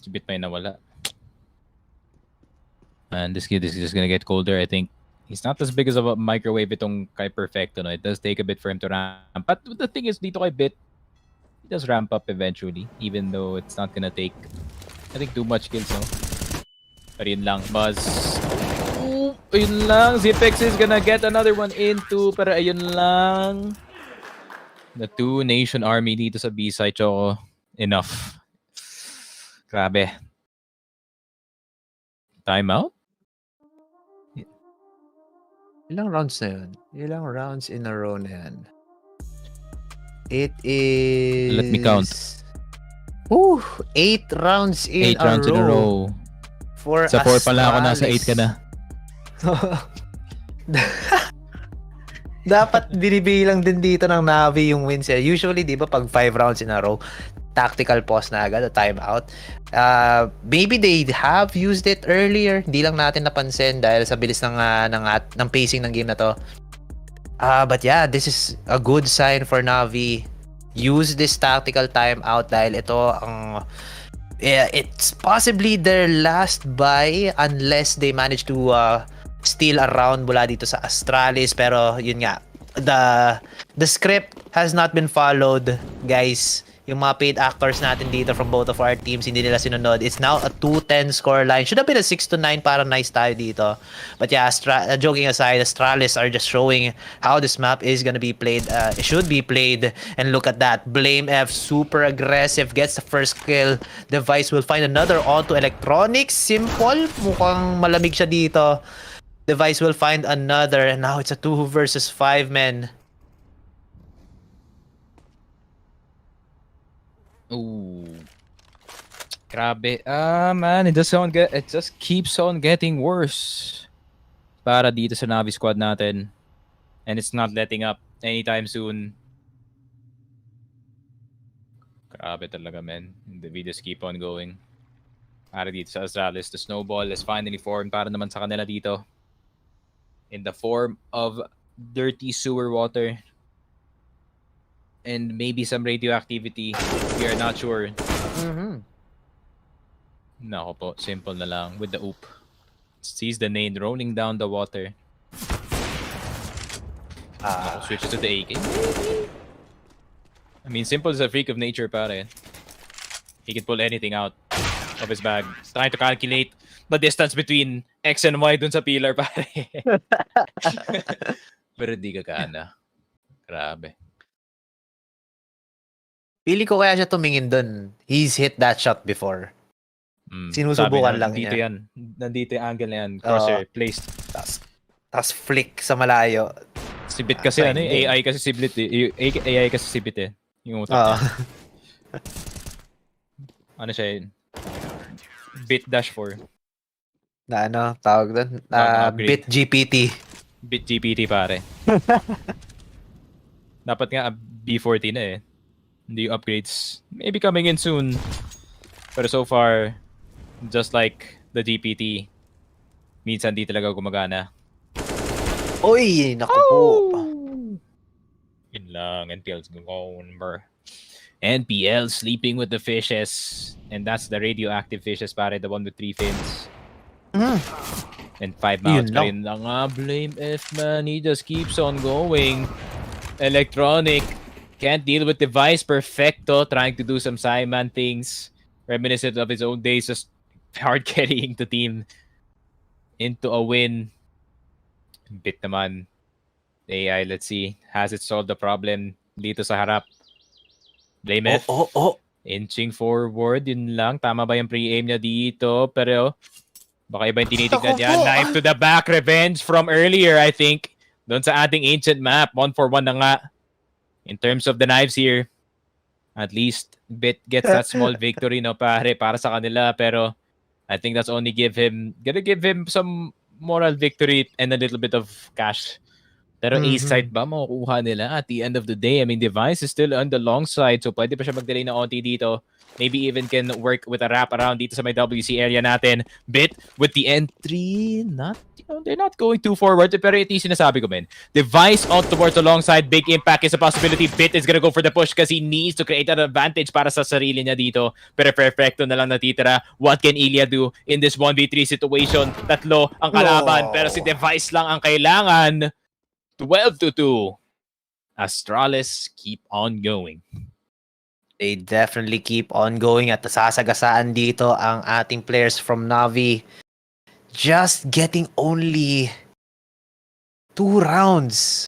S4: It's a bit may nawala. And this kid is just gonna get colder. I think he's not as big as a microwave itong kay Perfecto. No? It does take a bit for him to ramp. But the thing is, dito kay Bit, he does ramp up eventually. Even though it's not gonna take, I think, too much kills. No? Pero yun lang, Buzz. Ooh, ayun lang. Zipex is gonna get another one into. Pero ayun lang. The 2 nation army dito sa B-side, Choco. Enough. Grabe. Timeout?
S5: Ilang rounds na yun? Ilang rounds in a row na yan? It is...
S4: Let me count.
S5: Ooh, 8 rounds in
S4: 8 rounds in a row.
S5: For
S4: Sa 4 pala ako, nasa 8 ka na.
S5: Dapat binibilang din dito ng NaVi yung wins. Usually, di ba, pag 5 rounds in a row, tactical pause na agad, a timeout. Maybe they have used it earlier. Di lang natin napansin dahil sa bilis ng pacing ng game na to. But yeah, this is a good sign for NaVi. Use this tactical timeout dahil ito ang... it's possibly their last buy unless they manage to steal a round mula dito sa Astralis. Pero yun nga, the script has not been followed, guys. Yung mga paid actors natin dito from both of our teams, hindi nila sinunod. It's now a 2-10 scoreline. Should have been a 6-9 para nice tayo dito. But yeah, joking aside, Astralis are just showing how this map is gonna be played. It should be played. And look at that. Blame F, super aggressive, gets the first kill. Device will find another onto Electronics. Simple. Mukhang malamig siya dito. Device will find another. And now it's a 2 versus 5 men.
S4: Ooh. Grabe. Man, it just keeps on getting worse. Para dito sa NaVi squad natin. And it's not letting up anytime soon. Grabe talaga, man. The videos keep on going. Para dito sa Astralis, the snowball is finally formed para naman sa kanila dito. In the form of dirty sewer water. And maybe some radioactivity. We are not sure. Nako po, simple na lang with the oop. Sees the nade rolling down the water. Switches to the AK. I mean, simple is a freak of nature, pare. He can pull anything out of his bag. He's trying to calculate the distance between X and Y dun sa pillar, pare. Pero di gagana. Grabe.
S5: Pili ko kaya siya tumingin dun. He's hit that shot before. Sinusubukan lang
S4: nandito
S5: niya.
S4: Nandito yung angle na yan. Crosshair placed.
S5: Tas flick sa malayo.
S4: Sibit kasi AI kasi sibit eh. AI kasi sibit eh. Yung utak niya. Ano siya yun? Bit-4.
S5: Na ano, tawag doon? Bit GPT.
S4: Bit GPT, pare. Dapat nga B40 na eh. Hindi yung upgrades. Maybe coming in soon. Pero so far, just like the GPT, minsan di talaga gumagana.
S5: Oy! Naku po.
S4: Yun lang. NPL's gone, bro. NPL sleeping with the fishes. And that's the radioactive fishes, pare. The one with 3 fins. And 5 mounts pa rin lang. Blame F, man. He just keeps on going. Electronic. Can't deal with Device. Perfecto. Trying to do some Simon things. Reminiscent of his own days. Just hard carrying the team into a win. Bit naman. AI, let's see. Has it solved the problem dito sa harap? Blame F. Inching forward, yun lang. Tama ba yung pre-aim niya dito? Pero baka iba yung tinitignan niya. Knife to the back. Revenge from earlier, I think. Doon sa ating ancient map. 1-for-1 na nga. In terms of the knives here, at least Bit gets that small victory, no, pare, para sa kanila. Pero I think that's only gonna give him some moral victory and a little bit of cash. Pero A-side ba makukuha nila at the end of the day? I mean, Device is still on the long side, so pwede pa siya mag-delay na onti dito. Maybe even can work with a wrap around dito sa may WC area natin. Bit with the entry, not, they're not going too forward, pero ito yung sinasabi ko, man. Device on towards alongside, big impact is a possibility. Bit is gonna go for the push because he needs to create an advantage para sa sarili niya dito. Pero perfecto na lang natitira. What can Ilya do in this 1v3 situation? Tatlo ang kalaban, pero si Device lang ang kailangan. 12-2. Astralis keep on going.
S5: They definitely keep on going at nasasagasaan dito ang ating players from NaVi. Just getting only 2 rounds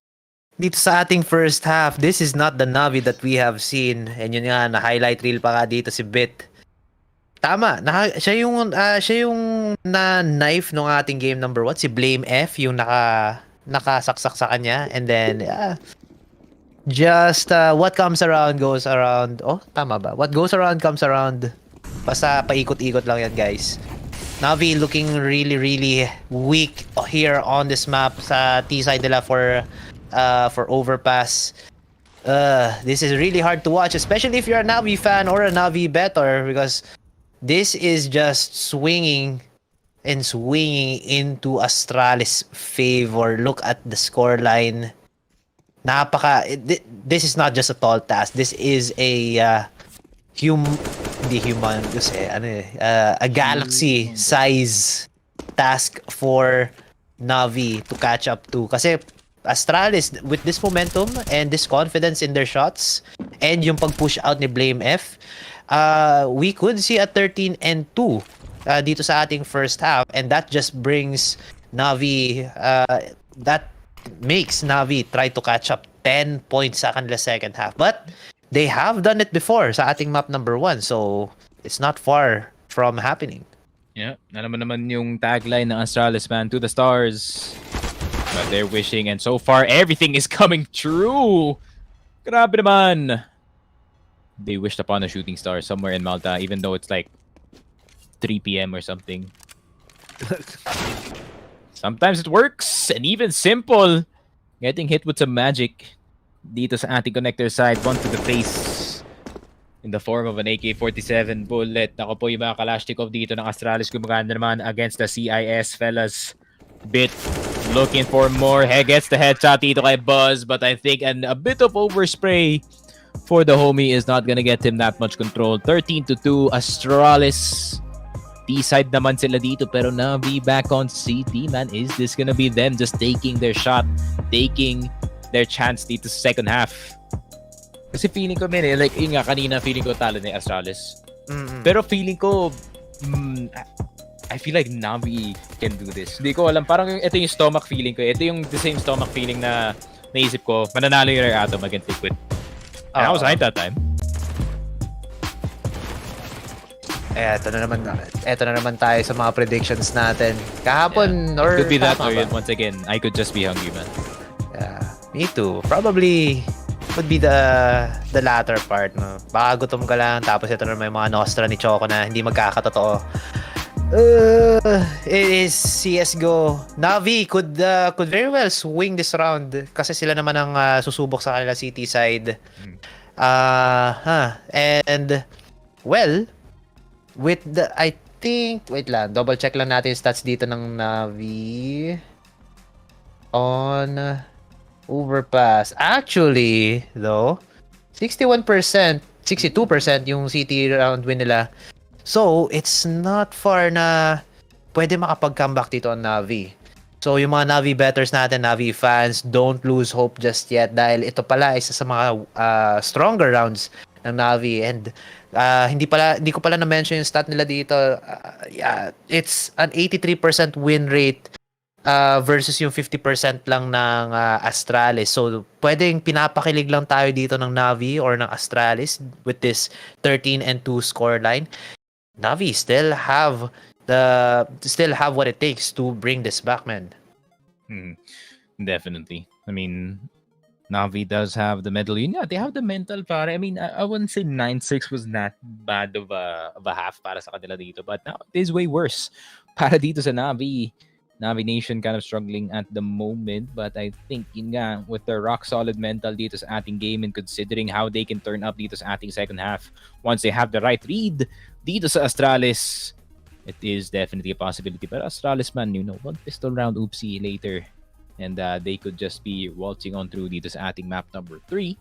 S5: dito sa ating first half. This is not the NaVi that we have seen. And yun nga, na-highlight reel pa nga dito si Bit. Tama, siya yung na-knife nung ating game number 1. Si Blame F, yung nakasaksak sa kanya. And then, just what comes around goes around. Oh, tama ba? What goes around comes around. Basta paikot-ikot lang yan, guys. NaVi looking really, really weak here on this map sa T-side nila for overpass. This is really hard to watch, especially if you're a NaVi fan or a NaVi bettor, because this is just swinging into Astralis' favor. Look at the scoreline. This is not just a tall task. This is a a galaxy size task for NaVi to catch up to. Kasi Astralis, with this momentum and this confidence in their shots and yung pag-push out ni Blame F, we could see a 13-2 dito sa ating first half, and that just brings NaVi, that makes NaVi try to catch up 10 points sa kanila second half. But they have done it before sa ating map number 1, so it's not far from happening.
S4: Yeah, alam mo naman yung tagline ng Astralis, man, to the stars. But they're wishing, and so far everything is coming true. Grabe naman. They wished upon a shooting star somewhere in Malta, even though it's like 3 p.m. or something. Sometimes it works, and even simple. Getting hit with some magic dito sa ating connector side. One to the face in the form of an AK-47 bullet. Ako po yung mga Kalashnikov dito ng Astralis. Gumaganda naman against the CIS, fellas. Bit looking for more. Gets the headshot dito kay Buzz, but I think a bit of overspray for the homie is not gonna get him that much control. 13-2, Astralis. T-side naman sila dito, pero NaVi back on CT, man. Is this gonna be them just taking their shot, taking their chance dito sa second half? Kasi feeling ko, man, like, yun nga, kanina feeling ko talo ni Astralis. Pero feeling ko, I feel like NaVi can do this. Hindi ko alam, parang ito yung stomach feeling ko. Ito yung the same stomach feeling na naisip ko, mananalo yung Rare Atom against Liquid. And I was right that time.
S5: Eto na naman tayo sa mga predictions natin. Kahapon,
S4: yeah.
S5: or
S4: it could be that, or once again, I could just be hungry, man.
S5: Yeah, me too. Probably would be the latter part, no? Baka gutom ka lang, tapos ito na may mga nostra ni Choco na hindi magkakatotoo. It is CSGO. NaVi could very well swing this round kasi sila naman ang susubok sa kanila city side. And well, with the, I think, wait lang, double check lang natin yung stats dito ng NaVi on overpass. Actually, though, 61%, 62% yung CT round win nila. So, it's not far na pwede makapag-comeback dito on NaVi. So, yung mga NaVi bettors natin, NaVi fans, don't lose hope just yet dahil ito pala isa sa mga stronger rounds ng NaVi. And hindi ko pala na-mention yung stat nila dito. Yeah, it's an 83% win rate versus yung 50% lang ng Astralis. So, pwedeng pinapakilig lang tayo dito ng NaVi or ng Astralis with this 13-2 scoreline. NaVi still have what it takes to bring this back, man.
S4: Definitely. I mean, Navi does have the medal. Yeah, they have the mental para. I mean, I wouldn't say 9-6 was not bad of a half para sa kanila dito, but now it is way worse para dito sa Navi. Navi Nation kind of struggling at the moment, but I think yun nga, with the rock solid mental dito sa ating game and considering how they can turn up dito sa ating second half once they have the right read dito sa Astralis, it is definitely a possibility. But Astralis, man, one pistol round oopsie later, and they could just be waltzing on through dito sa ating map number 3.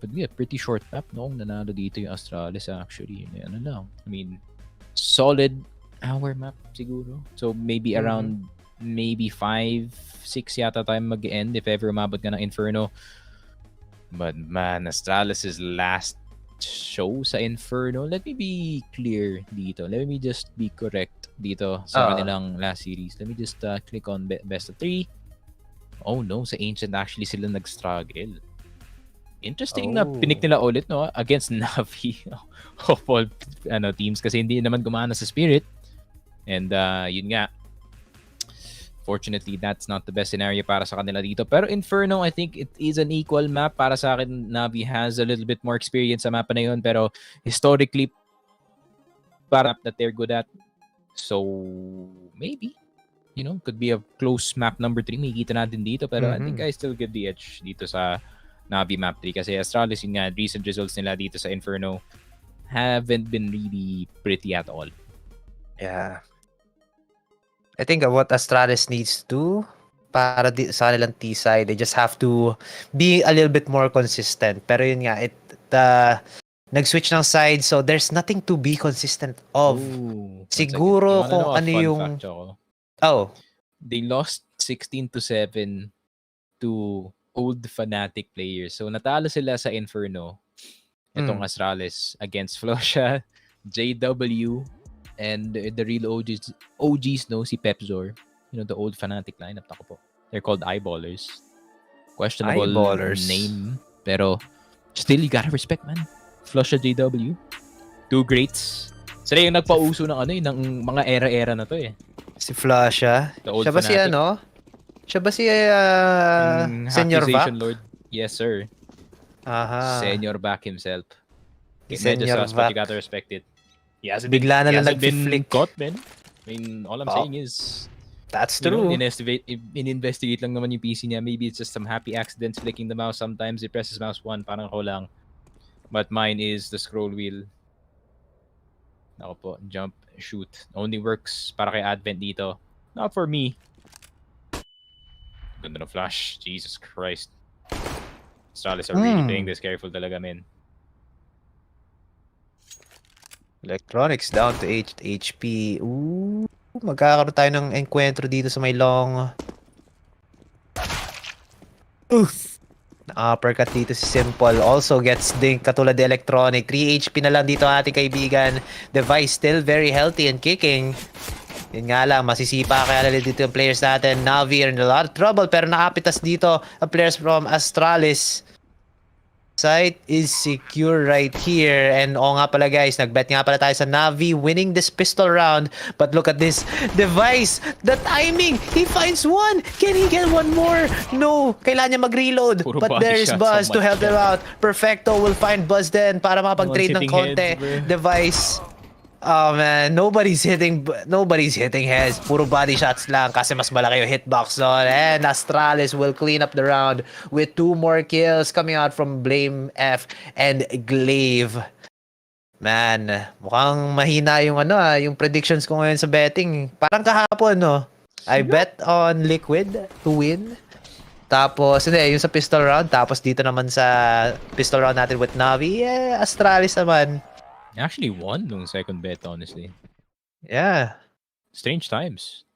S4: But be a pretty short map noong nanalo dito yung Astralis actually. Ano lang. I mean, solid hour map siguro. So maybe around maybe 5-6 yata tayo mag-end if ever umabot ka ng Inferno. But man, Astralis' last show sa Inferno, let me be clear dito. Let me just be correct dito sa kanilang last series. Let me just click on best of 3. Oh no, sa Ancient actually sila nag-struggle. Interesting na pinik nila ulit no against NaVi of all teams kasi hindi naman gumana sa Spirit. And yun nga, fortunately that's not the best scenario para sa kanila dito. Pero Inferno, I think it is an equal map. Para sa akin, NaVi has a little bit more experience sa mapa na yun, pero historically para that they're good at. So maybe could be a close map number 3. Makikita natin dito, pero I think I still give the edge dito sa NaVi map 3 kasi Astralis, yun nga, recent results nila dito sa Inferno haven't been really pretty at all.
S5: Yeah. I think what Astralis needs to para sa kanilang T-side, they just have to be a little bit more consistent. Pero yun nga, nag-switch ng side, so there's nothing to be consistent of. Siguro kung ano yung...
S4: They lost 16-7 to old Fnatic players. So natalo sila sa Inferno, itong Astralis, against Flosha, JW, and the real OGs si Pepzor, the old Fnatic lineup. Ako po. They're called Eyeballers. Questionable name, pero still you gotta respect, man. Flosha, JW, 2 greats. Sila yung nagpauso ng mga era-era na to eh.
S5: Si Flosha. Siya ba si Siya ba si Senior Back?
S4: Lord. Yes, sir. Senior Back himself.
S5: Senior
S4: Back. But you gotta respect it.
S5: Bigla na lang nag-flick.
S4: Caught, man. I mean, all I'm saying is
S5: that's true.
S4: In-investigate lang naman yung PC niya. Maybe it's just some happy accidents flicking the mouse. Sometimes he presses mouse 1, parang ako lang. But mine is the scroll wheel. Ako po, jump, shoot. Only works para kay Advent dito. Not for me. Ganda na flash. Jesus Christ. Astralis are really playing this careful talaga, men.
S5: Electronics down to 8 HP. Ooh, magkakaroon tayo ng encuentro dito sa may long. Oof. Na-uppercut dito si Simple. Also gets ding katulad de Electronic. 3 HP na lang dito ating kaibigan. Device still very healthy and kicking. Yun nga lang, masisipa kaya lalit dito yung players natin. NaVi are in a lot of trouble, pero nakapitas dito ang players from Astralis. Site is secure right here. And nga pala guys, nagbet nga pala tayo sa NaVi winning this pistol round. But look at this device. The timing. He finds one. Can he get one more? No. Kailangan niya mag-reload. But there's Buzz to help them out. Perfecto will find Buzz then para makapag-trade ng konti. Device. Oh man, nobody's hitting heads. Puro body shots lang kasi mas malaki yung hitbox doon. And Astralis will clean up the round with 2 more kills coming out from Blame F and Glaive. Man, mukhang mahina yung yung predictions ko ngayon sa betting. Parang kahapon, no? I bet on Liquid to win. Tapos, yung sa pistol round. Tapos dito naman sa pistol round natin with NaVi, Astralis naman.
S4: I actually won nung second bet, honestly.
S5: Yeah.
S4: Strange times.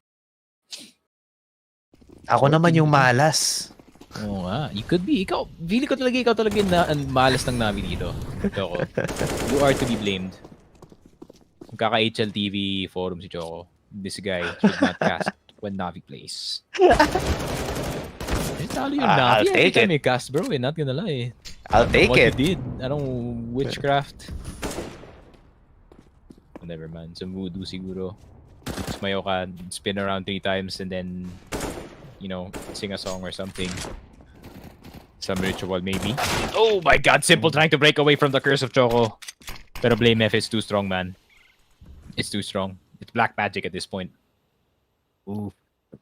S5: Ako naman yung malas.
S4: Oo nga. You could be. Feeling ko talaga ikaw talaga yung malas ng NaVi dito. Choco. You are to be blamed. Kaka-HLTV forum si Choco. This guy should not cast when Navi plays. Talo yung
S5: I'll
S4: Navi every
S5: take
S4: time
S5: it.
S4: you cast, bro. Not gonna lie.
S5: I'll take
S4: What
S5: it.
S4: you did. Witchcraft. Never mind. Some voodoo siguro. Sumayo ka, spin around 3 times and then, sing a song or something. Some ritual maybe. Oh my god, Simple trying to break away from the curse of Choco. Pero Blame F is too strong, man. It's too strong. It's black magic at this point. Ooh,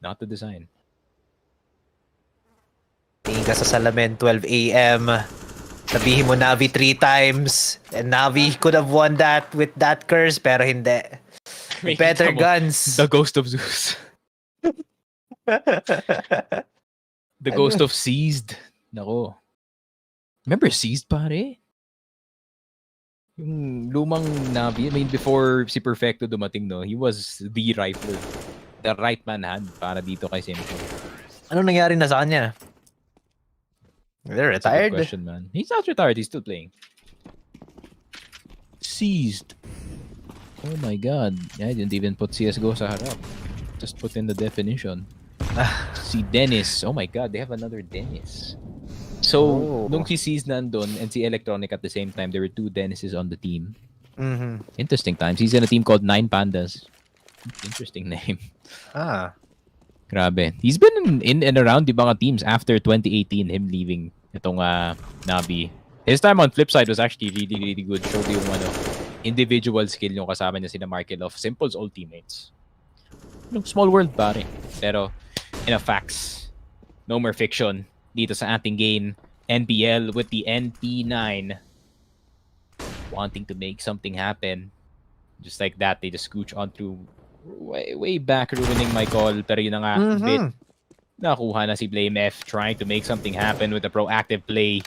S4: not the design.
S5: Tingin ka sa salamin, 12 a.m. Sabihin mo Navi 3 times. And Navi could have won that with that curse, pero hindi. Better guns.
S4: The Ghost of Zeus. The Ghost of Seized. Nako. Remember Seized, pare? Yung lumang Navi, I mean, before si Perfecto dumating, no, he was the rifle. The right man hand para dito kay Simple.
S5: Ano nangyari na sa kanya? They're
S4: That's a good
S5: retired.
S4: question, man. He's not retired. He's still playing. Seized. Oh my god. Yeah, I didn't even put CSGO sa harap. Just put in the definition. Si Dennis. Oh my god, they have another Dennis. So, nung si Seized nandun and si Electronic at the same time, there were 2 Dennises on the team.
S5: Mm-hmm.
S4: Interesting times. He's in a team called 9 Pandas. Interesting name. Grabe. He's been in and around the mga teams after 2018, him leaving itong Navi. His time on Flipside was actually really, really good. Showed yung individual skill yung kasama niya sina Markelov. Simple's old teammates. Small world pare. Pero, facts. No more fiction. Dito sa ating game, NBL with the NP9 wanting to make something happen. Just like that, they just scooch on through way back, ruining my call. Pero yun na nga, bit nakuha na si Blame F, trying to make something happen with a proactive play.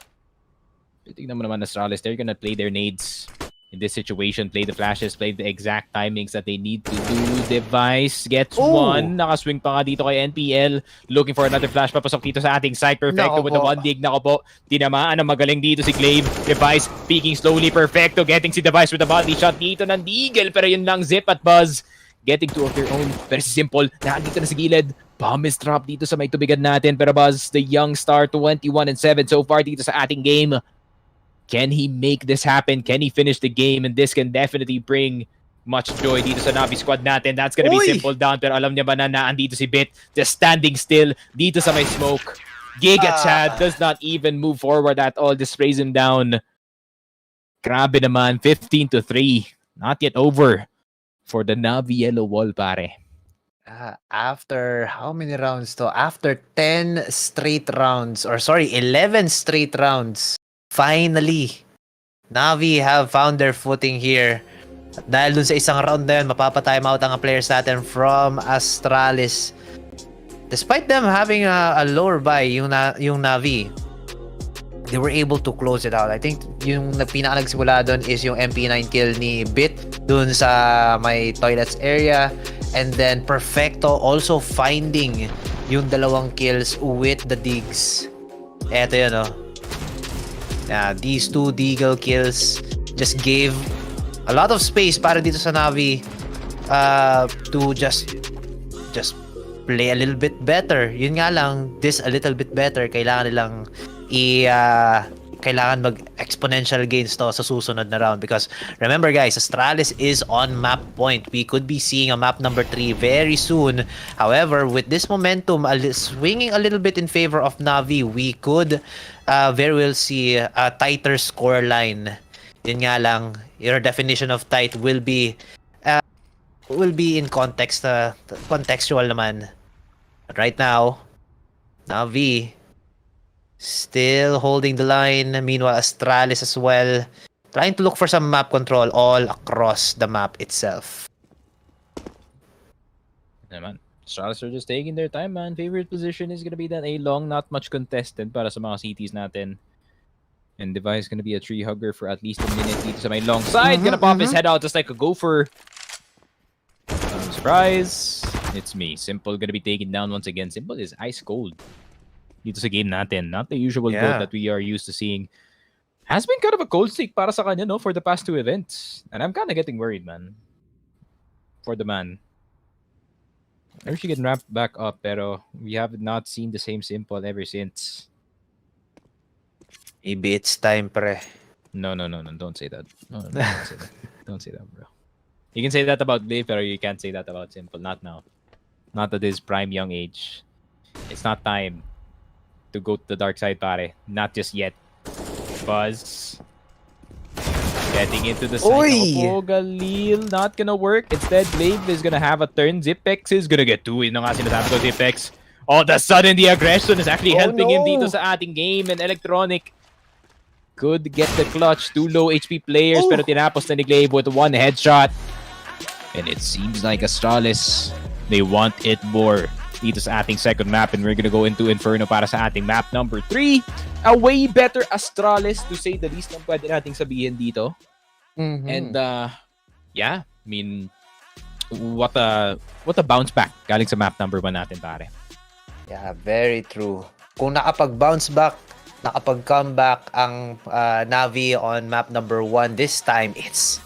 S4: Tignan mo naman Astralis, they're gonna play their nades in this situation, play the flashes, play the exact timings that they need to do. Device gets one. Nakaswing pa nga dito kay NPL. Looking for another flash. Papasok dito sa ating side. Perfecto with the 1 dig. Nako po. Tinamaan ang magaling dito si Glaive. Device peeking slowly. Perfecto. Getting si Device with a body shot dito ng Deagle. Pero yun lang, Zip at Buzz. Getting 2 of their own. Pero si Simple, nakakita na sa gilid. Bomb is dropped dito sa may tubigan natin. Pero Buzz, the young star, 21-7 so far dito sa ating game. Can he make this happen? Can he finish the game? And this can definitely bring much joy dito sa Navi squad natin. That's gonna be Simple down. Pero alam niya ba na andito si Bit just standing still dito sa may smoke. Giga Chad does not even move forward at all. Just sprays him down. Grabe naman. 15-3. Not yet over for the Navi yellow wall, pare.
S5: After how many rounds to? After 10 straight rounds, or sorry, 11 straight rounds. Finally, Navi have found their footing here. At dahil dun sa isang round na yun, mapapa-time out ang players natin from Astralis. Despite them having a lower buy, yung Navi, they were able to close it out. I think yung pinaka-nagsimula dun is yung MP9 kill ni Bit dun sa may toilets area. And then Perfecto also finding yung 2 kills with the digs. Eto yun, oh. Yeah, these 2 Deagle kills just gave a lot of space para dito sa Navi to just play a little bit better. Yun nga lang, this a little bit better, kailangan nilang kailangan mag-exponential gains to sa susunod na round. Because remember guys, Astralis is on map point. We could be seeing a map number 3 very soon. However, with this momentum swinging a little bit in favor of Navi, we could very well see a tighter score line. Yun nga lang, your definition of tight will be in context, contextual naman. But right now, Navi still holding the line. Meanwhile, Astralis as well, trying to look for some map control all across the map itself.
S4: Yeah, man. Astralis are just taking their time, man. Favorite position is gonna be that A-long. Not much contested para sa mga CTs natin. And Device gonna be a tree hugger for at least a minute dito sa may long side. Gonna pop his head out just like a gopher. Surprise! It's me. Simple gonna be taken down once again. Simple is ice cold dito sa game natin. Not the usual goal that we are used to seeing. Has been kind of a cold streak para sa kanya, no, for the past 2 events. And I'm kind of getting worried, man. For the man. I wish you can wrap back up, pero we have not seen the same Simple ever since.
S5: Maybe it's time, pre.
S4: No. Don't say that. No, don't say that. Don't say that, bro. You can say that about Dave, pero you can't say that about Simple. Not now. Not at his prime young age. It's not time to go to the dark side, pare. Not just yet. Buzz. Getting into the side.
S5: Oy!
S4: Oh, Galil. Not gonna work. Instead, Blade is gonna have a turn. Zipex is gonna get two. Yun na nga sinasabi ko, Zipex. All of a sudden, the aggression is actually helping him dito sa ating game. And Electronic could get the clutch. Two low HP players, pero tinapos na ni Glaive with one headshot. And it seems like Astralis, they want it more dito sa ating second map. And we're gonna go into Inferno para sa ating map number 3. A way better Astralis, to say the least, ang pwede nating sabihin dito. And yeah, I mean, what a bounce back galing sa map number 1 natin, pare.
S5: Yeah, very true. Kung nakapag-bounce back, nakapag-comeback ang NaVi on map number 1 this time, it's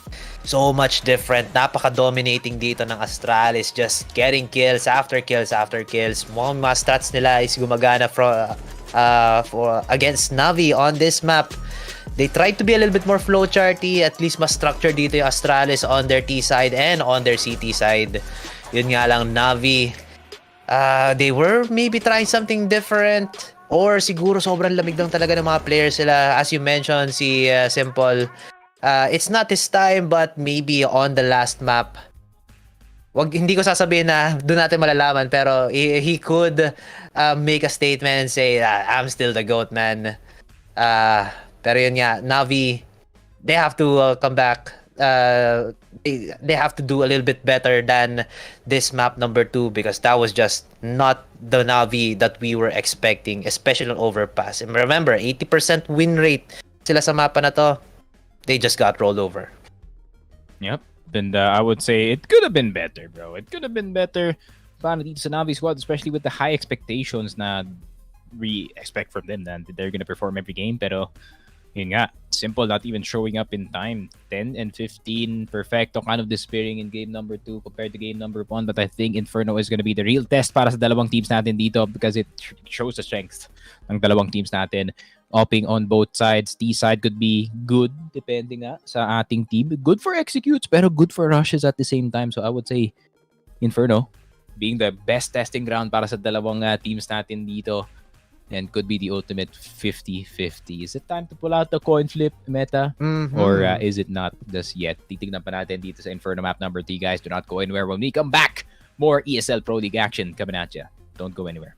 S5: so much different. Napaka-dominating dito ng Astralis, just getting kills after kills after kills. Mga stats nila is gumagana for against NaVi on this map. They tried to be a little bit more flowcharty, at least mas structured dito yung Astralis on their T side and on their CT side. Yun nga lang, NaVi, they were maybe trying something different, or siguro sobrang lamig lang talaga ng mga players sila. As you mentioned, si Simple, it's not his time, but maybe on the last map, hindi ko sasabihin na doon natin malalaman, pero he could make a statement and say, I'm still the GOAT, man. Pero yun nga, NaVi, they have to come back. They have to do a little bit better than this map number 2, because that was just not the NaVi that we were expecting, especially on Overpass. And remember, 80% win rate sila sa mapa na to. They just got rolled over.
S4: Yep. And I would say it could have been better, bro. It could have been better para dito sa NaVi squad, especially with the high expectations na we expect from them that they're gonna perform every game. Pero yun nga, Simple not even showing up in time. 10 and 15, perfecto, kind of despairing in game number 2 compared to game number 1. But I think Inferno is gonna be the real test para sa dalawang teams natin dito, because it shows the strength ng dalawang teams natin. Opping on both sides. T side could be good, depending nga sa ating team. Good for executes, pero good for rushes at the same time. So I would say Inferno being the best testing ground para sa dalawang teams natin dito, and could be the ultimate 50-50. Is it time to pull out the coin flip meta? Or is it not just yet? Titignan pa natin dito sa Inferno map number 3, guys. Do not go anywhere. When we come back, more ESL Pro League action coming at ya. Don't go anywhere.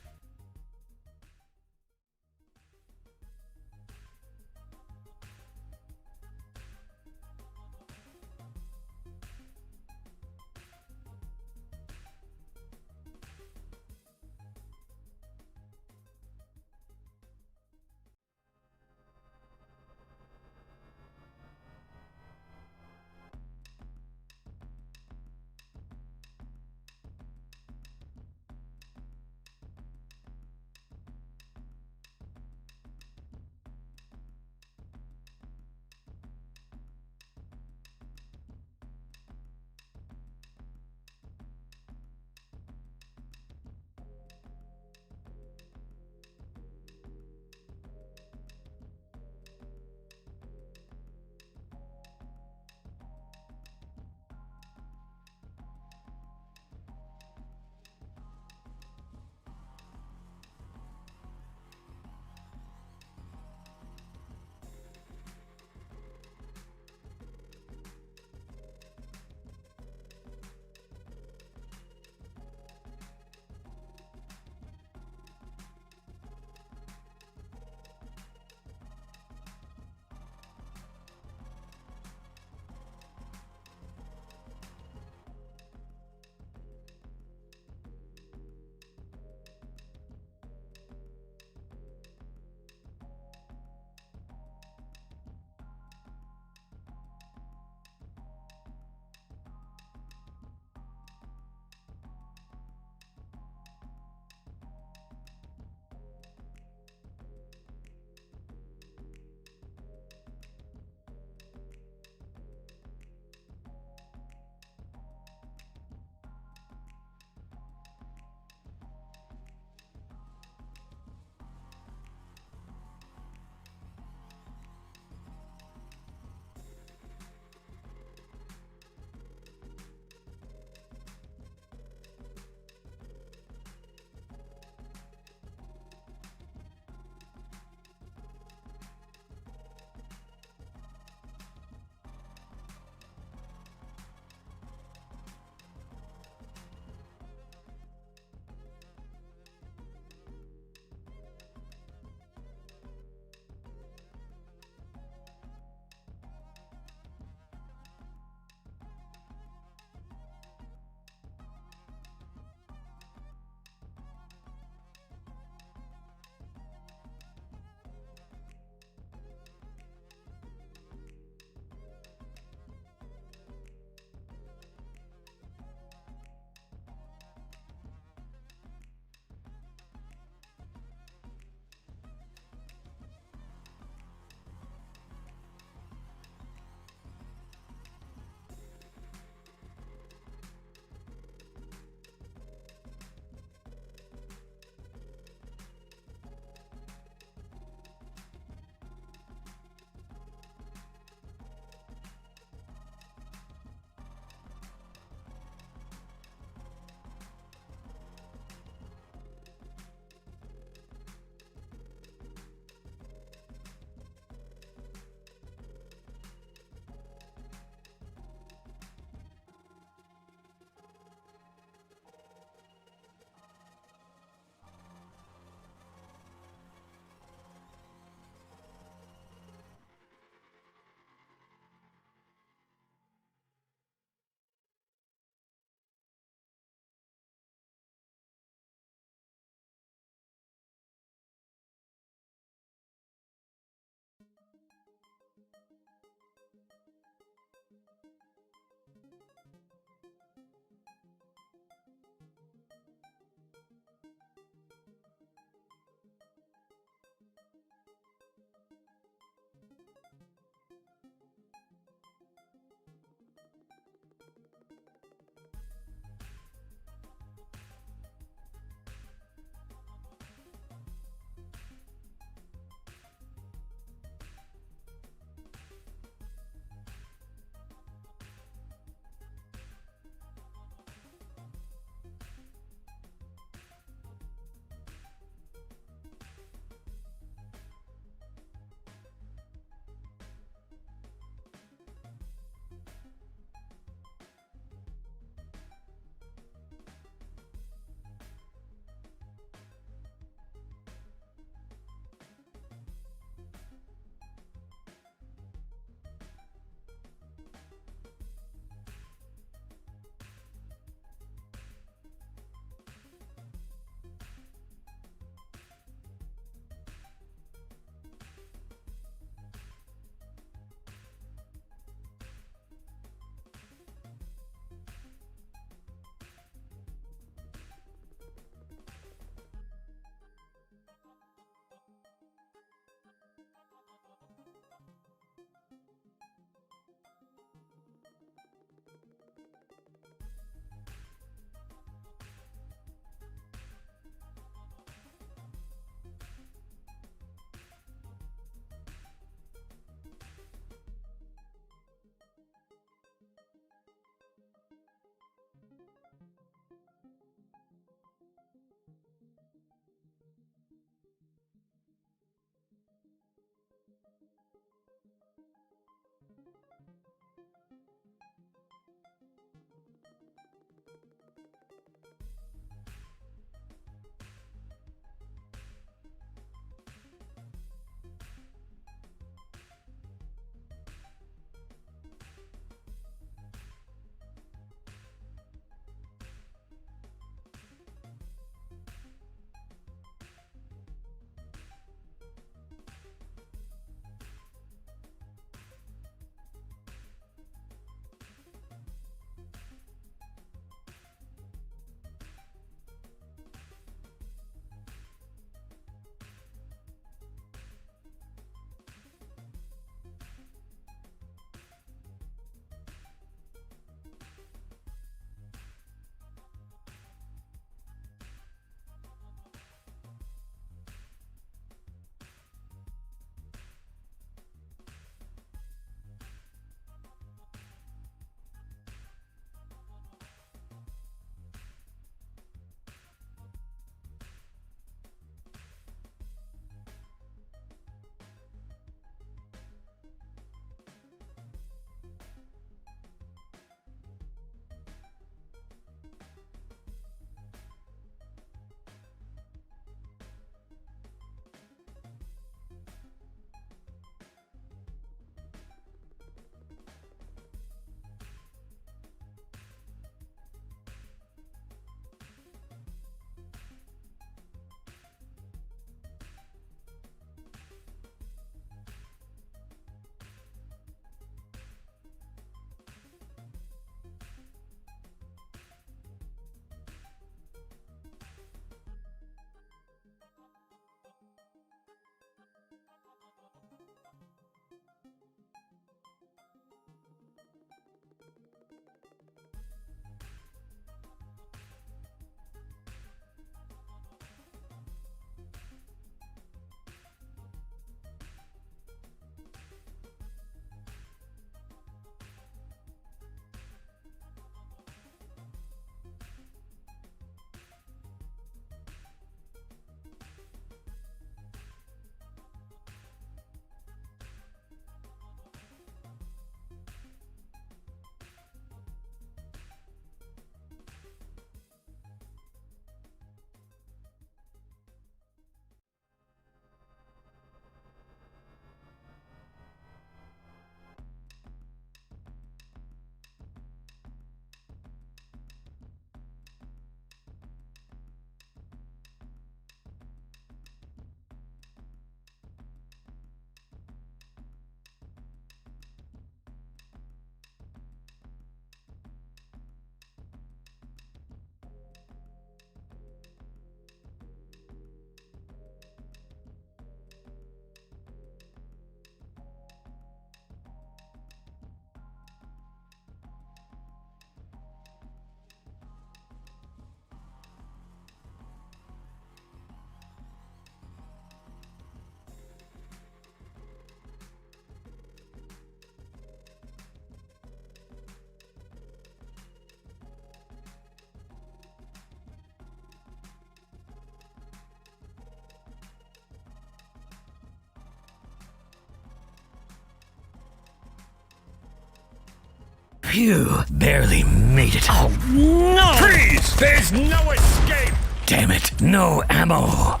S1: Phew, barely made it. Oh, no!
S2: Freeze! There's no escape!
S1: Damn it, no ammo.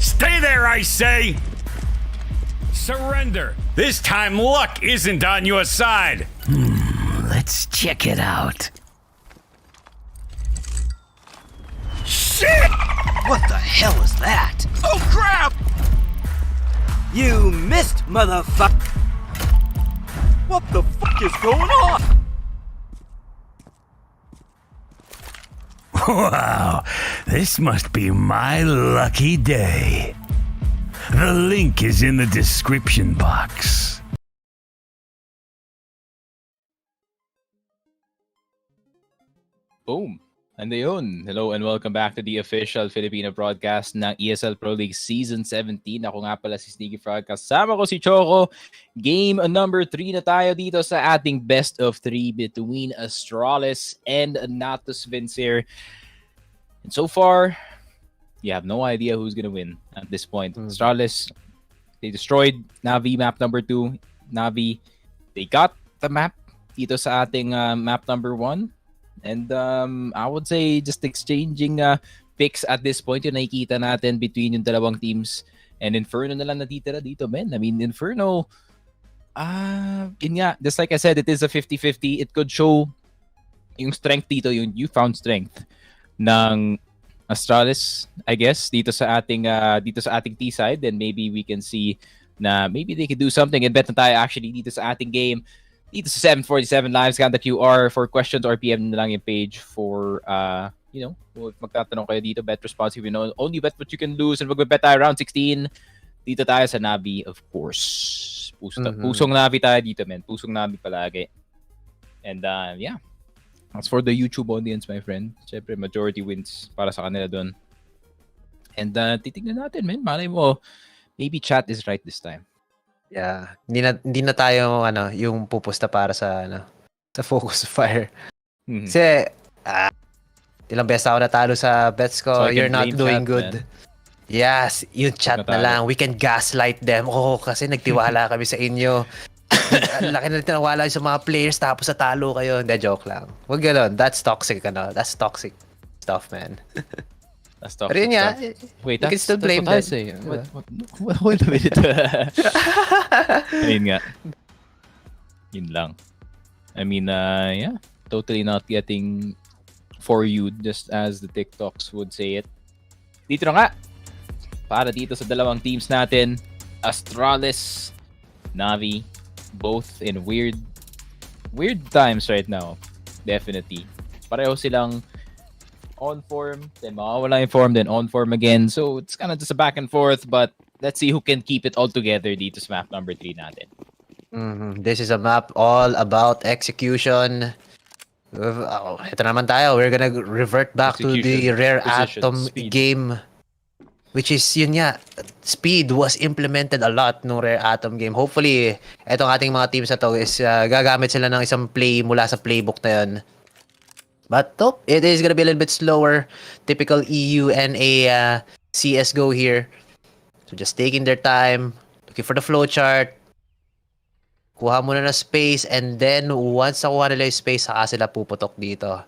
S2: Stay there, I say! Surrender! This time luck isn't on your side!
S1: Let's check it out.
S2: Shit!
S3: What the hell is that?
S2: Oh crap!
S3: You missed, motherfucker! What the fuck is going on?
S1: Wow, this must be my lucky day. The link is in the description box.
S4: Boom! And yun. Hello and welcome back to the official Filipino broadcast ng ESL Pro League Season 17. Ako nga pala si Sneaky Frog. Kasama ko si Choco. Game number 3 na tayo dito sa ating best of 3 between Astralis and Natus Vincere. And so far, you have no idea who's gonna win at this point. Astralis, they destroyed NaVi map number 2. NaVi, they got the map dito sa ating map number 1. And I would say just exchanging picks at this point yung nakikita natin between yung dalawang teams. And Inferno na lang natitira dito, man. I mean, Inferno, yun nga, just like I said, it is a 50-50. It could show yung strength dito, yung newfound strength ng Astralis, I guess, dito sa ating T side. And maybe we can see na maybe they could do something. And bet na tayo actually dito sa ating game. Dito sa 747 Live, scan the QR for questions or PM na lang yung page for, if magtatanong kayo dito, bet responsive, only bet what you can lose, and mag-bet tayo round 16. Dito tayo sa NaVi, of course. Pusong NaVi tayo dito, man. Pusong NaVi palagi. And, yeah. As for the YouTube audience, my friend, syempre, majority wins para sa kanila doon. And, titignan natin, man. Malay mo, maybe chat is right this time.
S5: Yeah. Hindi na tayo yung pupusta para sa sa Focus Fire. Kasi ilang beses ako natalo sa bets ko.
S4: So
S5: you're not doing
S4: chat,
S5: good.
S4: Man.
S5: Yes, yung chat na lang. We can gaslight them. Kasi nagtiwala kami sa inyo. Laki na tinawala sa mga players tapos natalo kayo. Hindi, joke lang. Huwag gano'n. That's toxic, That's toxic stuff, man.
S4: That's toxic.
S5: Pero yun nga,
S4: wait,
S5: you can still blame them.
S4: Wait a minute. Ayun nga. Yun lang. I mean, yeah. Totally not getting for you, just as the TikToks would say it. Dito na nga. Para dito sa dalawang teams natin. Astralis, NaVi, both in weird times right now. Definitely. Pareho silang on form, then mawawala yung form, then on form again. So it's kind of just a back and forth, but let's see who can keep it all together dito sa map number 3 natin.
S5: This is a map all about execution. Ito naman tayo. We're gonna revert back to the Rare Atom game. Which is, yun nga, speed was implemented a lot no Rare Atom game. Hopefully, etong ating mga teams na to is gagamit sila ng isang play mula sa playbook na yun. But it is gonna be a little bit slower. Typical EU and a CSGO here. So just taking their time, looking for the flowchart. Kuha muna na space, and then once nakuha nila yung space, saka sila puputok dito.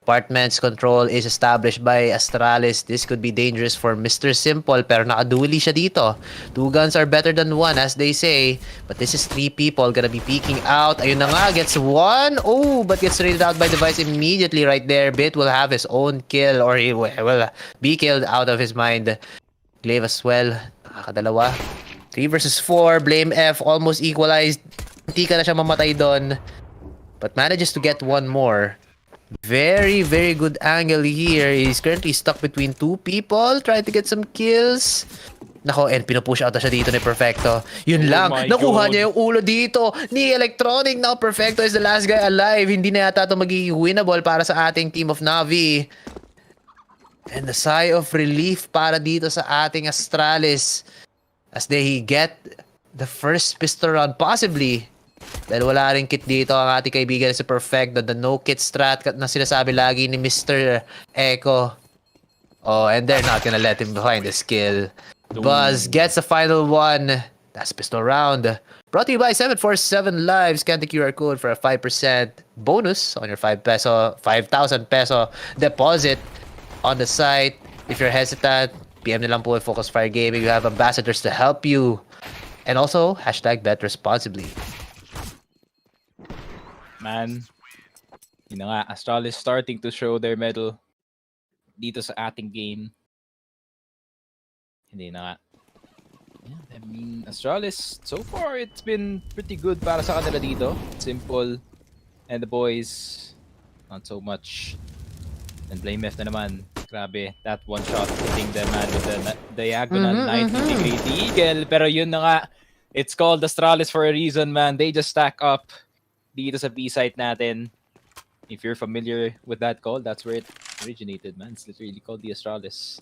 S5: Apartments control is established by Astralis. This could be dangerous for Mr. Simple, pero nakadually siya dito. 2 guns are better than 1, as they say. But this is 3 people gonna be peeking out. Ayun na nga, gets 1. Oh, but gets raided out by Device immediately right there. Bit will have his own kill, or he will be killed out of his mind. Glaive as well. Nakakadalawa. 3 versus 4. Blame F almost equalized. Hindi ka na siya mamatay doon. But manages to get 1 more. Very, very good angle here. He's currently stuck between 2 people, trying to get some kills. Nako, and pinupush out na siya dito ni Perfecto. Yun lang, nakuha niya yung ulo dito ni Electronic. Now Perfecto is the last guy alive. Hindi na yata ito magiging winnable para sa ating team of NaVi. And the sigh of relief para dito sa ating Astralis as they get the first pistol round, possibly. Dahil wala rin kit dito ang ating kaibigan si Perfecto. The no kit strat na sinasabi lagi ni Mr. Echo. Oh, and they're not gonna let him find the skill. Buzz gets the final one. That's pistol round. Brought to you by 747 Live. Scan the QR code for a 5% bonus on your 5,000 peso deposit on the site. If you're hesitant, PM nilang po with Focus Fire Gaming. We have ambassadors to help you. And also, hashtag bet responsibly.
S4: Man, yun na nga, Astralis starting to show their medal dito sa ating game. Hindi na nga. Yeah, I mean, Astralis, so far, it's been pretty good para sa kanila dito. Simple. And the boys, not so much. And Blameth na naman. Grabe, that one shot hitting the man with the diagonal 90-degree eagle. Pero yun na nga, it's called Astralis for a reason, man. They just stack up dito sa B-site natin. If you're familiar with that call, that's where it originated, man. It's literally called the Astralis.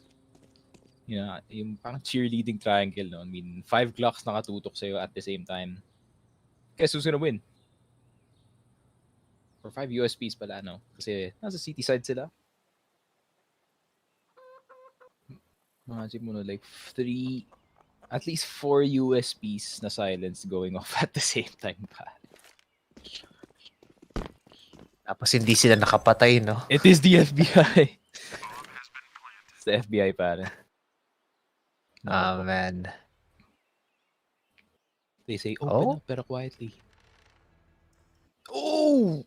S4: You know, yung parang cheerleading triangle, no? I mean, 5 clocks nakatutok sa'yo at the same time. Guess who's gonna win? Or 5 USPs pala, no? Kasi nasa city side sila. Imagine mo, no, like 3, at least 4 USPs na silence going off at the same time pa.
S5: Tapos hindi sila nakapatay, no?
S4: It is the FBI. It's the FBI, pare.
S5: Oh, man.
S4: They say, open up, pero quietly. Oh!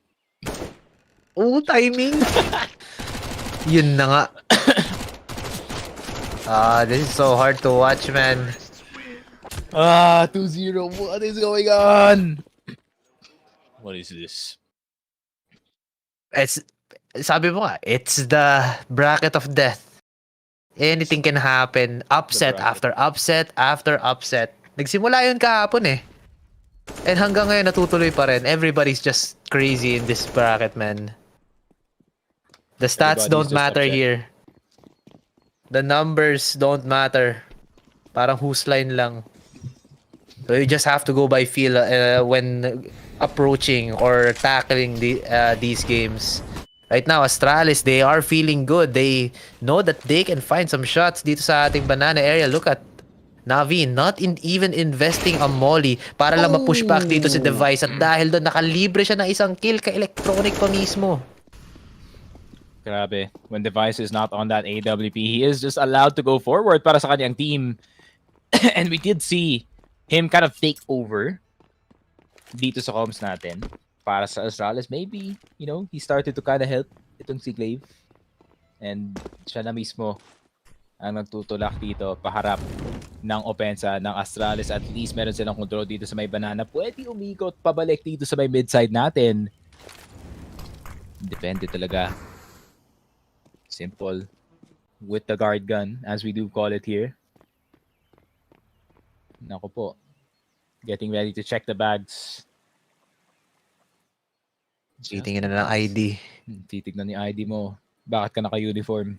S5: Oh, timing! Yun na nga. This is so hard to watch, man.
S4: 2-0. What is going on? What is this?
S5: It's, sabi mo nga, it's the bracket of death. Anything can happen. Upset after upset after upset. Nagsimula yun kahapon eh. And hanggang ngayon natutuloy pa rin. Everybody's just crazy in this bracket, man. The stats don't matter here. The numbers don't matter. Parang whose line lang. So you just have to go by feel when approaching or tackling these games. Right now, Astralis, they are feeling good. They know that they can find some shots dito sa ating banana area. Look at NaVi, not even investing a molly para lang ma-push back dito si Device. At dahil doon, nakalibre siya ng isang kill ka-electronic pa mismo.
S4: Grabe. When Device is not on that AWP, he is just allowed to go forward para sa kanyang team. And we did see him kind of take over dito sa comms natin. Para sa Astralis, maybe, you know, he started to kind of help itong si Glaive. And siya na mismo ang nagtutulak dito paharap ng opensa ng Astralis. At least meron silang control dito sa may banana. Pwede umikot pabalik dito sa may mid-side natin. Depende talaga. Simple. With the guard gun, as we do call it here. Nako po. Getting ready to check the bags.
S5: Titingnan na ng ID.
S4: Titignan ni ID mo. Bakit ka naka-uniform?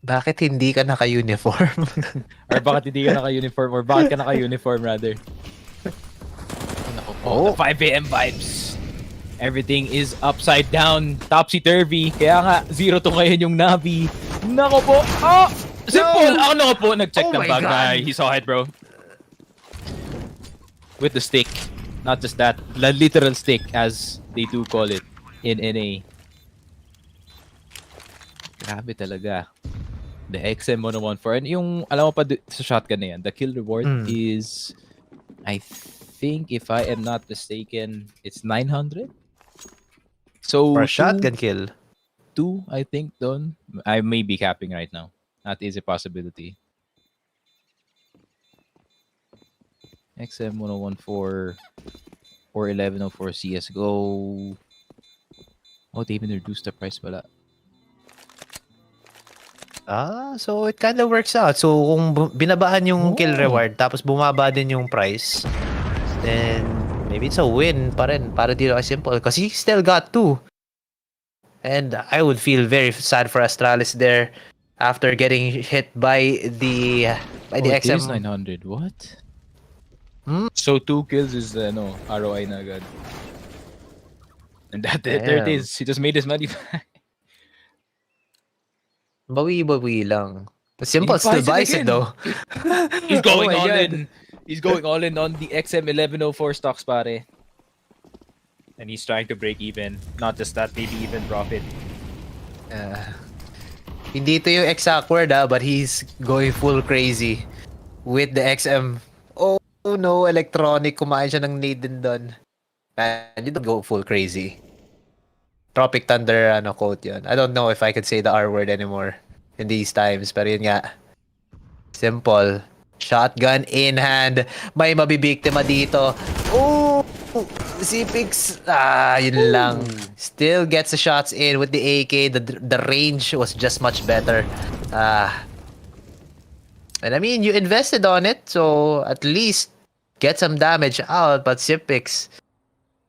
S5: Bakit hindi ka naka-uniform?
S4: Or bakit hindi ka naka-uniform? Or bakit ka naka-uniform rather? Naku po, the 5 AM vibes. Everything is upside down. Topsy-turvy. Kaya nga, 0-2 ngayon yung NaVi. Naku po. Oh! Simple! Ako naku po. Nag-check ng bag na he saw it, bro. With the stick. Not just that, the literal stick, as they do call it in NA. Grabe talaga. The XM 114. And yung, alam mo pa sa shotgun na yan, the kill reward is, I think, if I am not mistaken, it's 900? So,
S5: For a shotgun kill.
S4: 2, I think, doon. I may be capping right now. That is a possibility. XM 1014 or 1104 CSGO. Oh, they even reduced the price pala.
S5: So it kind of works out. So kung binabaan yung kill reward tapos bumaba din yung price, then maybe it's a win pa rin para dito kay Simple because he still got 2. And I would feel very sad for Astralis there after getting hit by the XM.
S4: It is 900. What? So 2 kills is no ROI na agad. And there it is. He just made his money back.
S5: Bawi-bawi lang. Simple still buys it though.
S4: He's going
S5: Oh my
S4: all
S5: God.
S4: in. He's going all in on the XM1104 stocks, pare. And he's trying to break even. Not just that, maybe even profit.
S5: Hindi ito yung exact word but he's going full crazy with the XM. Oh no, electronic. Kumain siya ng nade din doon. Man, you don't go full crazy. Tropic Thunder quote yun. I don't know if I could say the R word anymore in these times. Pero yun nga. Simple. Shotgun in hand. May mabibiktima dito. Oh! Si Pix. Yun lang. Still gets the shots in with the AK. The range was just much better. And I mean, you invested on it, so at least get some damage out. But Sipix,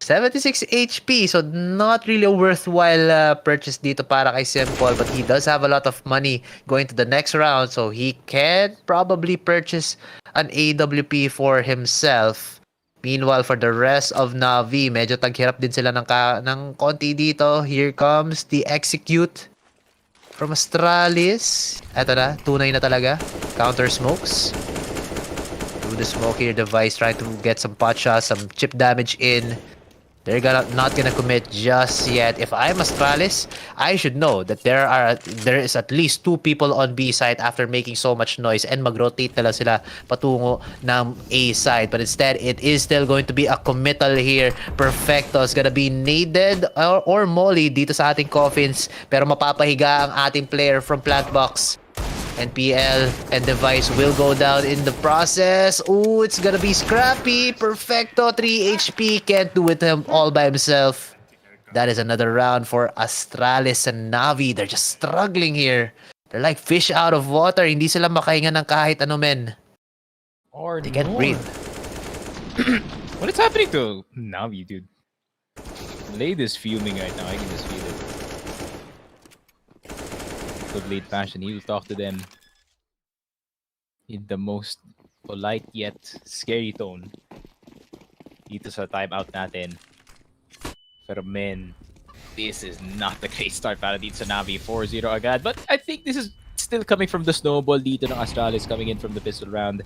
S5: 76 HP, so not really a worthwhile purchase dito para kay Simple. But he does have a lot of money going to the next round, so he can probably purchase an AWP for himself. Meanwhile, for the rest of NaVi, medyo taghirap din sila ng konti dito. Here comes the execute from Astralis. Eto na, tunay na talaga. Counter smokes. Through the smoke here, Device trying to get some pot shots, some chip damage in. They're not gonna commit just yet. If I'm Astralis, I should know that there is at least 2 people on B side after making so much noise and mag-rotate na lang sila patungo ng A side. But instead, it is still going to be a committal here. Perfecto is gonna be naded or molly dito sa ating coffins. Pero mapapahiga ang ating player from plant box. NPL and Device will go down in the process. Ooh, it's gonna be scrappy. Perfecto, 3 HP. Can't do it all by himself. That is another round for Astralis and NaVi. They're just struggling here. They're like fish out of water. Hindi sila makahinga ng kahit ano men.
S4: Or
S5: they can't
S4: more.
S5: breathe.
S4: What is happening to NaVi, dude? Blade is fuming right now. I can just feel it. The Blade fashion, he will talk to them in the most polite yet scary tone. Dito sa timeout natin. Pero men, this is not the great start para dito sa NaVi. 4-0 agad. But I think this is still coming from the snowball dito ng Astralis coming in from the pistol round.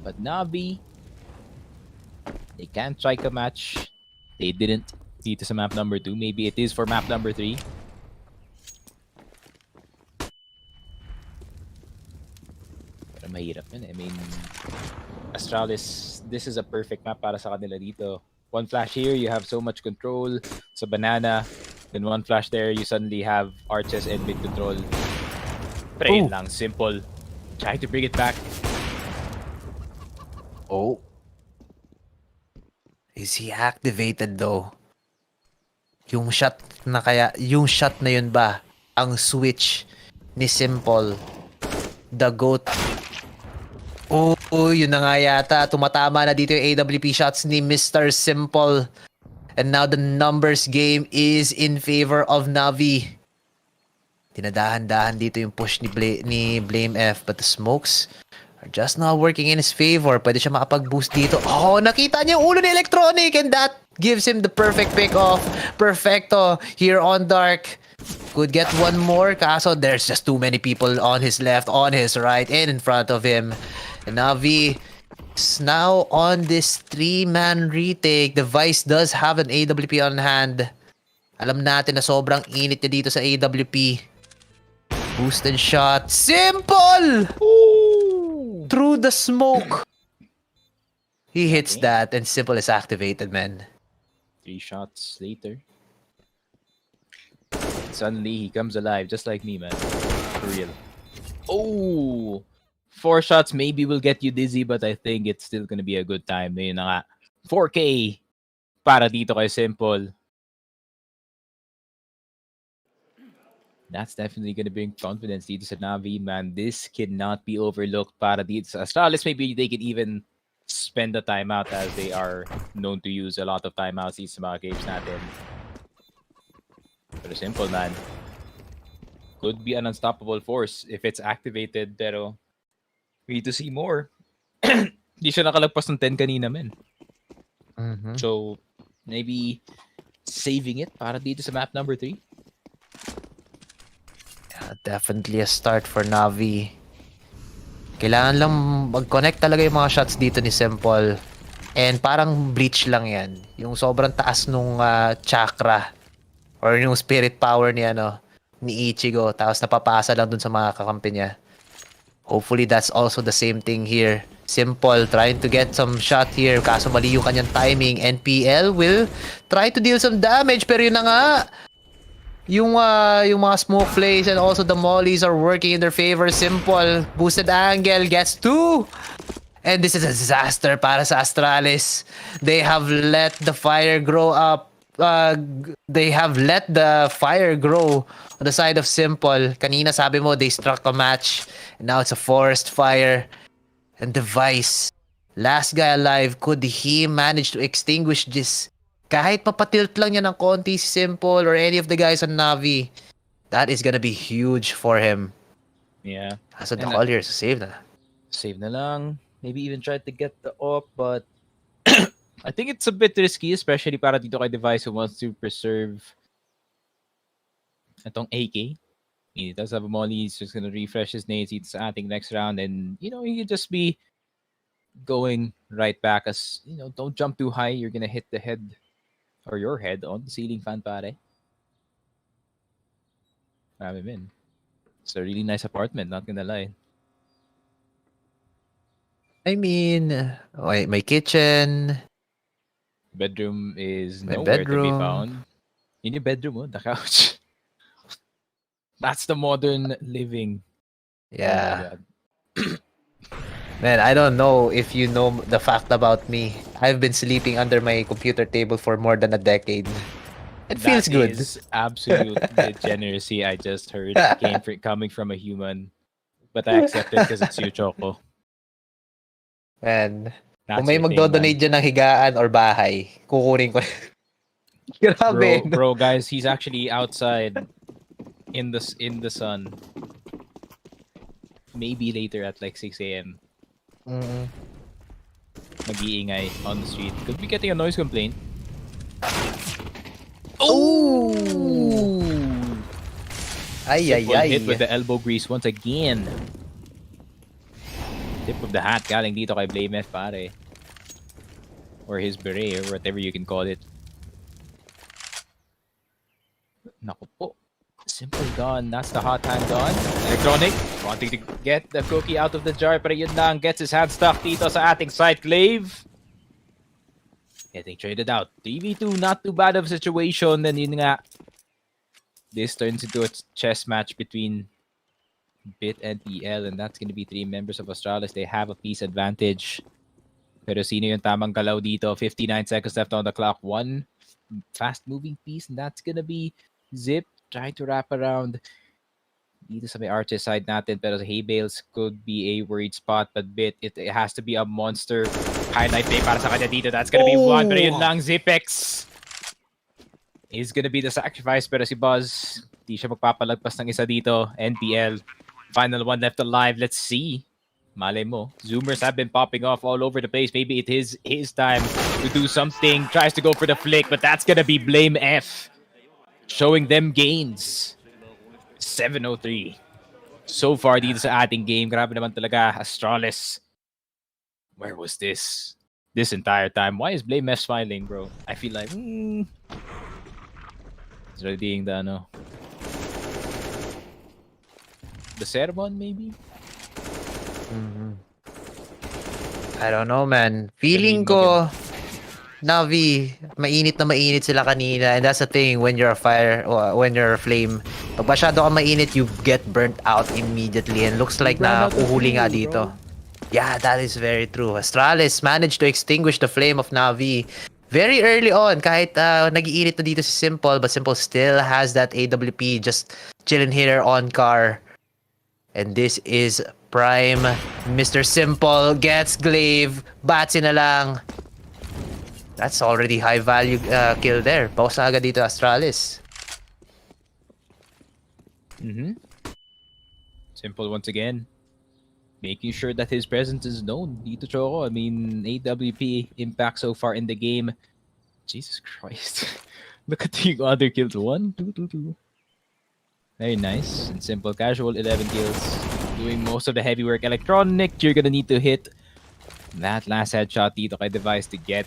S4: But NaVi, they can't strike a match. They didn't dito sa map number 2. Maybe it is for map number 3. Pero mahirap yun. I mean, Astralis, this is a perfect map para sa kanila dito. One flash here, you have so much control sa banana. Then one flash there, you suddenly have arches and mid control. Pero yun lang, Simple. Trying to bring it back.
S5: Oh. Is he activated though? Yung shot na yun ba? Ang switch ni Simple. The GOAT. Oh, yun na nga yata. Tumatama na dito yung AWP shots ni Mr. Simple. And now the numbers game is in favor of NaVi. Dinadahan-dahan dito yung push ni Blame F. But the smokes are just not working in his favor. Pwede siya makapag-boost dito. Oh, nakita niya yung ulo ni Electronic. And that gives him the perfect pick-off. Perfecto here on Dark. Could get one more. Kaso there's just too many people on his left, on his right, and in front of him. And NaVi is now on this 3-man retake. The Vice does have an AWP on hand. Alam natin na sobrang init niya dito sa AWP. Boosted shot. Simple! Ooh! Through the smoke. He hits that and Simple is activated, man.
S4: 3 shots later. Suddenly, he comes alive, just like me, man. For real. Oh! 4 shots maybe will get you dizzy, but I think it's still gonna be a good time. Yun na nga. 4K para dito kay Simple. That's definitely gonna bring confidence dito sa NaVi, man. This cannot be overlooked para dito sa Astralis. Maybe they could even spend the timeout as they are known to use a lot of timeouts dito sa mga games natin. Pero Simple, man. Could be an unstoppable force if it's activated, pero we need to see more. Hindi siya nakalagpas ng 10 kanina, man. So, maybe saving it para dito sa map number 3.
S5: Definitely a start for NaVi. Kailangan lang mag-connect talaga yung mga shots dito ni Simple. And parang bleach lang yan. Yung sobrang taas nung chakra or yung spirit power ni Ichigo. Tapos napapasa lang dun sa mga kakampi niya. Hopefully that's also the same thing here. Simple trying to get some shot here. Kaso mali yung kanyang timing. NPL will try to deal some damage. Pero yun na nga. Yung mga smoke plays and also the mollies are working in their favor. Simple. Boosted angle. Gets 2. And this is a disaster para sa Astralis. They have let the fire grow up. They have let the fire grow on the side of Simple. Kanina sabi mo, they struck a match. And now it's a forest fire. And Device. Last guy alive. Could he manage to extinguish this? Kahit mapatilt lang niya ng konti si Simple or any of the guys on NaVi, that is gonna be huge for him.
S4: Yeah.
S5: So the Colliers save na.
S4: Save na lang. Maybe even try to get the op, but I think it's a bit risky, especially para dito kay Device who wants to preserve itong AK. He does have a molly. He's just gonna refresh his nades dito sa ating next round, and he could just be going right back as, don't jump too high. You're gonna hit the head or your head on the ceiling fan, pare. Grabe, man. It's a really nice apartment, not gonna lie.
S5: I mean, my kitchen.
S4: Bedroom is
S5: My
S4: nowhere to be
S5: bedroom.
S4: found. In your bedroom, the couch. That's the modern living.
S5: Yeah.
S4: Oh my God.
S5: Man, I don't know if you know the fact about me. I've been sleeping under my computer table for more than a decade. It feels good.
S4: That is absolute degeneracy I just heard coming from a human. But I accept it because it's you, Choco.
S5: Man,
S4: That's
S5: kung may
S4: your thing,
S5: magdodonate dyan ng higaan or bahay, kukunin ko. Grabe.
S4: Bro, guys, he's actually outside in the sun. Maybe later at like 6 a.m. Mag-iingay on the street. Could be getting a noise complaint. Oh!
S5: Ay.
S4: Hit with the elbow grease once again. Tip of the hat galing dito kay Blameth, pare. Or his beret, or whatever you can call it. Naku po. Simple gone. That's the hot hand gone. Electronic, wanting to get the cookie out of the jar, pero yun lang, gets his hand stuck dito sa ating side clave. Getting traded out. 3v2, not too bad of a situation. Then yun nga, this turns into a chess match between Bit and PL, and that's going to be 3 members of Astralis. They have a piece advantage. Pero sino yung tamang galaw dito? 59 seconds left on the clock. One fast-moving piece, and that's going to be Zip. Trying to wrap around dito sa may archer side natin, pero hay bales could be a worried spot, but Bit, it has to be a monster highlight play para sa kanya dito. That's gonna be one, pero yun lang, Zipex is gonna be the sacrifice, pero si Buzz, di siya magpapalagpas ng isa dito. NPL, final one left alive. Let's see. Malay mo, Zoomers have been popping off all over the place. Maybe it is his time to do something. Tries to go for the flick, but that's gonna be Blame F. Showing them gains. 7-0-3. So far dito sa ating game. Grabe naman talaga, Astralis. Where was this entire time? Why is Blame F smiling, bro? I feel like, it's readying the sermon, maybe?
S5: I don't know, man. Feeling ko, NaVi, mainit na mainit sila kanina, and that's the thing when you're a fire or when you're a flame. Pag masyado ka mainit, you get burnt out immediately, and looks like na uhuli nga dito. Yeah, that is very true. Astralis managed to extinguish the flame of NaVi very early on, kahit nag-iinit na dito si Simple, but Simple still has that AWP just chilling here on car. And this is prime Mr. Simple gets glaive, batsi na lang. That's already high value kill there. Bawas na agad dito Astralis.
S4: Simple once again. Making sure that his presence is known. Dito Choco, I mean, AWP impact so far in the game. Jesus Christ. Look at the other kills. 1, 2, 2, 2. Very nice and simple. Casual 11 kills. Doing most of the heavy work. Electronic, you're gonna need to hit that last headshot dito kay Device to get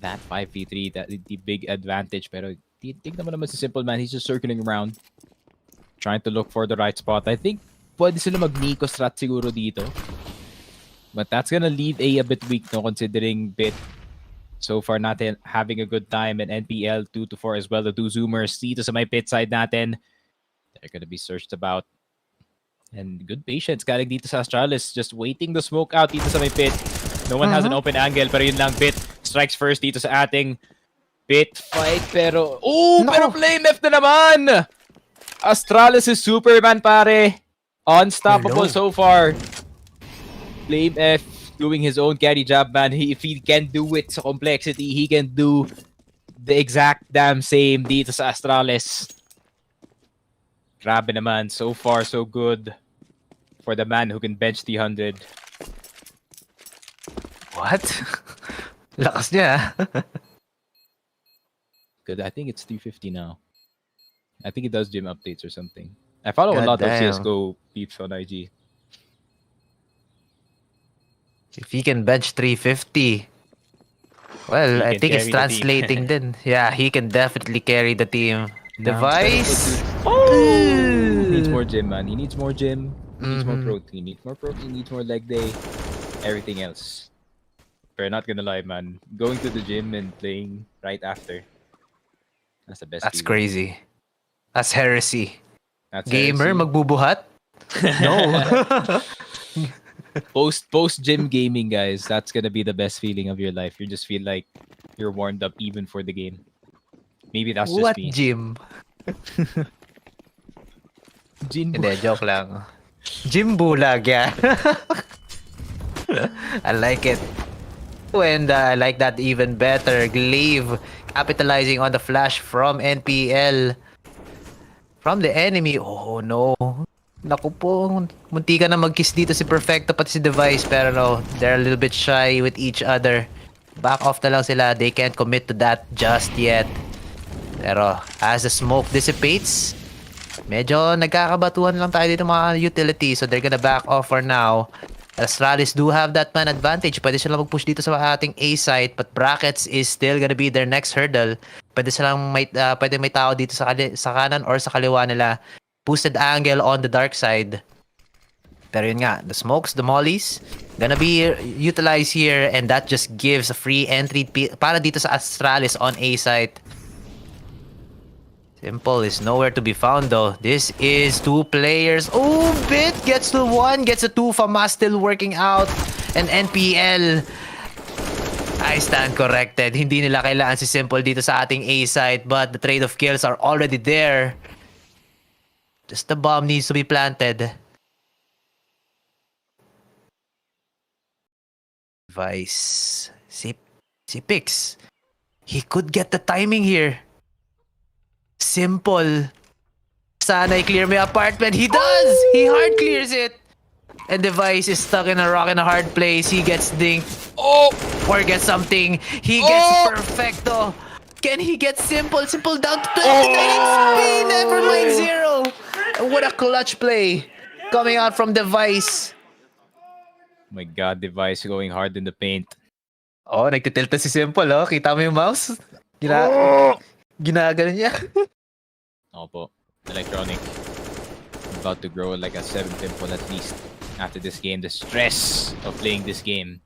S4: that 5v3, that the big advantage. Pero tignan mo naman si Simple, man. He's just circling around, trying to look for the right spot. I think pwede sila mag-Nico strat siguro dito. But that's gonna leave A bit weak, no, considering Bit so far natin having a good time, and NPL 2-4 as well. The two Zoomers dito sa may pit side natin. They're gonna be searched about. And good patience galing dito sa Astralis. Just waiting the smoke out dito sa may pit. No one has an open angle, pero yun lang, Bit strikes first dito sa ating pit fight. Pero, pero Flame F na naman! Astralis is Superman, pare. Unstoppable so far. Flame F doing his own carry job, man. If he can do it sa complexity, he can do the exact damn same dito sa Astralis. Grabe naman. So far, so good for the man who can bench 300.
S5: What? Lakas niya.
S4: Good. I think it's 350 now. I think it does gym updates or something. I follow a
S5: God
S4: lot of
S5: damn.
S4: CSGO peeps on IG.
S5: If he can bench 350, well,
S4: He
S5: I
S4: can
S5: think it's
S4: carry the team.
S5: translating then. Yeah, he can definitely carry the team. Device.
S4: Needs more gym, man. He needs more gym. He needs more protein. Needs more protein. Needs more leg day. Everything else. But not gonna lie, man. Going to the gym and playing right after. That's the best.
S5: That's
S4: feeling.
S5: crazy. That's heresy.
S4: That's
S5: Gamer,
S4: heresy.
S5: magbubuhat? No.
S4: Post gym gaming, guys. That's gonna be the best feeling of your life. You just feel like you're warmed up even for the game. Maybe that's just
S5: What
S4: me.
S5: gym?
S4: Gym.
S5: Hindi, joke lang. Gym bulag, yeah. I like it. And I like that even better. Glaive capitalizing on the flash from NPL. From the enemy. Oh no. Naku po. Munti ka na mag-kiss dito si Perfecto pati si Device. Pero no, they're a little bit shy with each other. Back off na lang sila. They can't commit to that just yet. Pero as the smoke dissipates, medyo nagkakabatuhan lang tayo dito mga utility. So they're gonna back off for now. Astralis do have that man advantage. Pwede sila mag-push dito sa ating A site, but brackets is still gonna be their next hurdle. Pwede silang pwede may tao dito sa kanan or sa kaliwa nila. Boosted angle on the dark side. Pero yun nga, the smokes, the mollies, gonna be utilized here, and that just gives a free entry para dito sa Astralis on A site. Simple is nowhere to be found though. This is two players. Oh, Bit gets to one, gets a two. Famas still working out. And NPL. I stand corrected. Hindi nila kailangan si Simple dito sa ating A site, but the trade of kills are already there. Just the bomb needs to be planted. Vice. Si Pix. He could get the timing here. Simple. Sana i-clear my apartment. He does! He hard clears it. And Device is stuck in a rock in a hard place. He gets dinked. Oh! Or gets something. He gets Perfecto. Can he get Simple? Simple down to 29 XP. Never mind 0. What a clutch play. Coming out from Device.
S4: Oh my god, Device going hard in the paint.
S5: Oh, nagtitilta si Simple, oh. Kita mo yung mouse? Ginagano niya.
S4: Opo. Electronic. About to grow like a 7 temple at least after this game. The stress of playing this game.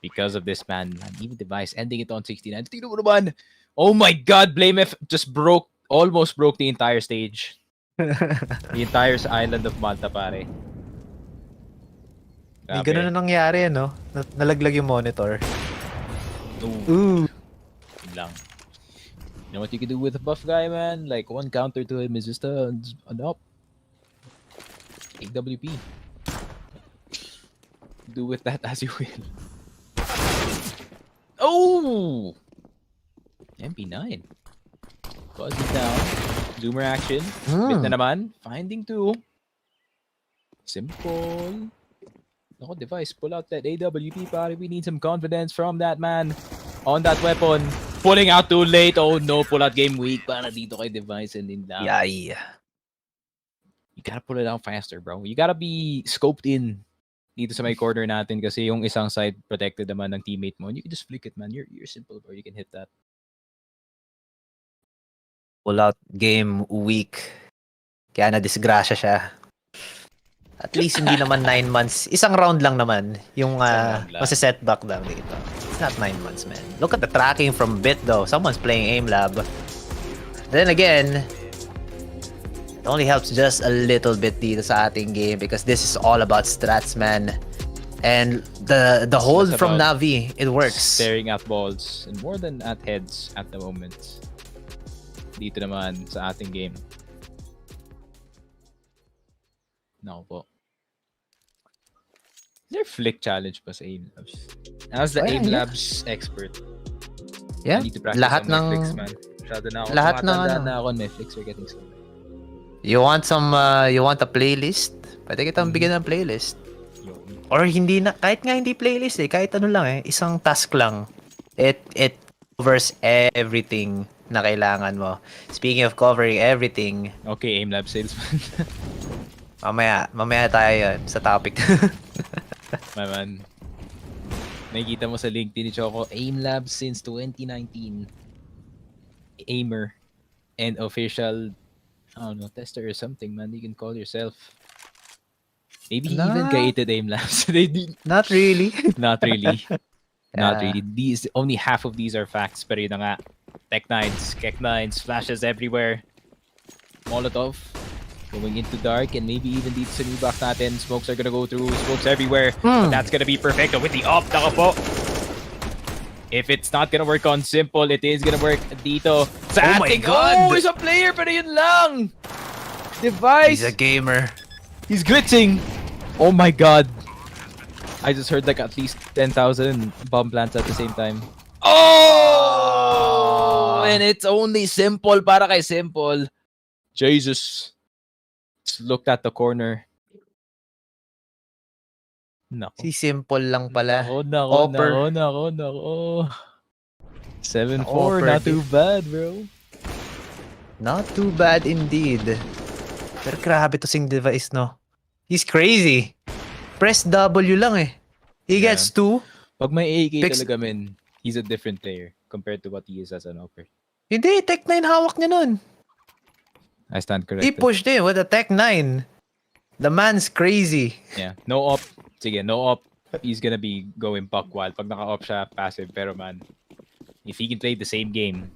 S4: Because of this man. Even Device ending it on 69. Tingnan mo naman. Oh my god, Blame F just almost broke the entire stage. The entire island of Malta, pare.
S5: Hindi ganun na nangyari, no? Nalaglag yung monitor.
S4: Ooh. Yun lang. You know what you can do with a buff guy, man? Like, one counter to him is just an up. AWP. Do with that as you will. Oh! MP9. Buzz it down. Zoomer action. Bit na naman. Finding two. Simple. No, Device, pull out that AWP, pare. We need some confidence from that man on that weapon. Pulling out too late. Oh no, pull out game weak. Para dito kay Device and in down.
S5: Yay.
S4: You gotta pull it out faster, bro. You gotta be scoped in dito sa may corner natin kasi yung isang side protected naman ng teammate mo. And you can just flick it, man. You're simple, bro. You can hit that.
S5: Pull out game week. Kaya na-disgrasya siya. At least hindi naman 9 months. Isang round lang naman. Yung masa-setback lang dito. It's not 9 months, man. Look at the tracking from Bit though. Someone's playing aim lab. Then again, it only helps just a little bit dito sa ating game because this is all about strats, man. And the hold from NaVi, it works.
S4: Staring at balls and more than at heads at the moment. Dito naman sa ating game. No po. Is there flick challenge pa sa Aim Labs? As the Aim Labs expert.
S5: Yeah.
S4: I need to practice
S5: Lahat
S4: on
S5: ng
S4: Netflix, man. Masyado na ako.
S5: lahat ng
S4: Tumatanda na ako on Netflix. We're getting slow.
S5: You want a playlist? Pwede kitang bigyan ng playlist. Or hindi na, kahit nga hindi playlist eh, kahit ano lang eh, isang task lang. It covers everything na kailangan mo. Speaking of covering everything,
S4: Okay, Aim Lab salesman.
S5: mamaya tayo yan sa topic.
S4: My man. Nakikita mo sa LinkedIn ni Choco, Aim Lab since 2019. Aimer and official, I don't know, tester or something, man. You can call yourself. Maybe he even created Aim Labs. They did.
S5: Not really.
S4: Not really. Not
S5: Yeah.
S4: really. These only half of these are facts. Pero yun na nga. Tech9s, Kek9s, flashes everywhere. Molotov going into dark and maybe even dito sa new back natin. Smokes are gonna go through. Smokes everywhere. But that's gonna be perfect with the up. Naka po. If it's not gonna work on Simple, it is gonna work dito sa
S5: Oh my
S4: ating...
S5: God!
S4: Oh, he's a player pero yun lang. Device.
S5: He's a gamer.
S4: He's glitching. Oh my god. I just heard like at least 10,000 bomb plants at the same time. Oh! And it's only Simple para kay Simple. Jesus. Just looked at the corner. Nako.
S5: Si Simple lang pala.
S4: Nako. 7-4, not too bad, bro.
S5: Not too bad indeed. Pero grabe to sing Device, no? He's crazy. Press W lang eh. He gets 2.
S4: Pag may AK
S5: Picks-
S4: talaga, men, he's a different player compared to what he is as an offer.
S5: Hindi, Tech9 hawak niya nun.
S4: I stand
S5: He
S4: corrected.
S5: pushed in with a Tech9. The man's crazy.
S4: Yeah. No op. Sige, no op. He's gonna be going buck wild. Pag naka-op siya, passive. Pero man, if he can play the same game,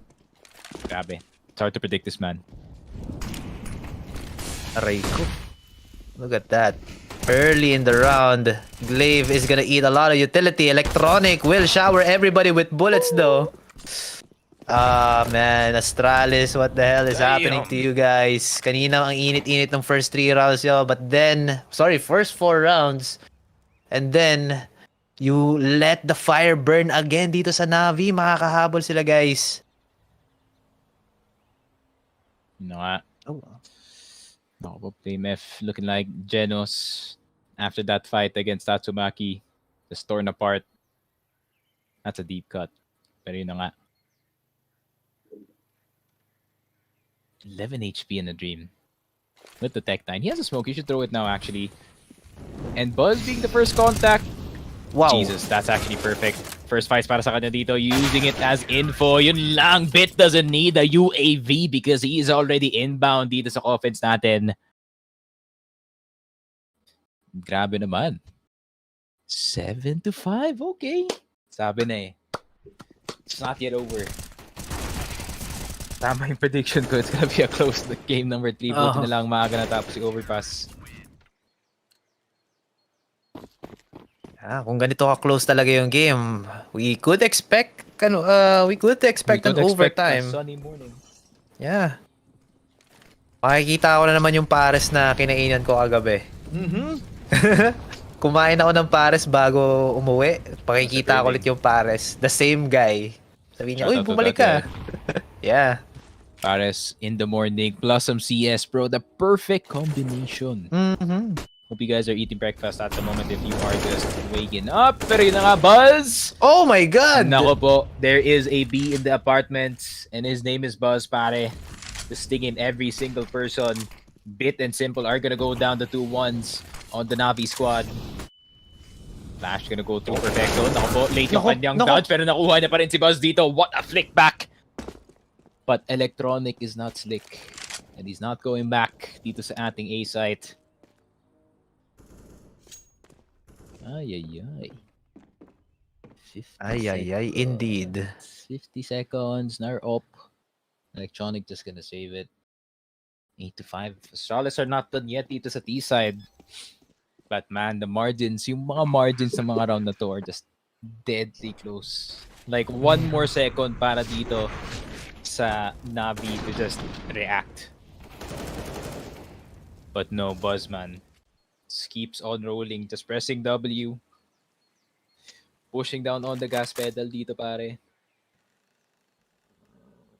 S4: grabe. It's hard to predict this man.
S5: Aray ko. Look at that. Early in the round, Glaive is gonna eat a lot of utility. Electronic will shower everybody with bullets though. Ah, man. Astralis, what the hell is happening to you guys? Kanina ang init-init ng first 3 rounds yo, but then, first 4 rounds. And then, you let the fire burn again dito sa NaVi. Makakahabol sila, guys.
S4: No nga.
S5: Oh.
S4: No, Flame F looking like Genos after that fight against Tatsumaki. Just torn apart. That's a deep cut. Pero yun na nga. 11 HP in a dream. With the Tech9. He has a smoke. You should throw it now, actually. And Buzz being the first contact.
S5: Wow.
S4: Jesus, that's actually perfect. First fights para sa kanya dito, using it as info. Yun lang, Bit doesn't need a UAV because he is already inbound dito sa offense natin. Grabe naman. 7-5, okay. Sabi na eh. It's not yet over. Tama yung prediction ko. It's gonna be a close game number 3. Buti na lang maaga natapos yung overpass.
S5: Kung ganito ka-close talaga yung game, we could expect an overtime.
S4: Sunny morning.
S5: Yeah. Makikita ko na naman yung pares na kinainan ko kagabi. Kumain ako ng pares bago umuwi. Pakikita ko ulit yung pares. The same guy. Sabi niya, uy, bumalik ka. Yeah.
S4: Pares in the morning plus some CS, bro. The perfect combination. Hope you guys are eating breakfast at the moment if you are just waking up. Pero yun na nga, Buzz!
S5: Oh my God!
S4: Nako po, there is a B in the apartments and his name is Buzz, pare. Just stinging every single person. Bit and Simple are gonna go down the 2-1s on the NaVi squad. Flash gonna go through Perfecto. Nako po, late yung kanyang dodge pero nakuha niya pa rin si Buzz dito. What a flick back! But Electronic is not slick. And he's not going back dito sa ating A site. Ay, ay, ay. 50
S5: Ay, ay, ay,
S4: seconds.
S5: indeed.
S4: 50 seconds, nar up. Electronic just gonna save it. 8-5. Astralis are not done yet dito sa T side. But man, the margins, yung mga margins ng mga round na to are just deadly close. Like, one more second para dito sa NaVi to just react. But no, Buzzman just keeps on rolling, just pressing W. Pushing down on the gas pedal dito, pare.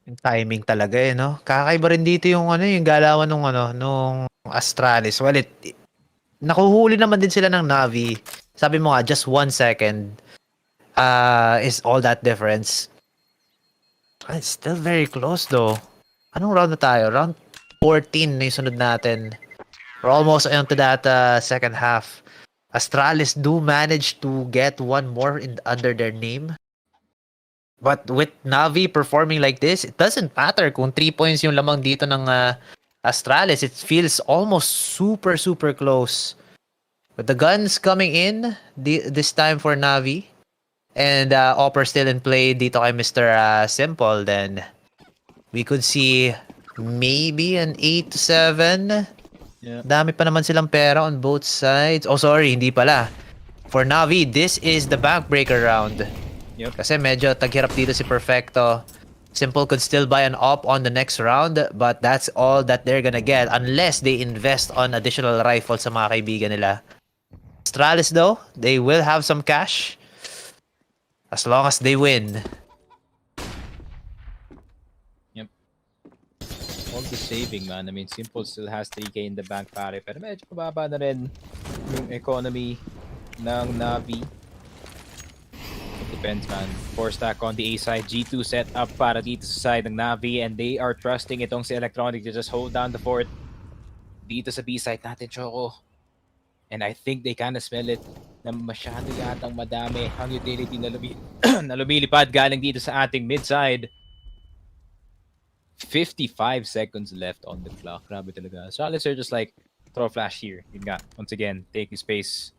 S5: Yung timing talaga no? Kakaiba rin dito yung yung galawan nung Astralis. Well, nakuhuli naman din sila ng NaVi. Sabi mo nga, just 1 second is all that difference. It's still very close though. Anong round na tayo? Round 14 na yung sunod natin. We're almost into that second half. Astralis do manage to get one more under their name. But with NaVi performing like this, it doesn't matter kung 3 points yung lamang dito ng Astralis. It feels almost super, super close. With the guns coming in this time for NaVi, and Opper still in play dito kay Mr. Simple, then we could see maybe an 8-7.
S4: Yeah.
S5: Dami pa naman silang pera on both sides. Oh, sorry, hindi pala. For NaVi, this is the backbreaker round.
S4: Yep.
S5: Kasi medyo taghirap dito si Perfecto. Simple could still buy an op on the next round, but that's all that they're gonna get unless they invest on additional rifles sa mga kaibigan nila. Astralis though, they will have some cash as long as they win.
S4: All the saving, man. I mean, Simple still has 3K in the bank, pare. Pero medyo mababa na rin yung economy ng NaVi. It depends, man. 4-stack on the A side. G2 set up para dito sa side ng NaVi. And they are trusting itong si Electronic to just hold down the fort. Dito sa B side natin, Choco. And I think they kinda smell it na masyado yatang madami ang utility na lumilipad galing dito sa ating mid side. 55 seconds left on the clock. Grabe talaga. Astralis are just like, throw flash here. Yun nga. Once again, taking space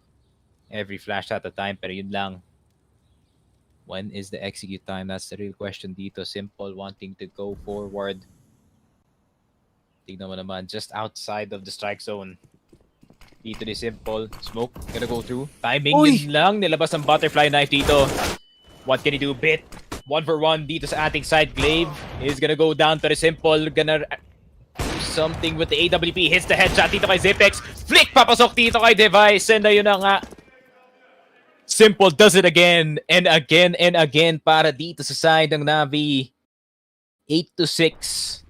S4: every flash at a time. Pero yun lang. When is the execute time? That's the real question dito. Simple wanting to go forward. Tignan mo naman. Just outside of the strike zone. Dito ni Simple. Smoke. Gonna go through. Timing yun lang. Nilabas ang butterfly knife dito. What can he do? Bit. 1-for-1 dito sa ating side. Glaive is gonna go down to the Simple. Gonna do something with the AWP. Hits the headshot dito kay Zipex. Flick papasok dito kay Device. And ayun na nga. Simple does it again and again and again para dito sa side ng NaVi. 8-6.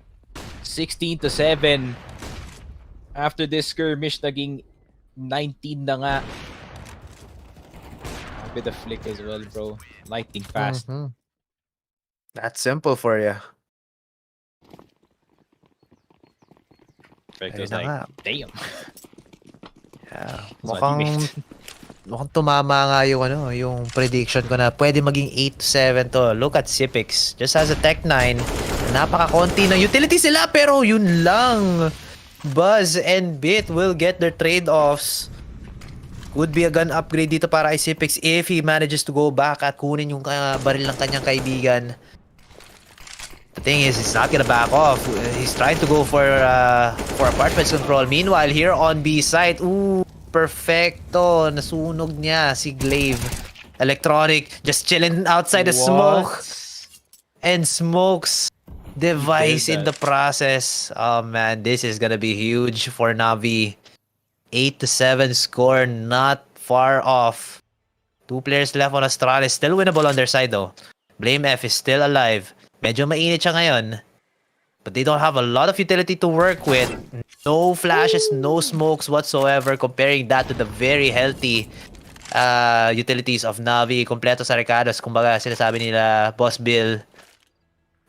S4: 16-7. After this skirmish, naging 19 na nga. A bit of flick as well, bro. Lightning fast.
S5: Mm-hmm. That's Simple for you.
S4: Perfecto's
S5: Ayun na
S4: like, damn.
S5: Yeah.
S4: That's what you
S5: Mukhang tumama nga yung prediction ko na pwede maging 8-7 to. Look at Sipix. Just as a Tech 9, napaka-konti ng utility sila pero yun lang. Buzz and Bit will get their trade-offs. Would be a gun upgrade dito para kay Sipix if he manages to go back at kunin yung baril ng kanyang kaibigan. The thing is, he's not gonna back off. He's trying to go for apartments control. Meanwhile, here on B side, Perfecto. Nasunog niya si Glaive. Electronic just chilling outside the smoke. And smokes Device in the process. Oh man, this is gonna be huge for NaVi. 8-7 score, not far off. 2 players left on Astralis. Still winnable on their side though. Blame F is still alive. Medyo mainit siya ngayon. but they don't have a lot of utility to work with. No flashes, no smokes whatsoever, comparing that to the very healthy utilities of NaVi. Kompleto sa Recados, kumbaga sinasabi nila, Boss Bill.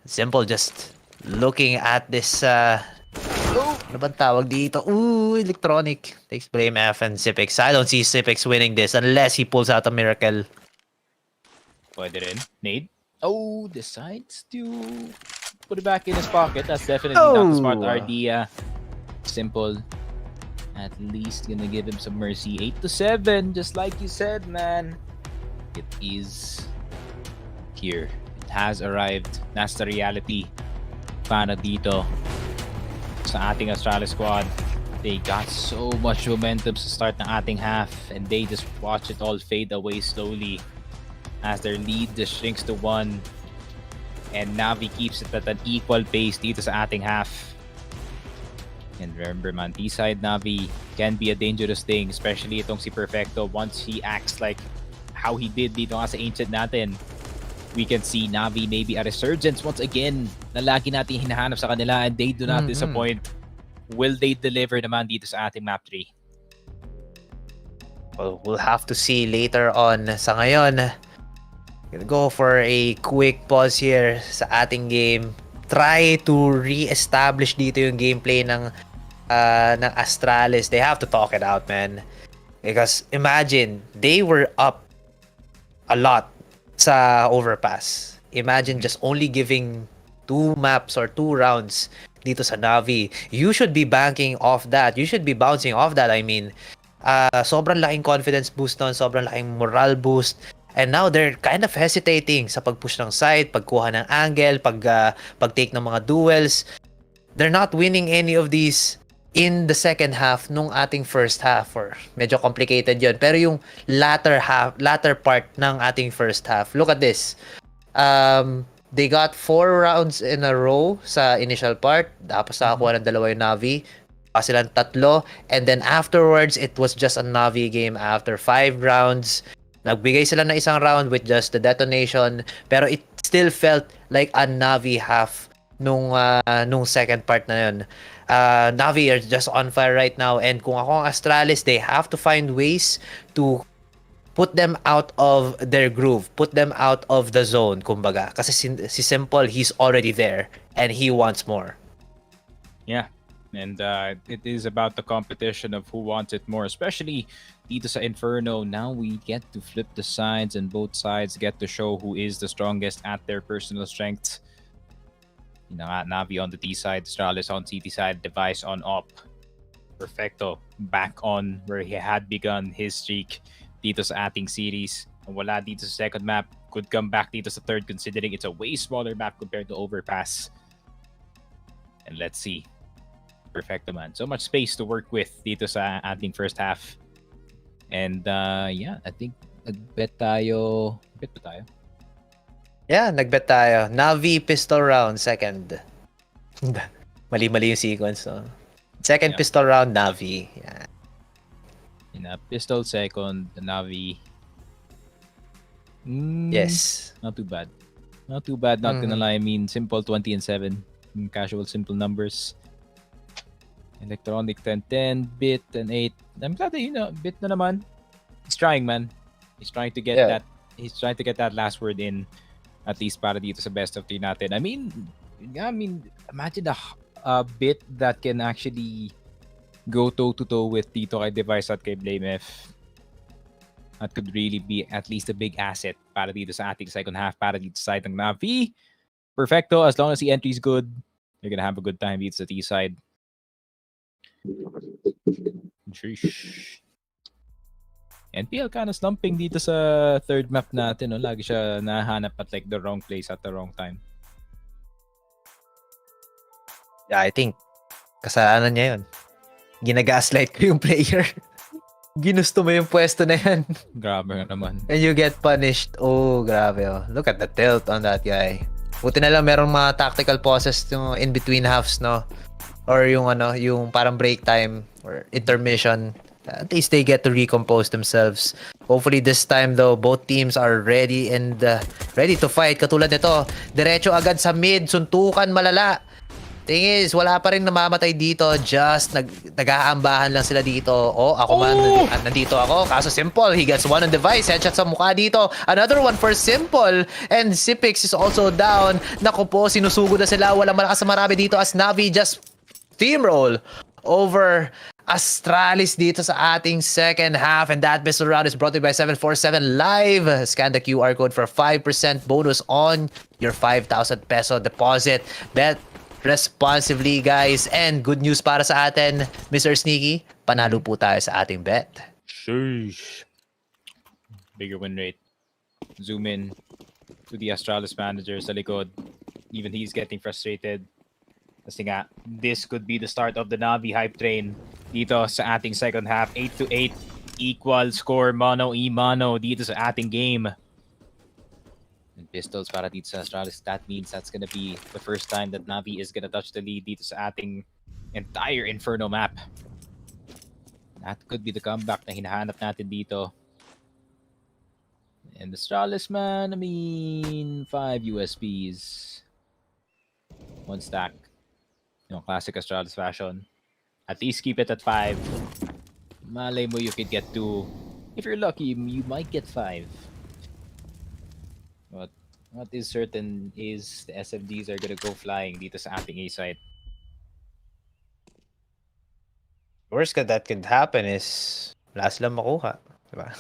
S5: Simple, just looking at this, ano bang tawag dito? Ooh, electronic. Takes blame F and Sipix. I don't see Sipix winning this unless he pulls out a miracle.
S4: Pwede rin. Nade. Oh, decides to put it back in his pocket. That's definitely not the smart idea. Simple. At least gonna give him some mercy. 8-7, just like you said, man. It is here. It has arrived. Nasa reality. Para dito sa ating Astralis squad. They got so much momentum sa start ng ating half, and they just watch it all fade away slowly as their lead just shrinks to 1. And NaVi keeps it at an equal pace dito sa ating half. And remember man, T-side NaVi can be a dangerous thing, especially itong si Perfecto. Once he acts like how he did dito nga sa Ancient natin, we can see NaVi maybe a resurgence once again na lagi natin hinahanap sa kanila, and they do not disappoint. Will they deliver naman dito sa ating map 3?
S5: Well, we'll have to see later on. Sa ngayon, gonna go for a quick pause here sa ating game. Try to re-establish dito yung gameplay ng Astralis. They have to talk it out, man. Because imagine, they were up a lot sa overpass. Imagine just only giving 2 maps or 2 rounds dito sa NaVi. You should be banking off that. You should be bouncing off that, I mean. Sobrang laking confidence boost nun, sobrang laking morale boost. And now they're kind of hesitating sa pag-push ng side, pagkuha ng angle, pag-take ng mga duels. They're not winning any of these in the second half nung ating first half, or medyo complicated yon. Pero yung latter part ng ating first half, look at this. They got 4 rounds in a row sa initial part, tapos nakakuha ng 2 yung NaVi, silang 3, and then afterwards it was just a NaVi game after 5 rounds. Nagbigay sila ng isang round with just the detonation, pero it still felt like a NaVi half nung second part na yun. NaVi are just on fire right now, and kung ako ang Astralis, they have to find ways to put them out of their groove, put them out of the zone, kumbaga. Kasi si Simple, he's already there, and he wants more.
S4: Yeah. And it is about the competition of who wants it more, especially dito sa Inferno. Now we get to flip the sides, and both sides get to show who is the strongest at their personal strengths. You know, NaVi on the T side, Astralis on CT side, Device on op. Perfecto back on where he had begun his streak dito sa ating series. And wala dito sa second map, could come back dito sa third, considering it's a way smaller map compared to Overpass. And let's see. Perfecto man. So much space to work with dito sa ating first half. And yeah, I think nagbet tayo. Bet ba tayo?
S5: Yeah, nagbet tayo. NaVi pistol round second. Mali-mali yung sequence, no? Second pistol round, NaVi. Yeah.
S4: In a pistol second, the NaVi.
S5: Yes.
S4: Not too bad. Not too bad, not gonna lie. I mean, simple 20-7. Casual, simple numbers. Electronic 10-10, Bit 10-8. I'm glad that, you know, Bit na naman. He's trying, man. He's trying to get that. He's trying to get that last word in, at least para dito sa best of 3 natin. I mean, imagine a Bit that can actually go toe-to-toe with dito kay Device at kay Blame F. That could really be at least a big asset para dito sa ating second half, para dito sa side ng NaVi. Perfecto, as long as the entry is good, you're gonna have a good time dito sa T side. Sheesh. NPL kind of slumping dito sa third map natin, no? Lagi siya nahanap at like the wrong place at the wrong time.
S5: Yeah, I think kasalanan niya yun. Ginagaslight ko yung player. Ginusto mo yung pwesto na yan.
S4: Grabe nga naman.
S5: And you get punished. Oh, grabe. Oh. Look at the tilt on that guy. Buti na lang merong mga tactical pauses in between halves, no? Or yung yung parang break time or intermission. At least they get to recompose themselves. Hopefully this time though, both teams are ready and ready to fight. Katulad nito, diretso agad sa mid, suntukan malala. Thing is, wala pa rin namamatay dito. Just nag-aambahan lang sila dito. Oh, ako man, nandito ako. Kaso Simple, he gets one on device. Headshot sa mukha dito. Another one for Simple. And Sipix is also down. Naku po, sinusugod na sila. Walang malakas na marami dito as NaVi just steamroll over Astralis dito sa ating second half. And that pistol round is brought to you by 747 Live. Scan the QR code for 5% bonus on your 5,000 peso deposit. Bet responsibly, guys. And good news para sa atin, Mr. Sneaky, panalo po tayo sa ating bet.
S4: Sheesh. Bigger win rate. Zoom in to the Astralis manager sa likod. Even he's getting frustrated. Kasi nga, this could be the start of the NaVi hype train dito sa ating second half. 8-8 equal score, mano-i-mano dito sa ating game. And pistols para dito sa Astralis. That means that's gonna be the first time that NaVi is gonna touch the lead dito sa ating entire Inferno map. That could be the comeback na hinahanap natin dito. And the Astralis, man, I mean, 5 USBs. 1 stack. You know, classic Astralis fashion. At least keep it at 5. Malay mo you could get 2. If you're lucky, you might get 5. But what is certain is the SMDs are gonna go flying dito sa ating A site.
S5: Worst that could happen is wala silang makuha. Diba?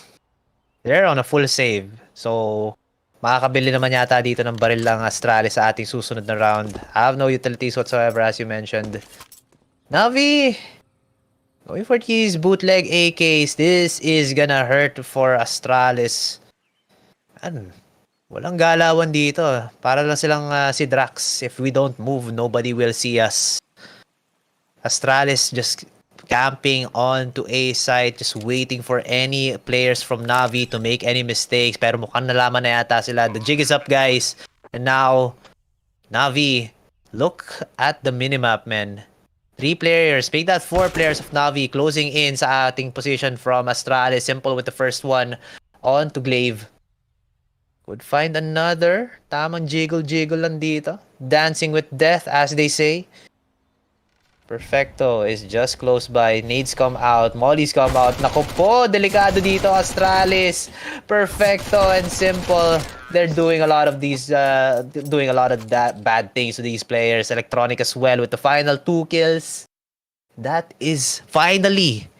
S5: They're on a full save. So, makakabili naman yata dito ng baril lang Astralis sa ating susunod na round. Have no utilities whatsoever as you mentioned. NaVi! Going for these bootleg AKs. This is gonna hurt for Astralis. Ano? Walang galawan dito. Para lang silang si Drax. If we don't move, nobody will see us. Astralis just camping on to A site, just waiting for any players from NaVi to make any mistakes. Pero mukhang nalaman na yata sila. The jig is up, guys. And now, NaVi, look at the minimap, man. 3 players, make that 4 players of NaVi closing in sa ating position from Astralis. Simple with the first one on to Glaive. Would find another. Tamang jiggle-jiggle lang dito. Dancing with death, as they say. Perfecto is just close by. Nades come out. Mollies come out. Naku po, delikado dito, Astralis. Perfecto and Simple. They're doing a lot of these, doing a lot of that bad things to these players. Electronic as well with the final 2 kills. That is finally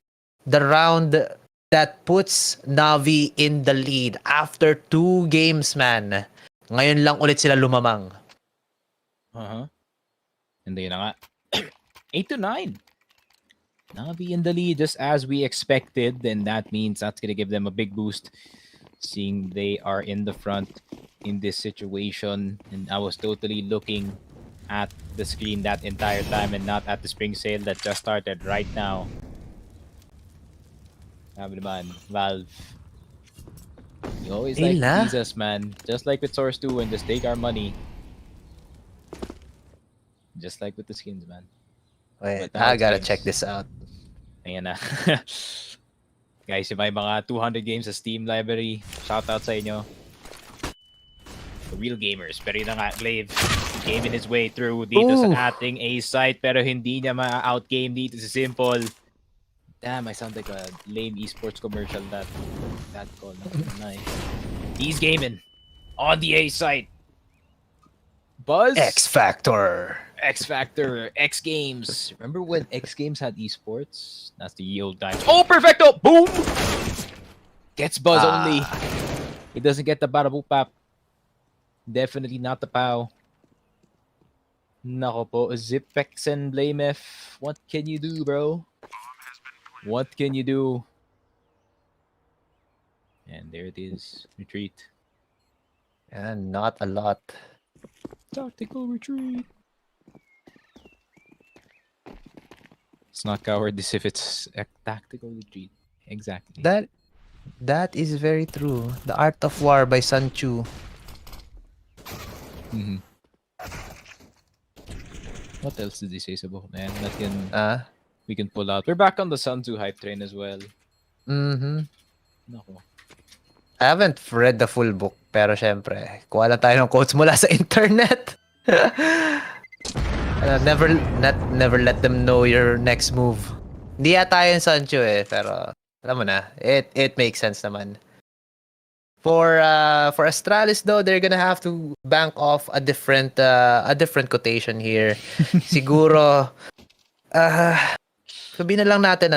S5: the round that puts NaVi in the lead after 2 games, man. Ngayon lang ulit sila lumamang.
S4: Hindi na nga. 8-9. NaVi in the lead just as we expected. Then that means that's going to give them a big boost. Seeing they are in the front in this situation. And I was totally looking at the screen that entire time and not at the spring sale that just started right now. Sabi naman, Valve. You always like to tease us, man. Just like with Source 2 and just take our money. Just like with the skins, man.
S5: Wait, I gotta check this out.
S4: Ayan na. Guys, yung may mga 200 games sa Steam library, shoutout sa inyo. The real gamers. Pero yun na nga, Glaive gaming his way through dito sa ating A site pero hindi niya ma-outgame dito si Simple. Damn, I sound like a lame esports commercial that call. Nice. He's gaming on the A site. Buzz.
S5: X Factor,
S4: X Games. Remember when X Games had esports? That's the old times. Oh, perfecto! Boom! Gets Buzz only. He doesn't get the bada boop pap. Definitely not the POW. Nako po, Zipex and Blamef. What can you do, bro? What can you do? And there it is. Retreat.
S5: And not a lot.
S4: Tactical retreat. It's not cowardice if it's a tactical retreat. Exactly.
S5: That is very true. The Art of War by Sun Tzu.
S4: What else did he say sa book, man? That can we can pull out. We're back on the Sun Tzu hype train as well. Nako.
S5: I haven't read the full book, pero syempre, kuha lang tayo ng quotes mula sa internet. Never let them know your next move. Hindi yata yun Sancho eh, pero alam mo na, it makes sense naman. For Astralis though, they're gonna have to bank off a different quotation here. Siguro sabihin na lang natin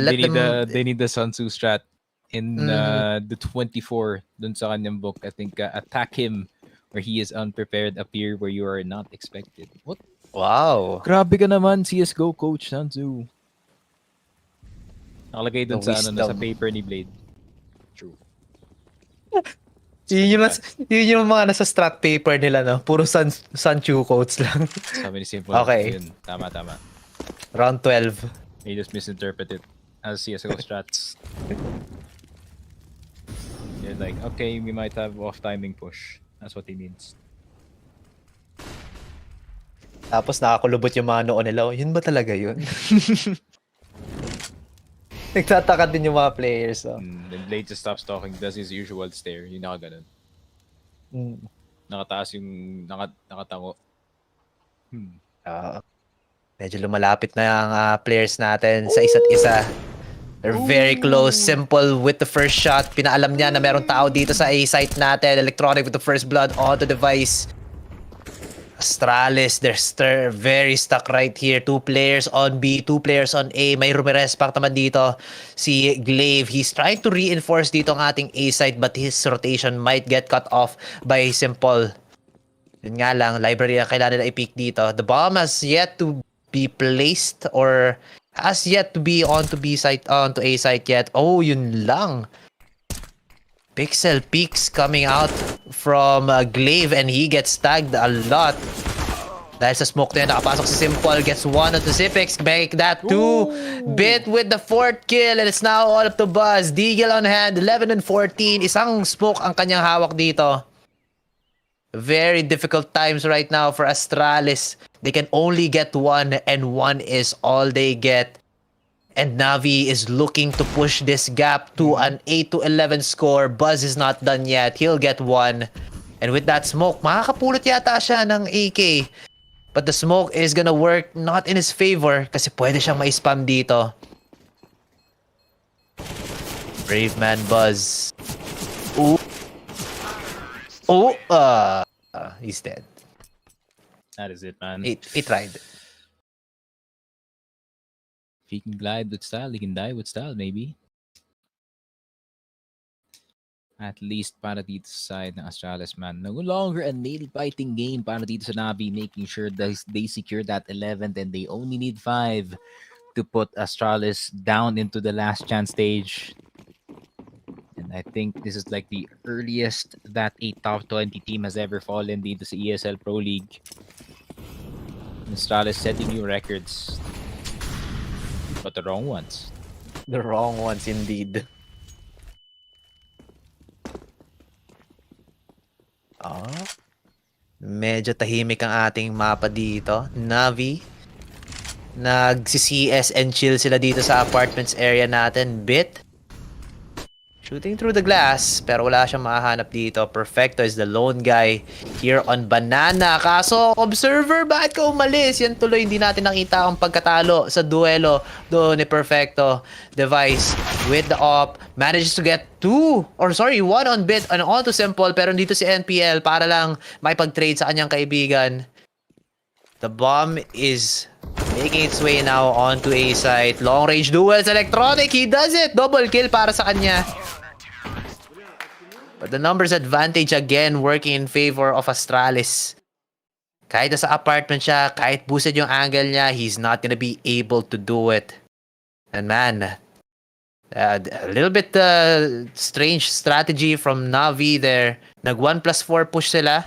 S5: let
S4: they need the Sun Tzu strat in the 24 dun sa kanyang book. I think attack him where he is unprepared, appear where you are not expected. What?
S5: Wow.
S4: Grabe ka naman, CSGO coach Sun Tzu. Nakalagay dun
S5: The
S4: sa
S5: wisdom.
S4: sa paper ni Blade. True.
S5: Yun yung mga nasa strat paper nila, no? Puro Sancho quotes lang.
S4: Sabi ni Simple.
S5: Okay.
S4: Yun, tama.
S5: Round 12.
S4: They just misinterpret it as CSGO strats. They're like, okay, we might have off timing push. That's what he means.
S5: Tapos nakakulubot yung mga noo nila. Yun ba talaga yun? Nagtataka din yung mga players. Oh.
S4: Then Blade just stops talking, does his usual stare. Yung nakaganon. Nakataas yung nakatango.
S5: Medyo lumalapit na ang players natin sa isa't isa. They're very close. Simple with the first shot. Pinaalam niya na meron tao dito sa A site natin. Electronic with the first blood onto device. Astralis, they're very stuck right here. 2 players on B, 2 players on A. May Ramirez pa naman dito. Si Glaive, he's trying to reinforce dito ang ating A site but his rotation might get cut off by Simple. Yun nga lang, library ang kailangan nila i-pick dito. The bomb has yet to be placed or has yet to be onto B site, onto A site yet. Oh, yun lang. Pixel peaks coming out from Glaive and he gets tagged a lot. Dahil sa smoke na yun, nakapasok si Simple, gets 1 onto Zipex, make that 2. Bit with the 4th kill and it's now all up to Buzz. Deagle on hand, 11 and 14. Isang smoke ang kanyang hawak dito. Very difficult times right now for Astralis. They can only get 1 and 1 is all they get. And NaVi is looking to push this gap to an 8-11 score. Buzz is not done yet. He'll get 1. And with that smoke, makakapulot yata siya ng AK. But the smoke is gonna work not in his favor kasi pwede siyang ma-spam dito. Brave man Buzz. Ooh. Oh, he's dead.
S4: That is it, man.
S5: He tried.
S4: If he can glide with style, he can die with style, maybe. At least para dito sa side ng Astralis, man. No longer a nail fighting game para dito sa NaVi, making sure that they secure that 11th and they only need 5 to put Astralis down into the last chance stage. And I think this is like the earliest that a top 20 team has ever fallen dito sa ESL Pro League. Astralis setting new records. But the wrong ones.
S5: The wrong ones indeed. Medyo tahimik ang ating mapa dito. NaVi. Nagsi-CS and chill sila dito sa apartments area natin. Bit. Shooting through the glass, pero wala siyang mahahanap dito. Perfecto is the lone guy here on Banana. Kaso, Observer, bakit ka umalis? Yan tuloy, hindi natin nakita ang pagkatalo sa duelo doon ni Perfecto. Device with the op, manages to get 1 on Bit and onto Simple, pero dito si NPL para lang makipag-trade sa kanyang kaibigan. The bomb is making its way now onto A site. Long range duels, Electronic, he does it! Double kill para sa kanya. But the numbers advantage again working in favor of Astralis. Kahit nasa apartment siya, kahit boosted yung angle niya, he's not gonna be able to do it. And man, a little bit strange strategy from NaVi there. Nag 1+4 push sila.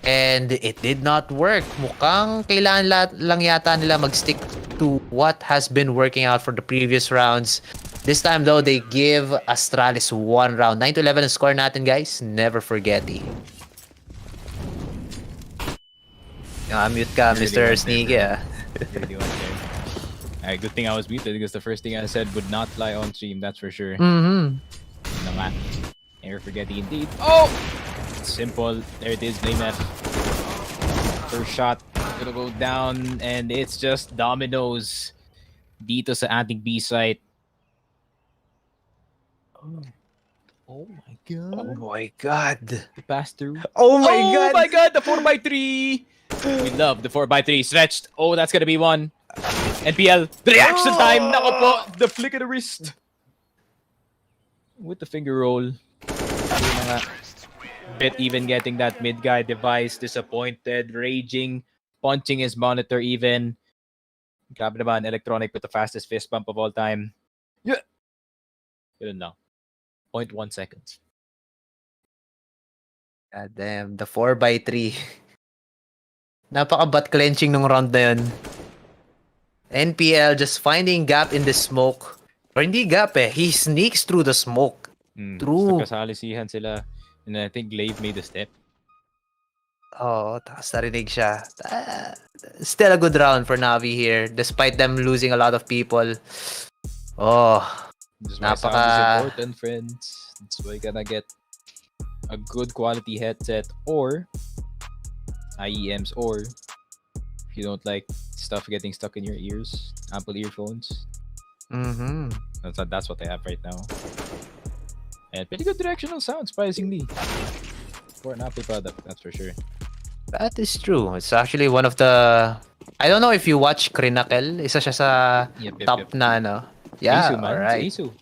S5: And it did not work. Mukhang kailangan lang yata nila mag-stick to what has been working out for the previous rounds. This time though, they give Astralis 1 round. 9-11 ang score natin, guys. Never forget it. Mute ka, Mr. Sneaky.
S4: Alright, good thing I was muted because the first thing I said would not fly on stream, that's for sure. Naman. Never forget it indeed. Oh! Simple. There it is, Blame F. First shot. gonna go down and it's just dominoes dito sa ating B site. Oh my god.
S5: Oh my god.
S4: The pass through.
S5: Oh my
S4: Oh
S5: god.
S4: my god, the 4x3. We love the 4x3 stretched. Oh, that's gonna be one. NPL, the reaction time. Nako po, the flick of the wrist. With the finger roll. Sabi na nga. Bet even getting that mid guy device, disappointed, raging, punching his monitor even. Grabe naman, Electronic with the fastest fist bump of all time. Yeah. Yun lang. 0.1 seconds.
S5: God damn, the 4x3. Napaka-butt clenching nung round na yun. NPL just finding gap in the smoke. Or hindi gap eh, he sneaks through the smoke. True.
S4: Nagkasalisihan sila. And I think Glaive made a step.
S5: Oo, tapos narinig siya. Still a good round for NaVi here, despite them losing a lot of people. Oh,
S4: Just why sound is important, friends. That's why you gotta get a good quality headset or IEMs, or if you don't like stuff getting stuck in your ears, Apple earphones. That's what they have right now. And pretty good directional sound, surprisingly. For an Apple product, that's for sure.
S5: That is true. It's actually one of the... I don't know if you watch Krinakel. Isa siya sa top na ano. Yeah,
S4: Asu, man.
S5: alright.
S4: It's Asu.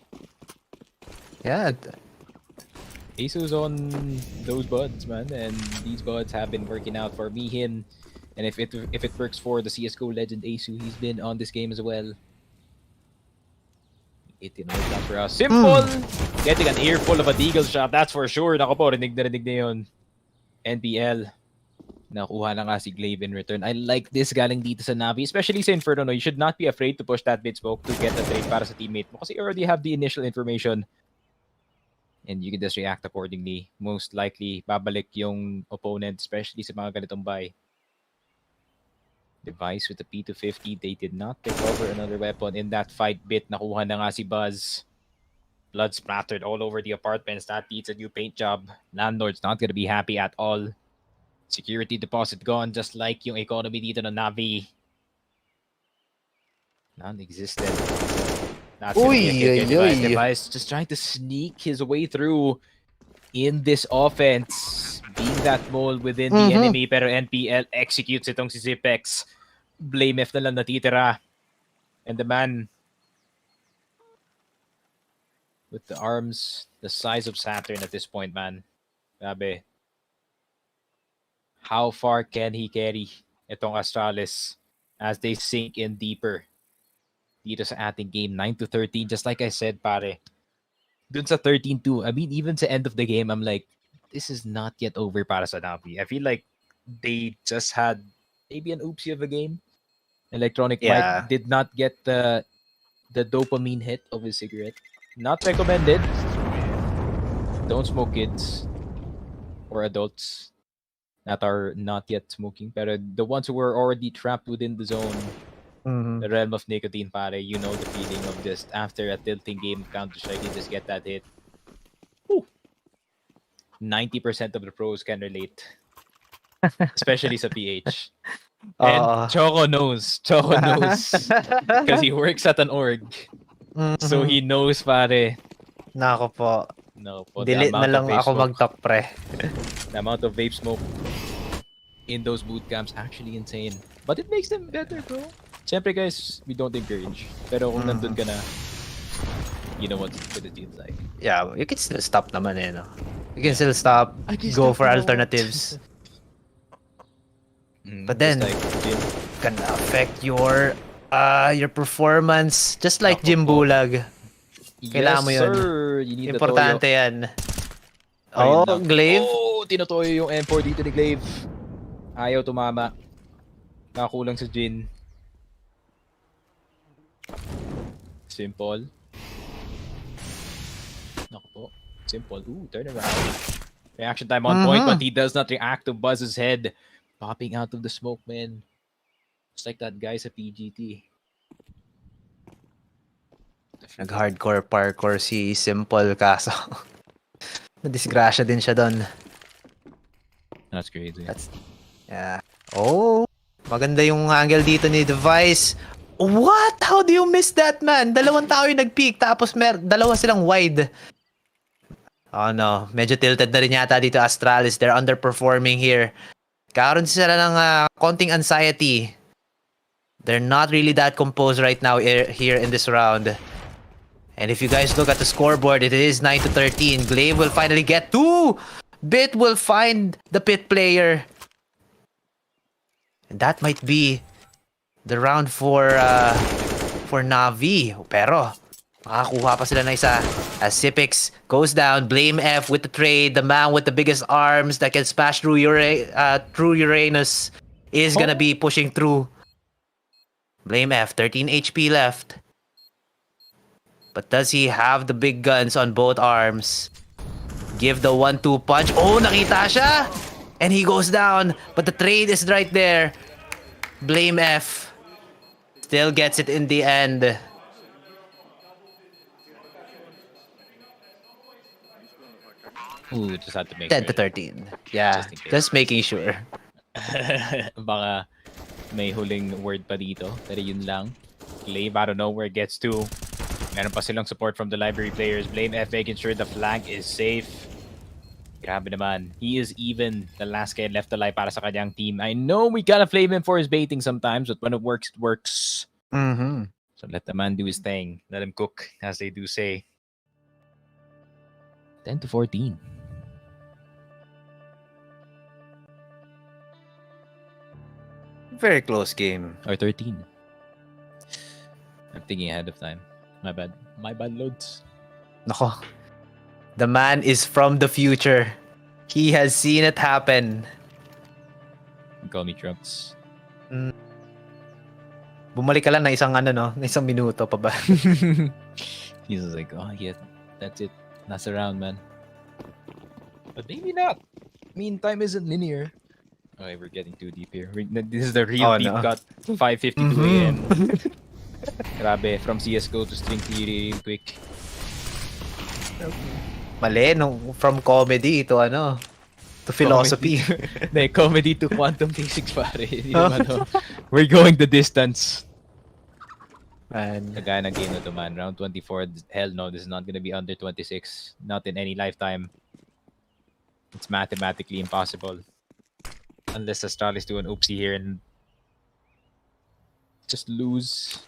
S5: Yeah.
S4: Asu's on those buds, man, and these buds have been working out for me, him, and if it works for the CSGO legend Asu, he's been on this game as well. It didn't work out for us. Simple! Getting an earful of a deagle shot, that's for sure. Nako po, rinig na yun. NPL. Nakuha na nga si Glaive in return. I like this galing dito sa NaVi, especially sa Inferno. No? You should not be afraid to push that mid smoke to get the trade para sa teammate mo kasi you already have the initial information. And you can just react accordingly. Most likely, babalik yung opponent, especially sa mga ganitong buy. Device with the P250. They did not pick over another weapon in that fight bit. Nakuha na nga si Buzz. Blood splattered all over the apartments. That needs a new paint job. Landlord's not gonna be happy at all. Security deposit gone, just like yung economy dito ng NaVi. Non-existent. That's gonna be a good device. Just trying to sneak his way through in this offense. Being that mole within the enemy, pero NPL executes itong si Zipex. Blame F na lang natitira. And the man with the arms the size of Saturn at this point, man. Grabe. How far can he carry itong Astralis as they sink in deeper dito sa ating game? 9-13, just like I said, pare. Dun sa 13-2, I mean, even sa end of the game, I'm like, this is not yet over para sa NaVi. I feel like they just had maybe an oopsie of a game. Electronic Mike did not get the dopamine hit of his cigarette. Not recommended. Don't smoke, kids or adults that are not yet smoking. Pero the ones who were already trapped within the zone, the realm of nicotine, pare, you know the feeling of just after a tilting game of Counter-Strike, you just get that hit. Whew. 90% of the pros can relate. Especially sa PH. And Choco knows. Because he works at an org. So he knows, pare.
S5: Nako po. Delete na lang ako mag-top pre.
S4: The amount of vape smoke in those boot camps actually insane. But it makes them better, bro. Siyempre guys, we don't encourage. Pero kung nandun ka na, you know what it feels like.
S5: Yeah, you can still stop naman eh, no? You can still stop, go for alternatives. But then, can affect your performance. Just like Jim Bulag. Kailangan mo yun.
S4: Sir. You need
S5: importante yan. Oh, Glaive.
S4: Oh, tinotoyo yung M4 dito ni Glaive. Ayaw tumama. Nakakulang sa Jin. Simple. Naku po. Simple. Ooh, turn around. Reaction time on point, but he does not react to Buzz's head. Popping out of the smoke, man. Just like that guy sa PGT.
S5: Nag-hardcore parkour si Simple kaso. Nadisgrasya din siya doon.
S4: That's crazy.
S5: Yeah. Oh, Maganda yung angle dito ni Device. What? How do you miss that, man? Dalawang tao yung nag-peek, tapos dalawa silang wide. Oh no, medyo tilted na rin yata dito Astralis. They're underperforming here. Karoon sila ng konting anxiety. They're not really that composed right now here in this round. And if you guys look at the scoreboard, it is 9-13. Glaive will finally get 2! Bit will find the pit player. And that might be the round for NaVi. Pero, makakuha pa sila na isa. As Sipix goes down, Blame F with the trade. The man with the biggest arms that can smash through Uranus is gonna be pushing through. Blame F, 13 HP left. But does he have the big guns on both arms? Give the 1-2 punch. Oh, nakita siya! And he goes down. But the trade is right there. Blame F still gets it in the end.
S4: Ooh, just had to make
S5: 10-13. Yeah, just making sure.
S4: Baka may huling word pa dito. Pero yun lang. Glaive out of nowhere gets 2. Meron pa silang support from the library players. Blame F making sure the flank is safe. Grabe naman. He is even the last guy left alive para sa kanyang team. I know we gotta flame him for his baiting sometimes, but when it works, it works.
S5: Mm-hmm.
S4: So let the man do his thing. Let him cook, as they do say. 10-14.
S5: Very close game.
S4: Or 13. I'm thinking ahead of time. My bad. My bad, loads.
S5: Nako. The man is from the future. He has seen it happen.
S4: Call me Trunks.
S5: Bumalik ka lang na isang na isang minuto pa ba?
S4: He's just like, oh yeah, that's it. That's around, man. But maybe not. I mean, time isn't linear. Okay, we're getting too deep here. This is the real deep cut. 5:52 a.m. Grabe, from CSGO to string theory real quick.
S5: Mali, from comedy to to philosophy.
S4: Comedy to quantum physics, pare. We're going the distance.
S5: Man.
S4: Kagaya ng game na to, man. Round 24, hell no, this is not gonna be under 26. Not in any lifetime. It's mathematically impossible. Unless Astralis do an oopsie here and just lose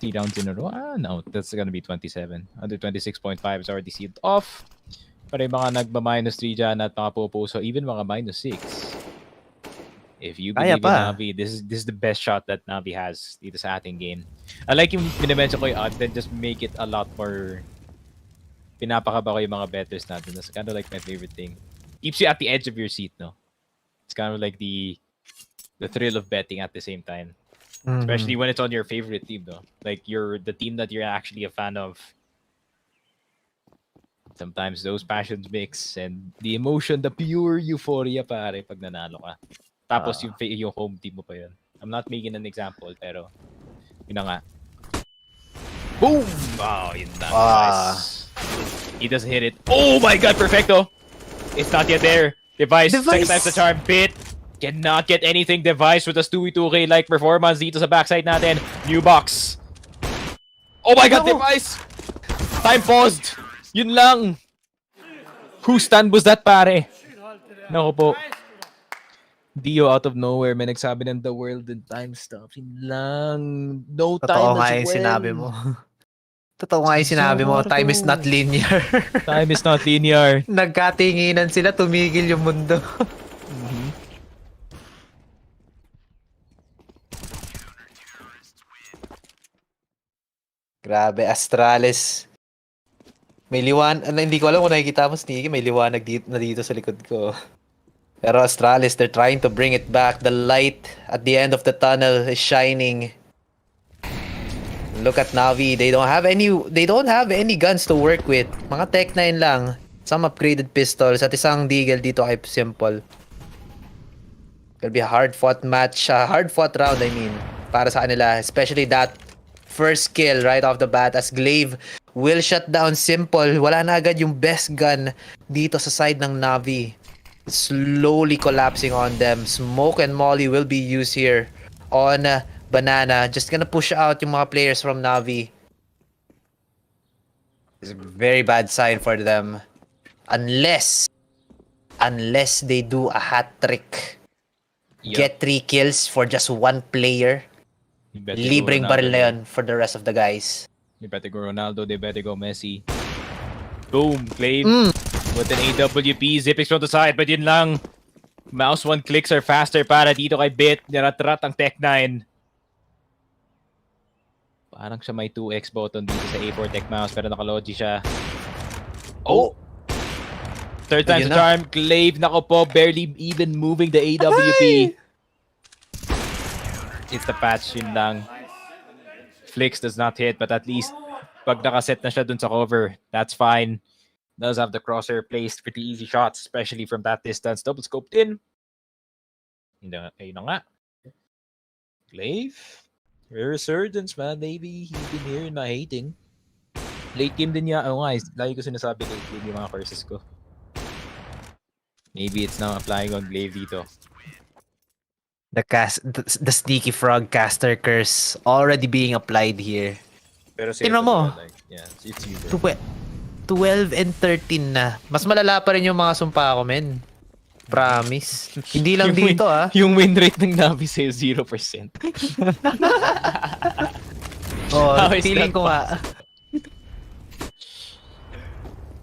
S4: 3 rounds in a row. No, that's gonna be 27. Under 26.5 is already sealed off. Pero yung mga nagba--3 dyan at mga pupuso, even mga -6. If you believe in NaVi, this is the best shot that NaVi has dito sa ating game. I like yung binimension ko yung odd, then just make it a lot more pinapakaba ko yung mga betters natin. That's kind of like my favorite thing. Keeps you at the edge of your seat, no? It's kind of like the thrill of betting at the same time. Especially when it's on your favorite team, though. Like the team that you're actually a fan of. Sometimes those passions mix and the emotion, the pure euphoria pare pag nanalo ka. Tapos yung home team mo pa yun. I'm not making an example, pero yun na nga. Boom! Oh, yun na. Nice. He doesn't hit it. Oh my god, perfecto! It's not yet there. Device. Second time's the charm. Bit cannot get anything. Device with a Stewie 2K like performance dito sa backside natin. New box. Oh my god, Device! Time paused. Yun lang. Whose stand was that, pare? Naku po. Dio out of nowhere, may nagsabi ng the world and time stops. Yun lang. No time
S5: Totoo
S4: as
S5: nga yung
S4: well.
S5: sinabi mo. Totoo nga yung sinabi mo. Time is not linear.
S4: Time is not linear.
S5: Nagkatinginan sila, tumigil yung mundo. Grabe, Astralis. May hindi ko alam kung nakikita mo, Sneaky, may liwanag dito sa likod ko. Pero Astralis, they're trying to bring it back. The light at the end of the tunnel is shining. Look at NaVi. They don't have any guns to work with. Mga Tech 9 lang. Some upgraded pistols at isang deagle dito kay Simple. It'll be a hard-fought match. Hard-fought round, I mean. Para sa kanila. Especially that first kill right off the bat as Glaive will shut down Simple. Wala na agad yung best gun dito sa side ng NaVi. slowly collapsing on them. Smoke and Molly will be used here on Banana. Just gonna push out yung mga players from NaVi. It's a very bad sign for them. Unless they do a hat trick. Get 3 kills for just 1 player. Libreng baril na yun for the rest of the guys.
S4: They better go Ronaldo, they better go Messi. Boom, Clave. With an AWP, Zipix from the side, but yun lang. Mouse 1 clicks are faster para dito kay Bit. Niratrat ang Tech9. Parang siya may 2x button dito sa A4 Tech Mouse, pero nakalogi siya. Oh! Third time's the charm. Clave, nako po, barely even moving the AWP. It's the patch, yun lang. Flix does not hit, but at least pag nakaset na siya dun sa cover, that's fine. Does have the crosshair placed, pretty easy shots, especially from that distance. Double scoped in. Ayun na nga. Clave, resurgence, man. Maybe he's been here in my hating. Late game din niya. Oo nga, lagi ko sinasabi late game yung mga curses ko. Maybe it's now applying on Clave dito.
S5: The sneaky frog caster curse already being applied here.
S4: Pero
S5: tingnan mo.
S4: Like, yeah, it's you, bro.
S5: 12 and 13 na. Mas malala pa rin yung mga sumpa ko, men. Promise. Hindi lang dito,
S4: Yung win rate ng NaVi sa'yo, 0%.
S5: Feeling ko nga.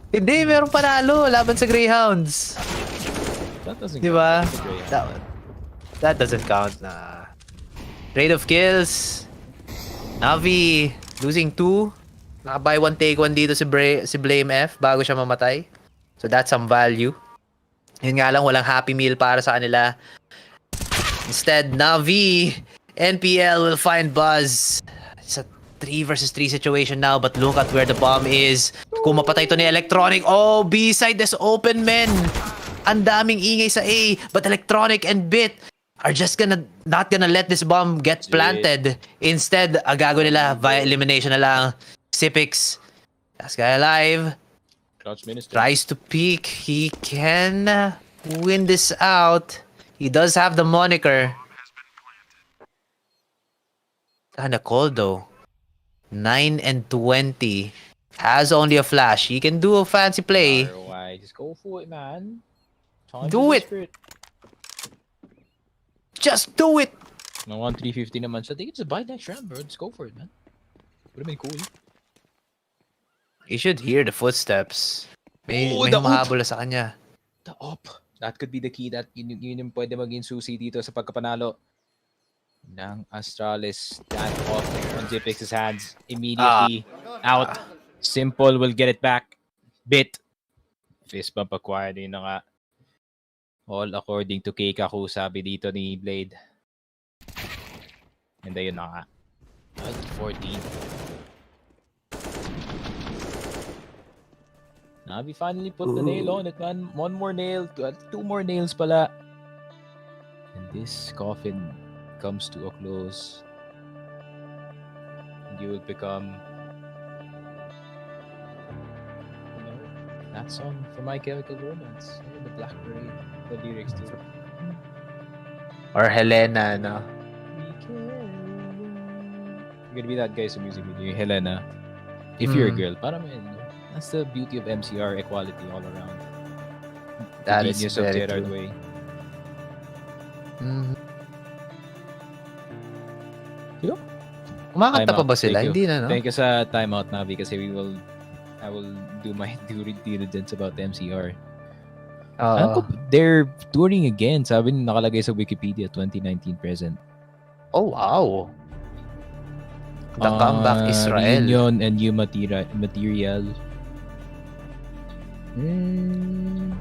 S5: Hindi, meron panalo laban sa Greyhounds.
S4: That doesn't
S5: diba?
S4: count.
S5: That doesn't count na. Rate of kills. NaVi losing 2. Naka-buy 1 take 1 dito si Blame F bago siya mamatay. So that's some value. Yun nga lang, walang happy meal para sa kanila. Instead, NaVi, NPL will find Buzz. It's a 3 versus 3 situation now, but look at where the bomb is. Kung mapatay to ni Electronic, oh, B-side is open, men. Ang daming ingay sa A, but Electronic and Bit are just not gonna let this bomb get planted. Instead, agago nila via elimination na lang. Sipix, last guy alive, tries to peek. He can win this out. He does have the moniker. Kinda cold though. 9 and 20. Has only a flash. He can do a fancy play.
S4: Just go for it, man.
S5: Do it. Just do it.
S4: No 350 naman siya. Think it's a buy next round, bro. Just go for it, man. Would have been cool.
S5: You should hear the footsteps. May humahabol sa kanya.
S4: The up. That could be the key. That yun yung pwede maging susi dito sa pagkapanalo ng Astralis. That up on Zipix's hands. Immediately out. Simple will get it back. Bit. Fist bump acquired. Yun na nga. All according to Keikaku, sabi dito ni Blade. And ayun na nga. 14. NaVi finally put the nail on it, man. 1 more nail, 2 more nails pala. And this coffin comes to a close. And you will become, that song from My Chemical Romance. The Black Parade, the lyrics to it.
S5: Or Helena, no?
S4: You're gonna be that guy sa music video, Helena. If you're a girl, parang that's the beauty of MCR equality all around.
S5: That is
S4: genius
S5: very
S4: of Gerard
S5: true.
S4: Way.
S5: Kumakanta pa ba sila? Hindi na, no?
S4: Thank you sa timeout, NaVi, kasi I will do my due diligence about MCR. They're touring again. Sabi nakalagay sa Wikipedia, 2019 present.
S5: Oh, wow. The comeback Israel.
S4: Reunion and new material.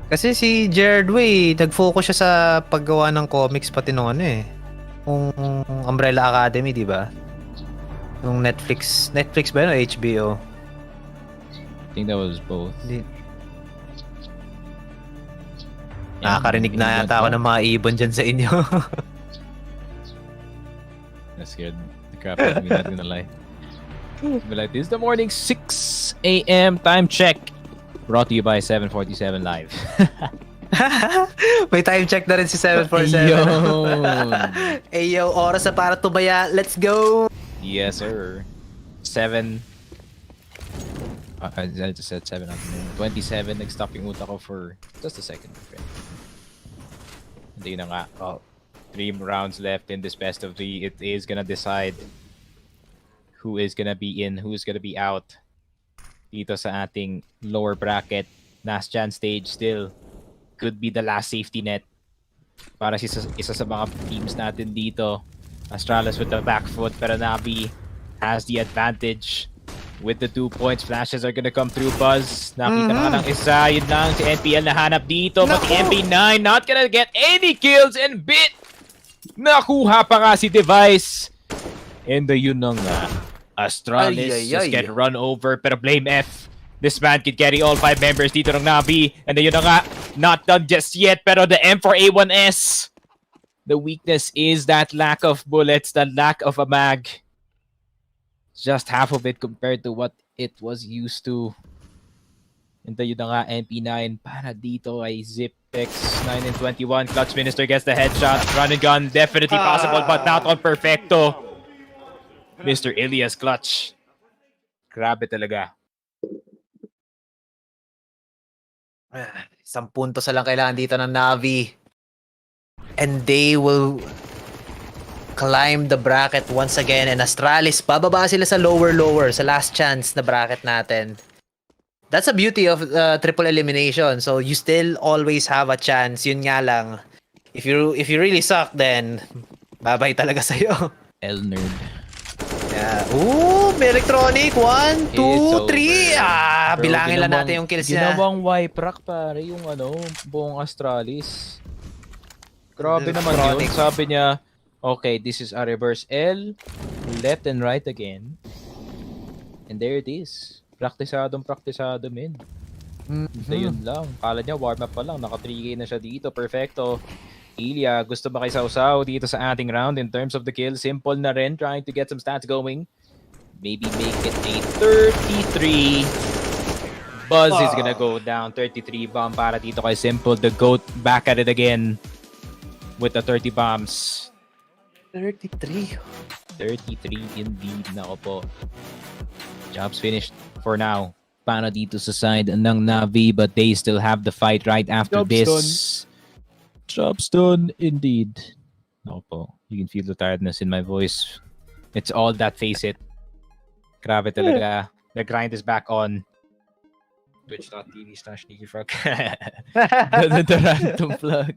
S5: Kasi si Gerard Way, nag-focus siya sa paggawa ng comics pati nung Yung Umbrella Academy, di ba? Yung Netflix ba yun o HBO?
S4: I think that was both.
S5: Nakakarinig na yata ako ng mga ibon dyan sa inyo.
S4: That scared the crap out of me, not gonna lie. But like this, the morning 6 a.m. time check. Brought to you by 747 Live.
S5: May time check na rin si 747.
S4: Ayun.
S5: Ayo, oras na para tumaya. Let's go!
S4: Yes, sir. 7. I just said 7 on the 27. Nag-stop yung utak ko for just a second. Hindi na nga.
S5: Oh.
S4: 3 rounds left in this best of 3. It is gonna decide who is gonna be in, who's gonna be out. Dito sa ating lower bracket. Last chance stage still. Could be the last safety net. Para isa sa mga teams natin dito. Astralis with the back foot, pero NaVi has the advantage. With the 2 points, flashes are gonna come through. Buzz, nakita na ng isa. Yun lang, si NPL nahanap dito. But the MP9 not gonna get any kills and bit. Nakuha pa nga si Device. And yun na nga. Astralis just get run over, pero blame F. This man could carry all 5 members dito ng NaVi. And yun na nga, not done just yet, pero the M4A1S. The weakness is that lack of bullets, the lack of a mag. Just half of it compared to what it was used to. And yun na nga, MP9 para dito ay Zipex 9 and 21. Clutch Minister gets the headshot. Run and gun, definitely possible, but not on Perfecto. Mr. Ilias Clutch. Grabe talaga.
S5: 1 puntos na lang kailangan dito ng NaVi. And they will climb the bracket once again. And Astralis, bababa sila sa lower sa last chance na bracket natin. That's the beauty of triple elimination. So you still always have a chance. Yun nga lang. If you really suck, then babay talaga sa'yo.
S4: Elnerd.
S5: Yeah. Ooh, may electronic. 1, 2, 3.
S4: Bro,
S5: Bilangin lang natin yung kills niya.
S4: Ginawang wipe rack pare yung buong Astralis. Grabe naman yun. Sabi niya, okay, this is a reverse L. Left and right again. And there it is. Praktisado, men. So yun lang. Kala niya, warm up pa lang. Naka 3K na siya dito. Perfecto. Ilya, gusto ba kay Sausaw dito sa ating round in terms of the kill? Simple na rin. Trying to get some stats going. Maybe make it a 33. Buzz is gonna go down. 33 bomb para dito kay Simple. The GOAT back at it again with the 30 bombs.
S5: 33.
S4: 33 indeed. Nako po. Job's finished for now. Para dito sa side ng NaVi, but they still have the fight right after this. Job's done indeed. Nako po. You can feel the tiredness in my voice. It's all that, face it. Grabe talaga. The grind is back on. Twitch.tv/NikiFrog. The random plug.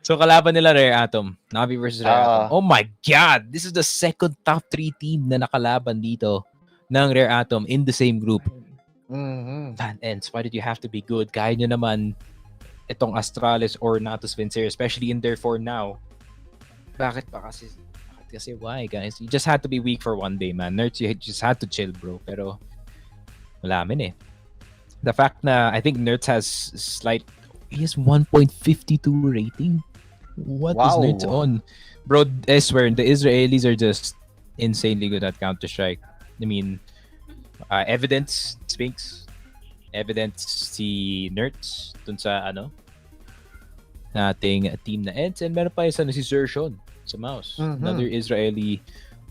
S4: So kalaban nila Rare Atom. NaVi versus Rare Atom. Oh my God! This is the second top 3 team na nakalaban dito ng Rare Atom in the same group. That ends. Why did you have to be good? Kaya nyo naman itong Astralis or Natus Vincere, especially in their form now. Bakit pa kasi? Kasi why, guys? You just had to be weak for one day, man. Nerds, you just had to chill, bro. Pero wala min eh. The fact na I think Nerds has he has 1.52 rating. What is Nerds on? Bro, I swear, the Israelis are just insanely good at Counter-Strike. I mean, evidence speaks. Evidence si Nerds dun sa nating team na ENCE, and meron pa isa na si Zershon sa mouse. Another Israeli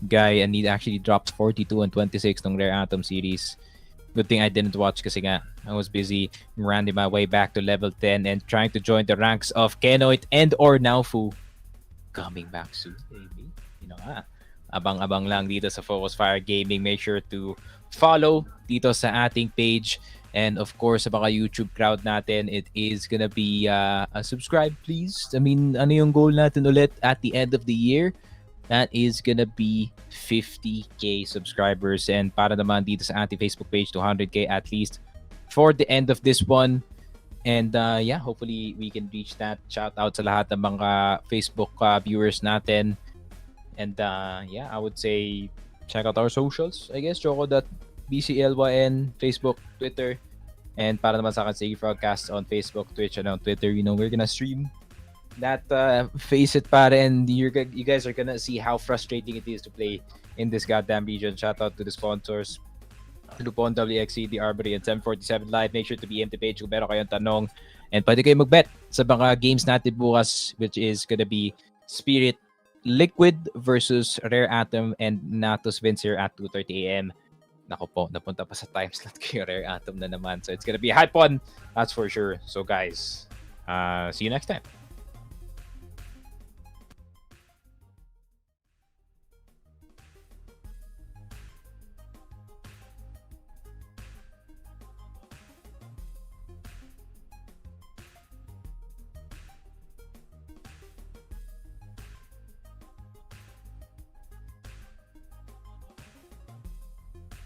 S4: guy, and he actually dropped 42 and 26 ng Rare Atom series. Good thing I didn't watch kasi nga I was busy running my way back to level 10 and trying to join the ranks of Kenoit and or Naufu. Coming back soon, baby. You know, abang-abang lang dito sa Focus Fire Gaming. Make sure to follow dito sa ating page. And of course, sa baka YouTube crowd natin, it is gonna be subscribe, please. I mean, ano yung goal natin ulit at the end of the year? That is gonna be 50k subscribers. And para naman dito sa ating Facebook page, 200k at least for the end of this one. And yeah, hopefully we can reach that. Shout out sa lahat ng mga Facebook viewers natin. And yeah, I would say check out our socials. I guess Choco.bclyn, Facebook, Twitter. And para naman sa akin, Sige Frogcast on Facebook, Twitch, and on Twitter. You know, we're gonna stream that face it pare, and you guys are gonna see how frustrating it is to play in this goddamn region. Shout out to the sponsors, Lupon, WXC, The Arbory, and 747 Live. Make sure to be in the page kung meron kayong tanong. And pwede kayo mag-bet sa mga games natin bukas, which is gonna be Spirit Liquid versus Rare Atom and Natus Vincer at 2:30 AM. Nako po, napunta pa sa time slot kayo Rare Atom na naman. So it's gonna be a hype one, that's for sure. So guys, see you next time.